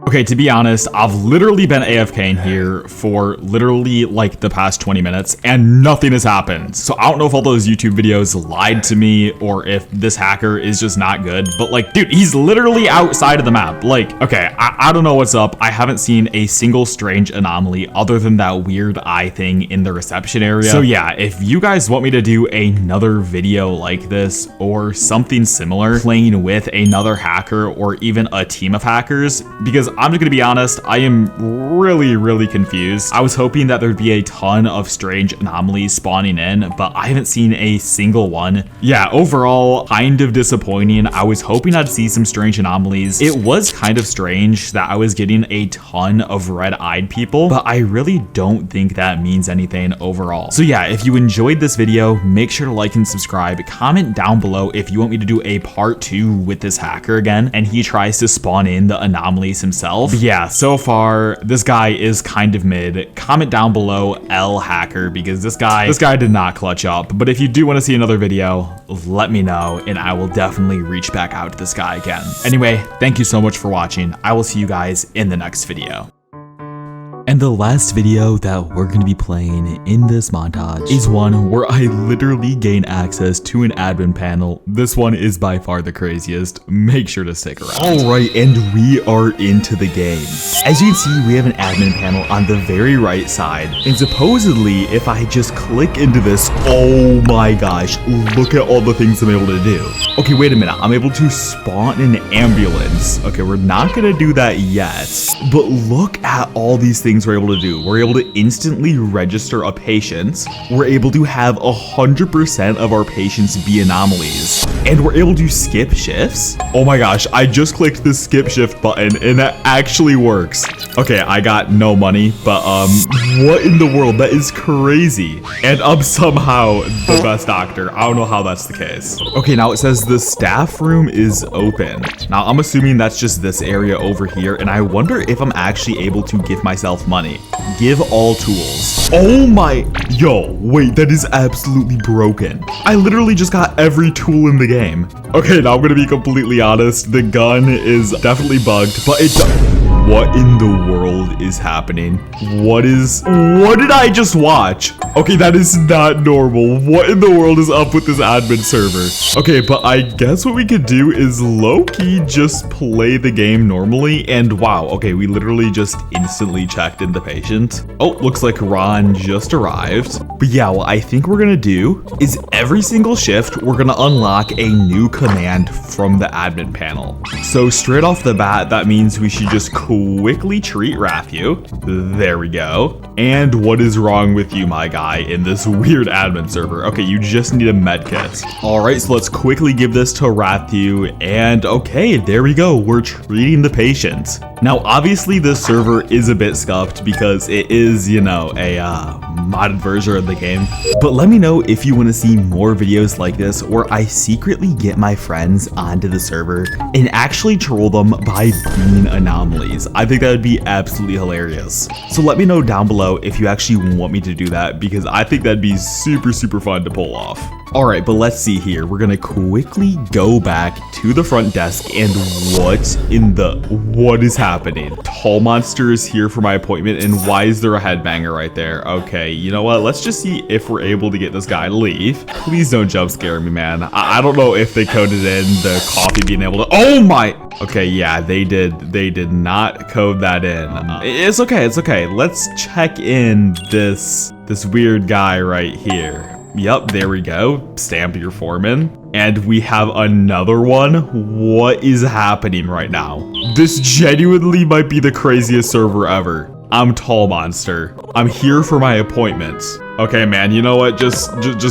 Okay, to be honest, I've literally been AFK in here for literally like the past 20 minutes and nothing has happened. So I don't know if all those YouTube videos lied to me or if this hacker is just not good, but like, dude, he's literally outside of the map. Like, okay, I don't know what's up. I haven't seen a single strange anomaly other than that weird eye thing in the reception area. So yeah, if you guys want me to do another video like this or something similar, playing with another hacker or even a team of hackers, because I'm just gonna be honest, I am really confused. I was hoping that there'd be a ton of strange anomalies spawning in, but I haven't seen a single one. Yeah, overall, kind of disappointing. I was hoping I'd see some strange anomalies. It was kind of strange that I was getting a ton of red-eyed people, but I really don't think that means anything overall. So yeah, if you enjoyed this video, make sure to like and subscribe. Comment down below if you want me to do a part 2 with this hacker again, and he tries to spawn in the anomalies himself. But yeah, so far this guy is kind of mid. Comment down below L hacker, because this guy did not clutch up. But if you do want to see another video, let me know and I will definitely reach back out to this guy again. Anyway, thank you so much for watching. I will see you guys in the next video. And the last video that we're going to be playing in this montage is one where I literally gain access to an admin panel. This one is by far the craziest. Make sure to stick around. Alright, and we are into the game. As you can see, we have an admin panel on the very right side. And supposedly, if I just click into this, oh my gosh, look at all the things I'm able to do. Okay, wait a minute. I'm able to spawn an ambulance. Okay, we're not gonna do that yet. But look at all these things we're able to do. We're able to instantly register a patient. We're able to have 100% of our patients be anomalies. And we're able to skip shifts. Oh my gosh, I just clicked the skip shift button and that actually works. Okay, I got no money, but what in the world? That is crazy. And I'm somehow the best doctor. I don't know how that's the case. Okay, now it says the staff room is open. Now I'm assuming that's just this area over here, and I wonder if I'm actually able to give myself money. Give all tools. Oh my, yo, wait, that is absolutely broken. I literally just got every tool in the game. Okay, now I'm gonna be completely honest. The gun is definitely bugged, but what in the world is happening? What did I just watch? Okay, that is not normal. What in the world is up with this admin server? Okay, but I guess what we could do is low-key just play the game normally. And wow, okay, we literally just instantly checked in the patient. Oh, looks like Ron just arrived. But yeah, what I think we're gonna do is every single shift, we're gonna unlock a new command from the admin panel. So straight off the bat, that means we should just quickly treat Rathu. There we go. And what is wrong with you, my guy, in this weird admin server? Okay, you just need a med kit. All right, so let's quickly give this to Rathu. And okay, there we go. We're treating the patient. Now, obviously, this server is a bit scuffed because it is, you know, a modded version of the game. But let me know if you want to see more videos like this where I secretly get my friends onto the server and actually troll them by being anomalies. I think that would be absolutely hilarious. So let me know down below if you actually want me to do that, because I think that'd be super, super fun to pull off. All right, but let's see here. We're gonna quickly go back to the front desk, and what is happening? Tall Monster is here for my appointment, and why is there a headbanger right there? Okay, you know what? Let's just see if we're able to get this guy to leave. Please don't jump scare me, man. I don't know if they coded in the coffee being able to, oh my! Okay, yeah, they did not code that in. It's okay, it's okay. Let's check in this weird guy right here. Yep, there we go. Stamp your foreman. And we have another one. What is happening right now? This genuinely might be the craziest server ever. I'm Tall Monster. I'm here for my appointment. Okay, man, you know what? Just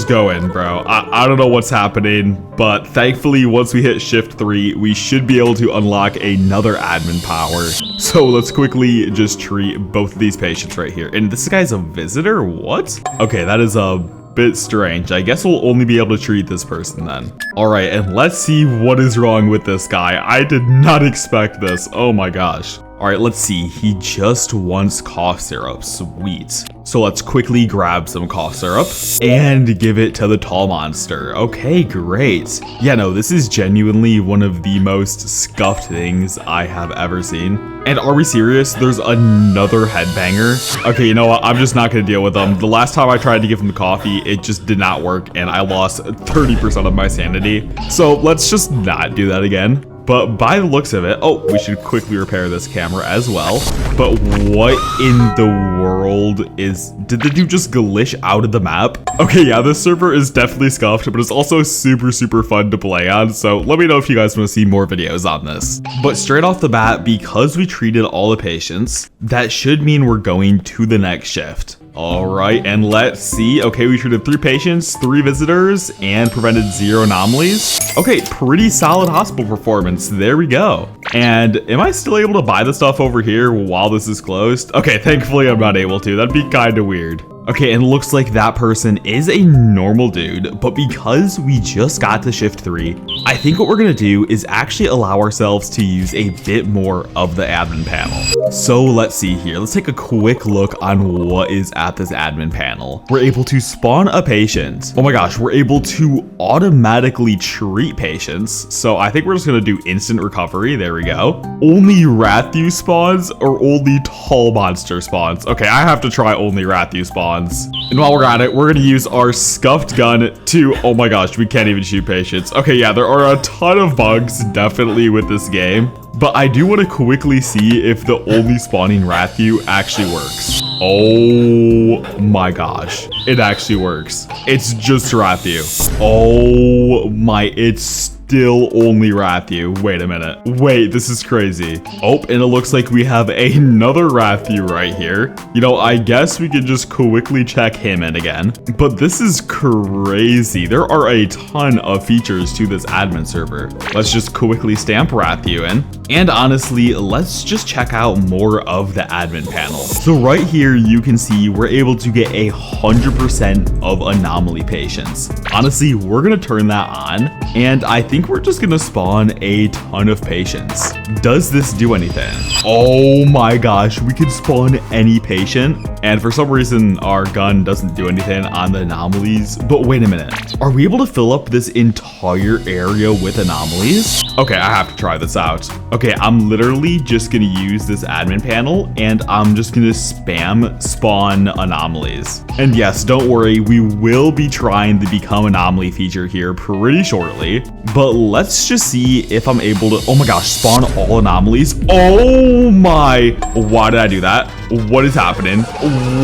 go in, bro. I don't know what's happening, but thankfully, once we hit shift 3, we should be able to unlock another admin power. So let's quickly just treat both of these patients right here. And this guy's a visitor? What? Okay, that is a bit strange. I guess we'll only be able to treat this person then. All right, and let's see what is wrong with this guy. I did not expect this. Oh my gosh. All right, let's see. He just wants cough syrup. Sweet. So let's quickly grab some cough syrup and give it to the Tall Monster. Okay, great. Yeah, no, this is genuinely one of the most scuffed things I have ever seen. And are we serious? There's another headbanger. Okay, you know what? I'm just not gonna deal with them. The last time I tried to give him the coffee, it just did not work, and I lost 30% of my sanity. So let's just not do that again. But by the looks of it, oh, we should quickly repair this camera as well. But what in the world did the dude just glitch out of the map? Okay, yeah, this server is definitely scuffed, but it's also super, super fun to play on. So let me know if you guys want to see more videos on this. But straight off the bat, because we treated all the patients, that should mean we're going to the next shift. All right, and let's see. Okay, we treated 3 patients, 3 visitors, and prevented 0 anomalies. Okay, pretty solid hospital performance. There we go. And am I still able to buy the stuff over here while this is closed? Okay, thankfully I'm not able to. That'd be kind of weird. Okay, and it looks like that person is a normal dude, but because we just got to shift 3, I think what we're gonna do is actually allow ourselves to use a bit more of the admin panel. So let's see here. Let's take a quick look on what is at this admin panel. We're able to spawn a patient. Oh my gosh, we're able to automatically treat patients. So I think we're just gonna do instant recovery. There we go. Only Rathu spawns or only Tall Monster spawns? Okay, I have to try only Rathu spawns. And while we're at it, we're gonna use our scuffed gun to, oh my gosh, we can't even shoot patients. Okay, yeah, there are a ton of bugs definitely with this game, but I do want to quickly see if the only spawning Rathu actually works. Oh my gosh, it actually works. It's just Rathu. Oh my, it's still only Rathu. Wait a minute. Wait, this is crazy. Oh, and it looks like we have another Rathu right here. You know, I guess we could just quickly check him in again. But this is crazy. There are a ton of features to this admin server. Let's just quickly stamp Rathu in. And honestly, let's just check out more of the admin panel. So right here, you can see we're able to get 100% of anomaly patients. Honestly, we're gonna turn that on, and I think we're just gonna spawn a ton of patients. Does this do anything? Oh my gosh, we could spawn any patient, and for some reason, our gun doesn't do anything on the anomalies. But wait a minute, are we able to fill up this entire area with anomalies? Okay, I have to try this out. Okay, I'm literally just gonna use this admin panel, and I'm just gonna spam spawn anomalies. And yes, don't worry, we will be trying the become anomaly feature here pretty shortly, but let's just see if I'm able to, oh my gosh, spawn all anomalies. Oh my, why did I do that? What is happening?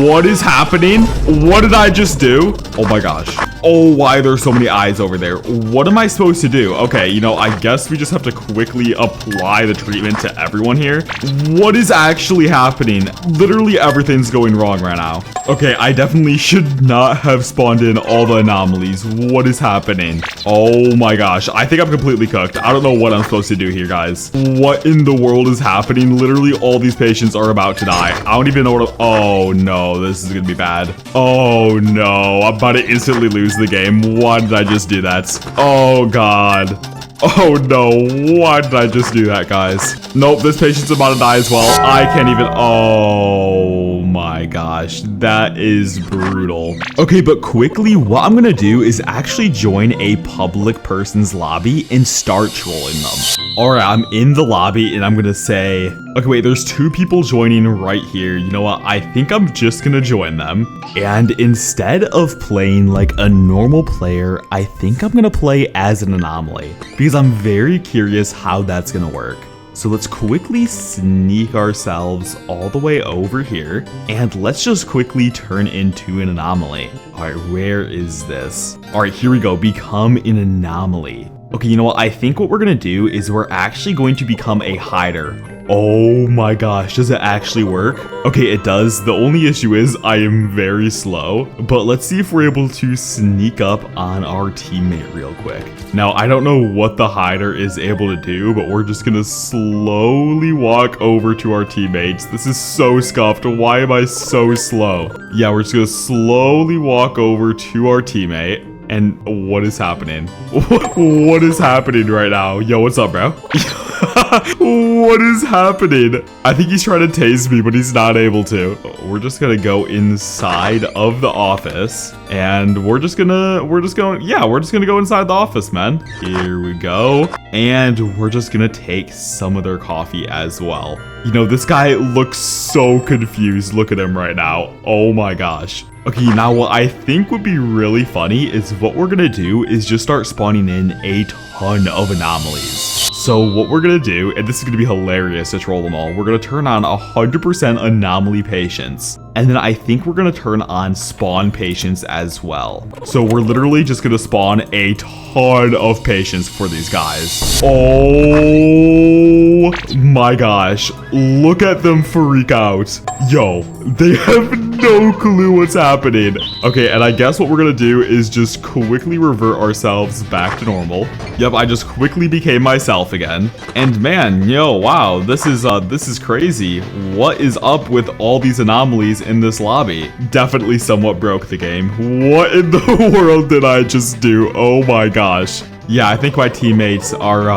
What is happening? What did I just do? Oh my gosh. Oh, why there's so many eyes over there? What am I supposed to do? Okay, you know, I guess we just have to quickly apply the treatment to everyone here. What is actually happening? Literally everything's going wrong right now. Okay, I definitely should not have spawned in all the anomalies. What is happening? Oh my gosh, I think I'm completely cooked. I don't know what I'm supposed to do here, guys. What in the world is happening? Literally all these patients are about to die. I don't even know what oh no, this is gonna be bad. Oh no, I'm about to instantly lose the game. Why did I just do that? Oh god. Oh no, why did I just do that, guys? Nope, this patient's about to die as well. I can't even, oh my gosh, that is brutal. Okay, but quickly, what I'm gonna do is actually join a public person's lobby and start trolling them. All right, I'm in the lobby and I'm gonna say, okay, wait, there's 2 people joining right here. You know what? I think I'm just gonna join them. And instead of playing like a normal player, I think I'm gonna play as an anomaly because I'm very curious how that's gonna work. So let's quickly sneak ourselves all the way over here and let's just quickly turn into an anomaly. All right, where is this? All right, here we go. Become an anomaly. Okay, you know what? I think what we're gonna do is we're actually going to become a hider. Oh my gosh, does it actually work? Okay, it does. The only issue is I am very slow, but let's see if we're able to sneak up on our teammate real quick. Now, I don't know what the hider is able to do, but we're just gonna slowly walk over to our teammates. This is so scuffed. Why am I so slow? Yeah, we're just gonna slowly walk over to our teammate. And what is happening? What is happening right now? Yo, what's up, bro? What is happening? I think he's trying to tase me, but he's not able to. We're just gonna go inside of the office, and we're just gonna go inside the office, man. Here we go. And we're just gonna take some of their coffee as well. You know, this guy looks so confused. Look at him right now. Oh my gosh. Okay, now what I think would be really funny is what we're gonna do is just start spawning in a ton of anomalies. So what we're gonna do, and this is gonna be hilarious to troll them all, we're gonna turn on 100% anomaly patients. And then I think we're gonna turn on spawn patients as well. So we're literally just gonna spawn a ton of patients for these guys. Oh my gosh, look at them freak out. Yo, they have no clue what's happening. Okay, and I guess what we're gonna do is just quickly revert ourselves back to normal. Yep, I just quickly became myself again. And man, yo, wow, this is crazy. What is up with all these anomalies in this lobby? Definitely somewhat broke the game. What in the world did I just do? Oh my gosh. Yeah, I think my teammates are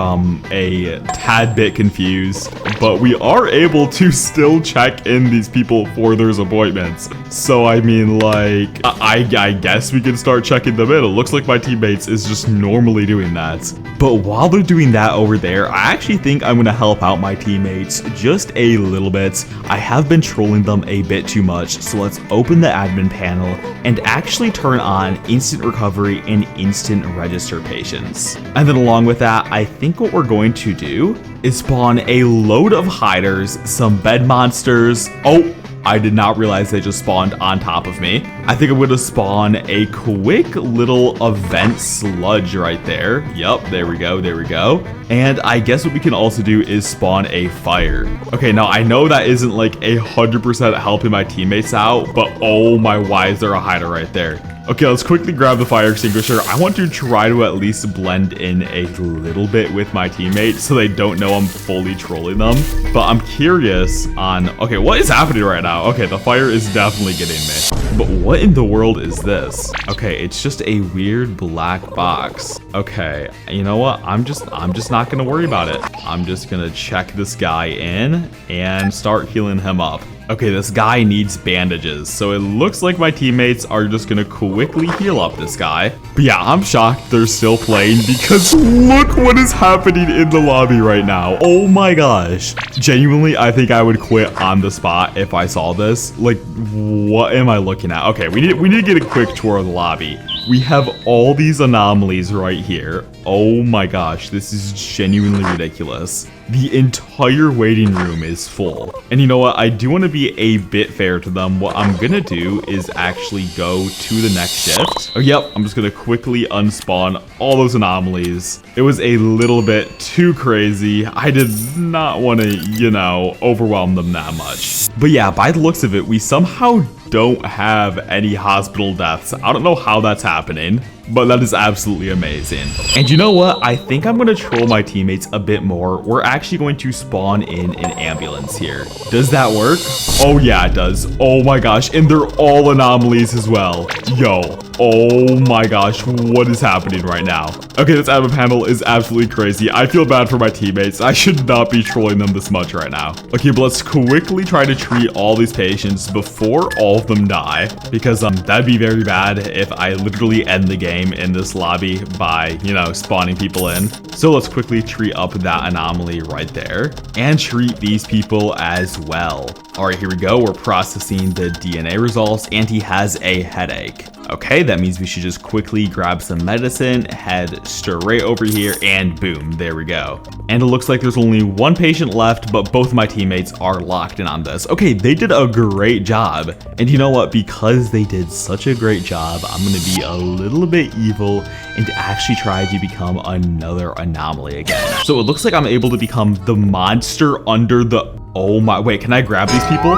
a tad bit confused, but we are able to still check in these people for their appointments. So I mean, like, I guess we can start checking them in. It looks like my teammates is just normally doing that. But while they're doing that over there, I actually think I'm gonna help out my teammates just a little bit. I have been trolling them a bit too much, so let's open the admin panel and actually turn on instant recovery and instant register patients. And then along with that, I think what we're going to do is spawn a load of hiders, some bed monsters. Oh, I did not realize they just spawned on top of me. I think I'm gonna spawn a quick little event sludge right there. Yup, there we go, there we go. And I guess what we can also do is spawn a fire. Okay, now I know that isn't like 100% helping my teammates out, but oh my, why is there a hider right there? Okay, let's quickly grab the fire extinguisher. I want to try to at least blend in a little bit with my teammates so they don't know I'm fully trolling them. But I'm curious on, okay, what is happening right now? Okay, the fire is definitely getting me. But what in the world is this? Okay, it's just a weird black box. Okay, you know what? I'm just not gonna worry about it. I'm just gonna check this guy in and start healing him up. Okay, this guy needs bandages, so it looks like my teammates are just gonna quickly heal up this guy. But yeah, I'm shocked they're still playing because look what is happening in the lobby right now. Oh my gosh. Genuinely, I think I would quit on the spot if I saw this. Like, what am I looking at? Okay, we need to get a quick tour of the lobby. We have all these anomalies right here. Oh my gosh, this is genuinely ridiculous. The entire waiting room is full. And you know what? I do want to be a bit fair to them. What I'm gonna do is actually go to the next shift. Oh, yep. I'm just gonna quickly unspawn all those anomalies. It was a little bit too crazy. I did not want to, you know, overwhelm them that much. But yeah, by the looks of it, we somehow don't have any hospital deaths. I don't know how that's happening, but that is absolutely amazing. And you know what? I think I'm gonna troll my teammates a bit more. We're actually going to spawn in an ambulance here. Does that work? Oh yeah, it does. Oh my gosh, and they're all anomalies as well. Yo, oh my gosh, what is happening right now? Okay, this admin panel is absolutely crazy. I feel bad for my teammates. I should not be trolling them this much right now. Okay, but let's quickly try to treat all these patients before all of them die, because that'd be very bad if I literally end the game in this lobby by, you know, spawning people in. So let's quickly treat up that anomaly right there and treat these people as well. All right, here we go. We're processing the DNA results and he has a headache. Okay, that means we should just quickly grab some medicine, head straight over here, and boom, there we go. And it looks like there's only one patient left, but both of my teammates are locked in on this. Okay, they did a great job. And you know what? Because they did such a great job, I'm gonna be a little bit evil and actually try to become another anomaly again. So it looks like I'm able to become the monster under the... Oh my... Wait, can I grab these people?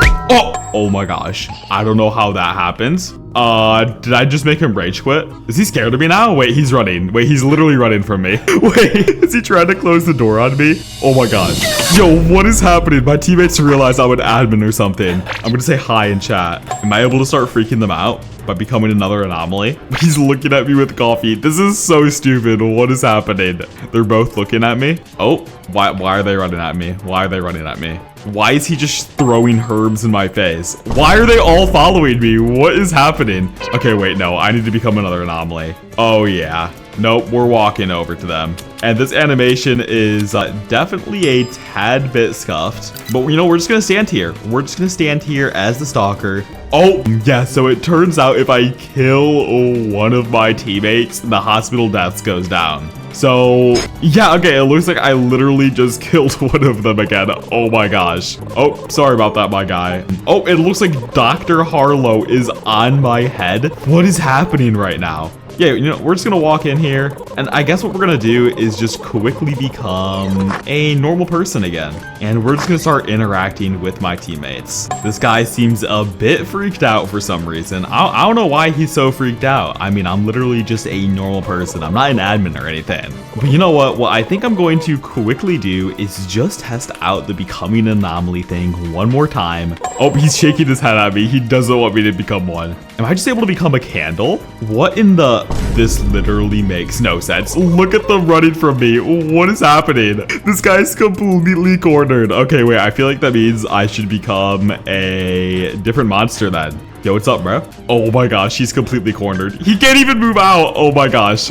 Oh my gosh. I don't know how that happens. Did I just make him rage quit? Is he scared of me now? Wait, he's running. Wait, he's literally running from me. Wait, is he trying to close the door on me? Oh my god. Yo, what is happening? My teammates realize I'm an admin or something. I'm gonna say hi in chat. Am I able to start freaking them out by becoming another anomaly? He's looking at me with coffee. This is so stupid. What is happening? They're both looking at me. Oh, why are they running at me? Why are they running at me? Why is he just throwing herbs in my face? Why are they all following me? What is happening? Okay, wait, no, I need to become another anomaly. Oh yeah. Nope, we're walking over to them. And this animation is definitely a tad bit scuffed. But you know, we're just gonna stand here. We're just gonna stand here as the stalker. Oh, yeah, so it turns out if I kill one of my teammates, the hospital deaths goes down. So, yeah, okay, it looks like I literally just killed one of them again. Oh my gosh. Oh, sorry about that, my guy. Oh, it looks like Dr. Harlow is on my head. What is happening right now? Yeah, you know, we're just gonna walk in here, and I guess what we're gonna do is just quickly become a normal person again. And we're just gonna start interacting with my teammates. This guy seems a bit freaked out for some reason. I don't know why he's so freaked out. I mean, I'm literally just a normal person. I'm not an admin or anything. But you know what? What I think I'm going to quickly do is just test out the becoming anomaly thing one more time. Oh, he's shaking his head at me. He doesn't want me to become one. Am I just able to become a candle? What in the... This literally makes no sense. Look at them running from me. What is happening? This guy's completely cornered. Okay, wait, I feel like that means I should become a different monster then. Yo, what's up, bro? Oh my gosh, he's completely cornered. He can't even move out. Oh my gosh.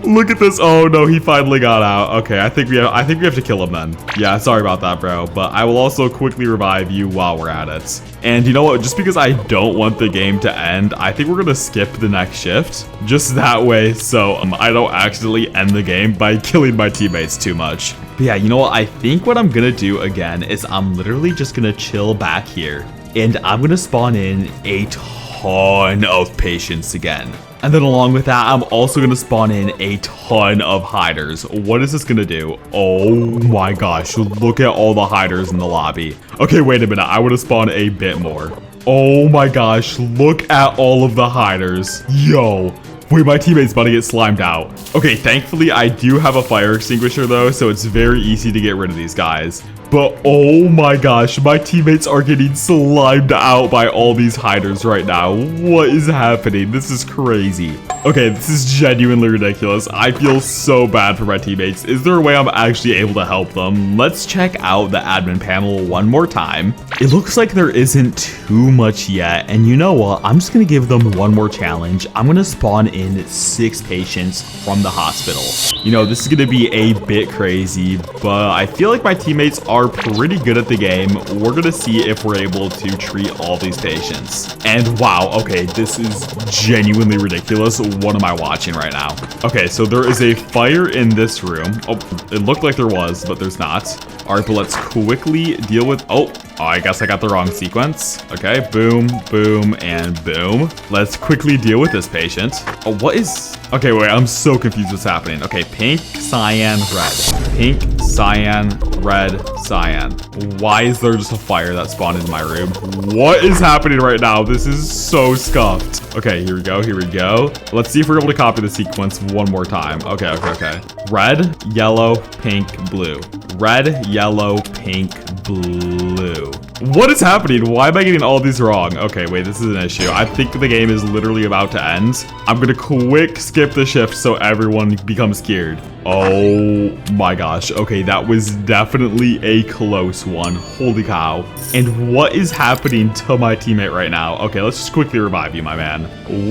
Look at this. Oh no, he finally got out. Okay, I think we have to kill him then. Yeah, sorry about that, bro. But I will also quickly revive you while we're at it. And you know what? Just because I don't want the game to end, I think we're gonna skip the next shift. Just that way, so I don't accidentally end the game by killing my teammates too much. But yeah, you know what? I think what I'm gonna do again is I'm literally just gonna chill back here. and I'm gonna spawn in a ton of patients again. And then along with that, I'm also gonna spawn in a ton of hiders. What is this gonna do? Oh my gosh, look at all the hiders in the lobby. Okay, wait a minute, I wanna spawn a bit more. Oh my gosh, look at all of the hiders. Yo. Wait, my teammate's about to get slimed out. Okay, thankfully I do have a fire extinguisher though, so it's very easy to get rid of these guys. But oh my gosh, my teammates are getting slimed out by all these hiders right now. What is happening? This is crazy. Okay, this is genuinely ridiculous. I feel so bad for my teammates. Is there a way I'm actually able to help them? Let's check out the admin panel one more time. It looks like there isn't too much yet. And you know what? I'm just gonna give them one more challenge. I'm gonna spawn in 6 patients from the hospital. You know, this is gonna be a bit crazy, but I feel like my teammates are pretty good at the game. We're gonna see if we're able to treat all these patients. And wow, okay, this is genuinely ridiculous. What am I watching right now? Okay, so there is a fire in this room. Oh, it looked like there was, but there's not. All right, but let's quickly deal with, oh, I guess I got the wrong sequence. Okay, boom, boom, and boom. Let's quickly deal with this patient. Oh, what is, okay, wait, I'm so confused what's happening. Okay, pink, cyan, red. Pink, cyan, red, cyan. Why is there just a fire that spawned in my room? What is happening right now? This is so scuffed. Okay, here we go, here we go. Let's see if we're able to copy the sequence one more time. Okay, okay, okay. Red, yellow, pink, blue. Red, yellow, pink, blue. What is happening? Why am I getting all these wrong? Okay, wait, this is an issue. I think the game is literally about to end. I'm gonna quick skip the shift so everyone becomes scared. Oh my gosh. Okay, that was definitely a close one. Holy cow. And what is happening to my teammate right now? Okay, let's just quickly revive you, my man.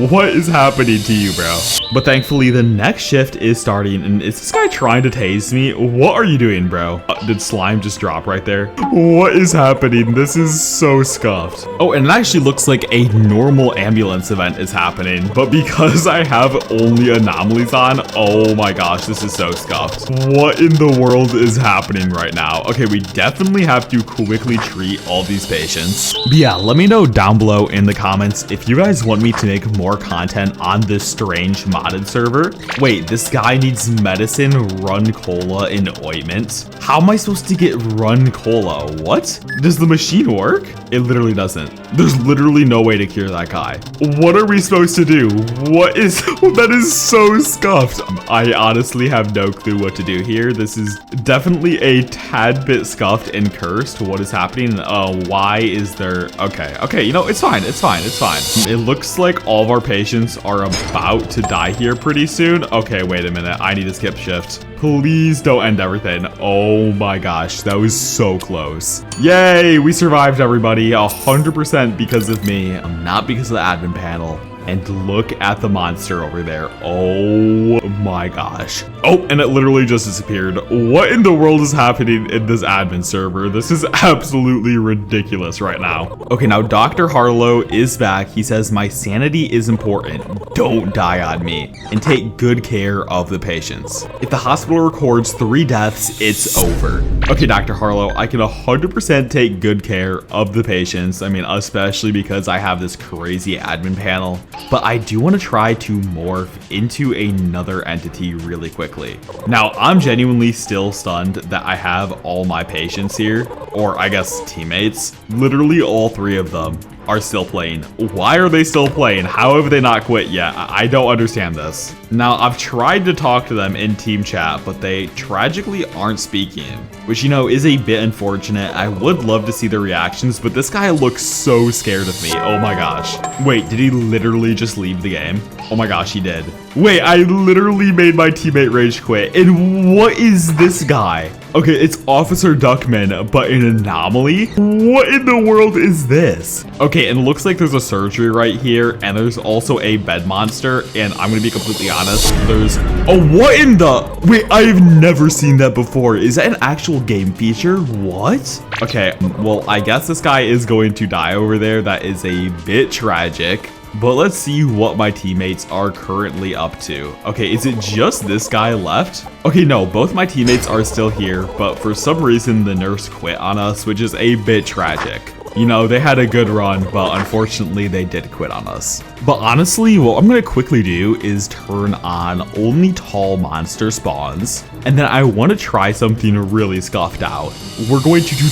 What is happening to you, bro? But thankfully, the next shift is starting, and is this guy trying to tase me? What are you doing, bro? Did slime just drop right there? What is happening? This is so scuffed. Oh, and it actually looks like a normal ambulance event is happening, but because I have only anomalies on, oh my gosh, this is so scuffed. What in the world is happening right now? Okay, we definitely have to quickly treat all these patients. But yeah, let me know down below in the comments if you guys want me to make more content on this strange modded server. Wait, this guy needs medicine, run cola, and ointment. How am I supposed to get run cola? What? Does the machine work? It literally doesn't. There's literally no way to cure that guy. What are we supposed to do? What is, that is so scuffed. I honestly have no clue what to do here. This is definitely a tad bit scuffed and cursed. What is happening? Why is there, okay, you know, it's fine, it's fine, it's fine. It looks like all of our patients are about to die here pretty soon. Okay, wait a minute, I need to skip shift. Please don't end everything. Oh my gosh, that was so close. Yay, we survived, everybody. 100% because of me, not because of the admin panel. And look at the monster over there. Oh my gosh. Oh, and it literally just disappeared. What in the world is happening in this admin server? This is absolutely ridiculous right now. Okay, now Dr. Harlow is back. He says, my sanity is important. Don't die on me. And take good care of the patients. If the hospital records 3 deaths, it's over. Okay, Dr. Harlow, I can 100% take good care of the patients. I mean, especially because I have this crazy admin panel. But I do want to try to morph into another entity really quickly. Now, I'm genuinely still stunned that I have all my patients here, or I guess teammates. Literally all 3 of them are still playing. Why are they still playing? How have they not quit yet? I don't understand this. Now, I've tried to talk to them in team chat, but they tragically aren't speaking, which, you know, is a bit unfortunate. I would love to see their reactions, but this guy looks so scared of me. Oh my gosh. Wait, did he literally just leave the game? Oh my gosh, he did. Wait, I literally made my teammate rage quit. And what is this guy? Okay, it's Officer Duckman, but an anomaly? What in the world is this? Okay, and it looks like there's a surgery right here, and there's also a bed monster, and I'm gonna be completely honest, there's, oh, what in the, wait, I've never seen that before. Is that an actual game feature? What? Okay, well, I guess this guy is going to die over there. That is a bit tragic. But let's see what my teammates are currently up to. Okay, is it just this guy left? Okay, no, both my teammates are still here, but for some reason the nurse quit on us, which is a bit tragic. You know, they had a good run, but unfortunately they did quit on us. But honestly, what I'm gonna quickly do is turn on only tall monster spawns. And then I want to try something really scuffed out. We're going to do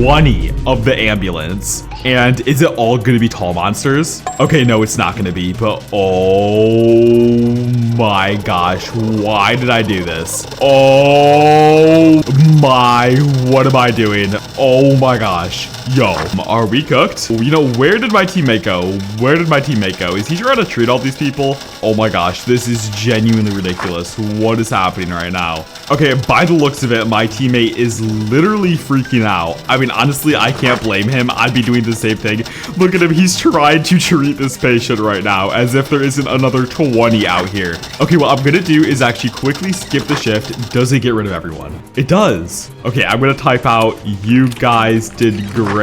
20 of the ambulance. And is it all gonna be tall monsters? Okay, no, it's not gonna be, but oh my gosh, why did I do this? Oh my, what am I doing? Oh my gosh. Yo, are we cooked? You know, where did my teammate go? Where did my teammate go? Is he trying to treat all these people? Oh my gosh, this is genuinely ridiculous. What is happening right now? Okay, by the looks of it, my teammate is literally freaking out. I mean, honestly, I can't blame him. I'd be doing the same thing. Look at him. He's trying to treat this patient right now as if there isn't another 20 out here. Okay, what I'm gonna do is actually quickly skip the shift. Does it get rid of everyone? It does. Okay, I'm gonna type out, you guys did great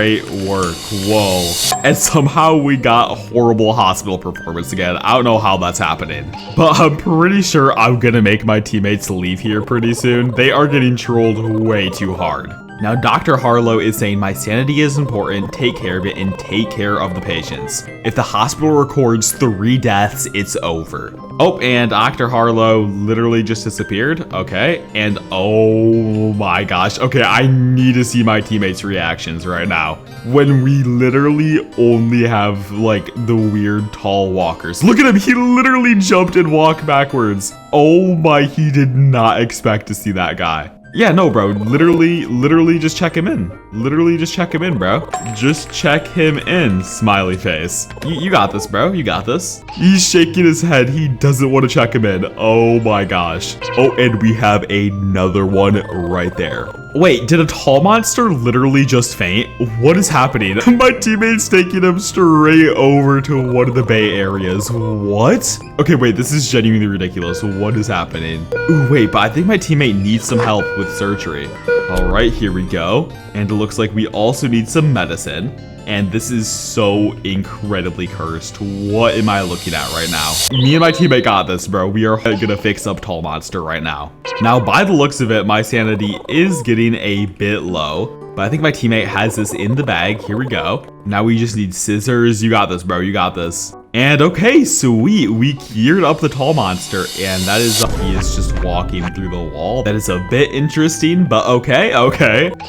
work. Whoa. And somehow we got horrible hospital performance again. I don't know how that's happening, but I'm pretty sure I'm gonna make my teammates leave here pretty soon. They are getting trolled way too hard. Now, Dr. Harlow is saying my sanity is important, take care of it, and take care of the patients. If the hospital records 3 deaths, it's over. Oh, and Dr. Harlow literally just disappeared. Okay, and oh my gosh. Okay, I need to see my teammates' reactions right now. When we literally only have, like, the weird tall walkers. Look at him, he literally jumped and walked backwards. Oh my, he did not expect to see that guy. Yeah, no, bro. Literally just check him in. Literally just check him in, bro. Just check him in, smiley face. You got this, bro. You got this. He's shaking his head. He doesn't want to check him in. Oh my gosh. Oh, and we have another one right there. Wait, did a tall monster literally just faint? What is happening? My teammate's taking him straight over to one of the Bay Areas. What? Okay, wait, this is genuinely ridiculous. What is happening? Ooh, wait, but I think my teammate needs some help with surgery. All right, here we go. And it looks like we also need some medicine. And this is so incredibly cursed. What am I looking at right now? Me and my teammate got this, bro. We are gonna fix up Tall Monster right now. Now, by the looks of it, my sanity is getting a bit low, but I think my teammate has this in the bag. Here we go. Now we just need scissors. You got this, bro. You got this. And okay, sweet. We geared up the tall monster, and that is, he is just walking through the wall. That is a bit interesting, but okay.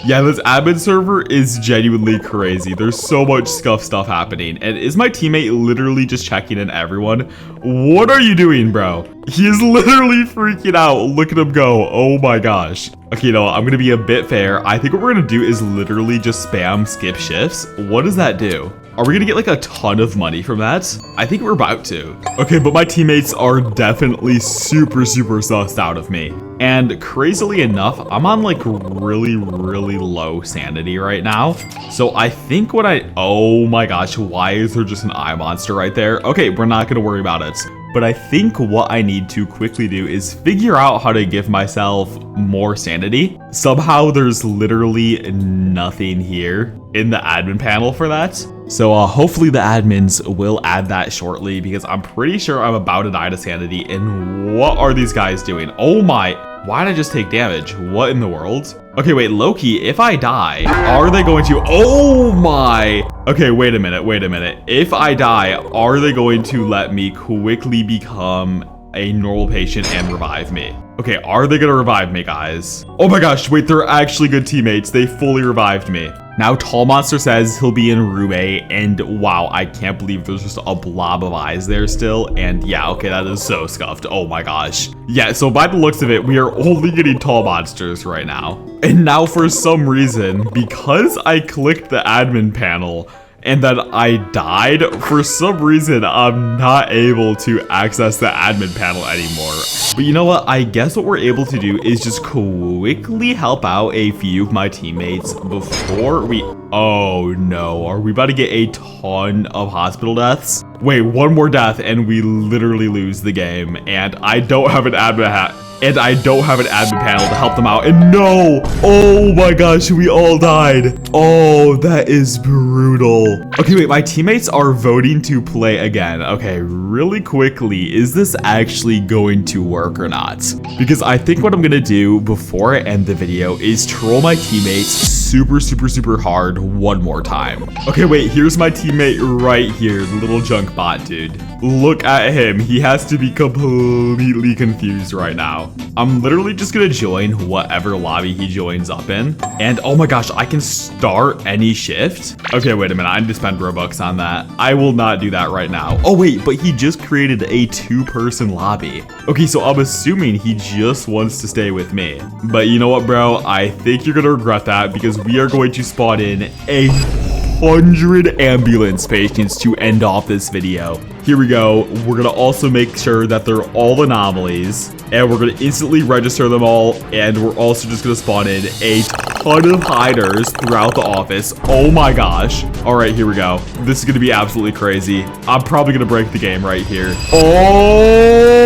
Yeah, this admin server is genuinely crazy. There's so much scuff stuff happening. And is my teammate literally just checking in everyone? What are you doing, bro? He is literally freaking out. Look at him go. Oh my gosh. Okay, no, I'm gonna be a bit fair. I think what we're gonna do is literally just spam skip shifts. What does that do? Are we gonna get like a ton of money from that? I think we're about to. Okay, but my teammates are definitely super sussed out of me. And crazily enough, I'm on like really low sanity right now. So I think what oh my gosh, why is there just an eye monster right there? Okay, we're not gonna worry about it. But I think what I need to quickly do is figure out how to give myself more sanity. Somehow there's literally nothing here in the admin panel for that. So hopefully the admins will add that shortly, because I'm pretty sure I'm about to die to sanity. And what are these guys doing? Oh my, why did I just take damage? What in the world? Okay, wait, Loki, if I die, are they going to, oh my. Okay, wait a minute. If I die, are they going to let me quickly become a normal patient and revive me? Okay, are they gonna revive me, guys? Oh my gosh, wait, they're actually good teammates. They fully revived me. Now, Tall Monster says he'll be in room A, and wow, I can't believe there's just a blob of eyes there still. And yeah, okay, that is so scuffed. Oh my gosh. Yeah, so by the looks of it, we are only getting Tall Monsters right now. And now for some reason, because I clicked the admin panel, and then I died, for some reason, I'm not able to access the admin panel anymore. But you know what? I guess what we're able to do is just quickly help out a few of my teammates before we... Oh no, are we about to get a ton of hospital deaths? Wait, one more death and we literally lose the game. And I don't have an admin hat. And I don't have an admin panel to help them out. And no! Oh my gosh, we all died. Oh, that is brutal. Okay, wait, my teammates are voting to play again. Okay, really quickly, is this actually going to work or not? Because I think what I'm gonna do before I end the video is troll my teammates super, super, super hard one more time. Okay, wait, here's my teammate right here, the little junk bot dude. Look at him. He has to be completely confused right now. I'm literally just gonna join whatever lobby he joins up in. And oh my gosh, I can start any shift. Okay, wait a minute. I need to spend Robux on that. I will not do that right now. Oh wait, but he just created a 2-person lobby. Okay, so I'm assuming he just wants to stay with me. But you know what, bro? I think you're gonna regret that because we are going to spawn in 100 ambulance patients to end off this video. Here we go. We're gonna also make sure that they're all anomalies, and we're gonna instantly register them all, and we're also just gonna spawn in a ton of hiders throughout the office. Oh my gosh. All right, here we go. This is gonna be absolutely crazy. I'm probably gonna break the game right here. Oh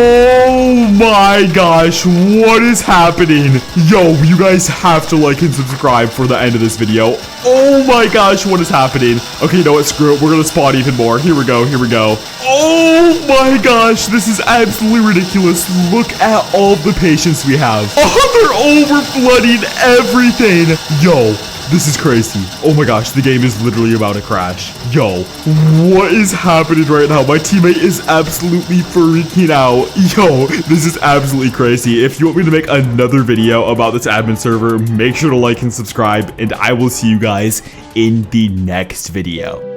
my gosh, what is happening? Yo, you guys have to like and subscribe for the end of this video. Oh my gosh, what is happening? Okay, you know what? Screw it. We're gonna spawn even more. Here we go. Here we go. Oh my gosh, this is absolutely ridiculous. Look at all the patients we have. Oh, they're over flooding everything. Yo, this is crazy. Oh my gosh, the game is literally about to crash. Yo, what is happening right now? My teammate is absolutely freaking out. Yo, this is absolutely crazy. If you want me to make another video about this admin server, make sure to like and subscribe, and I will see you guys in the next video.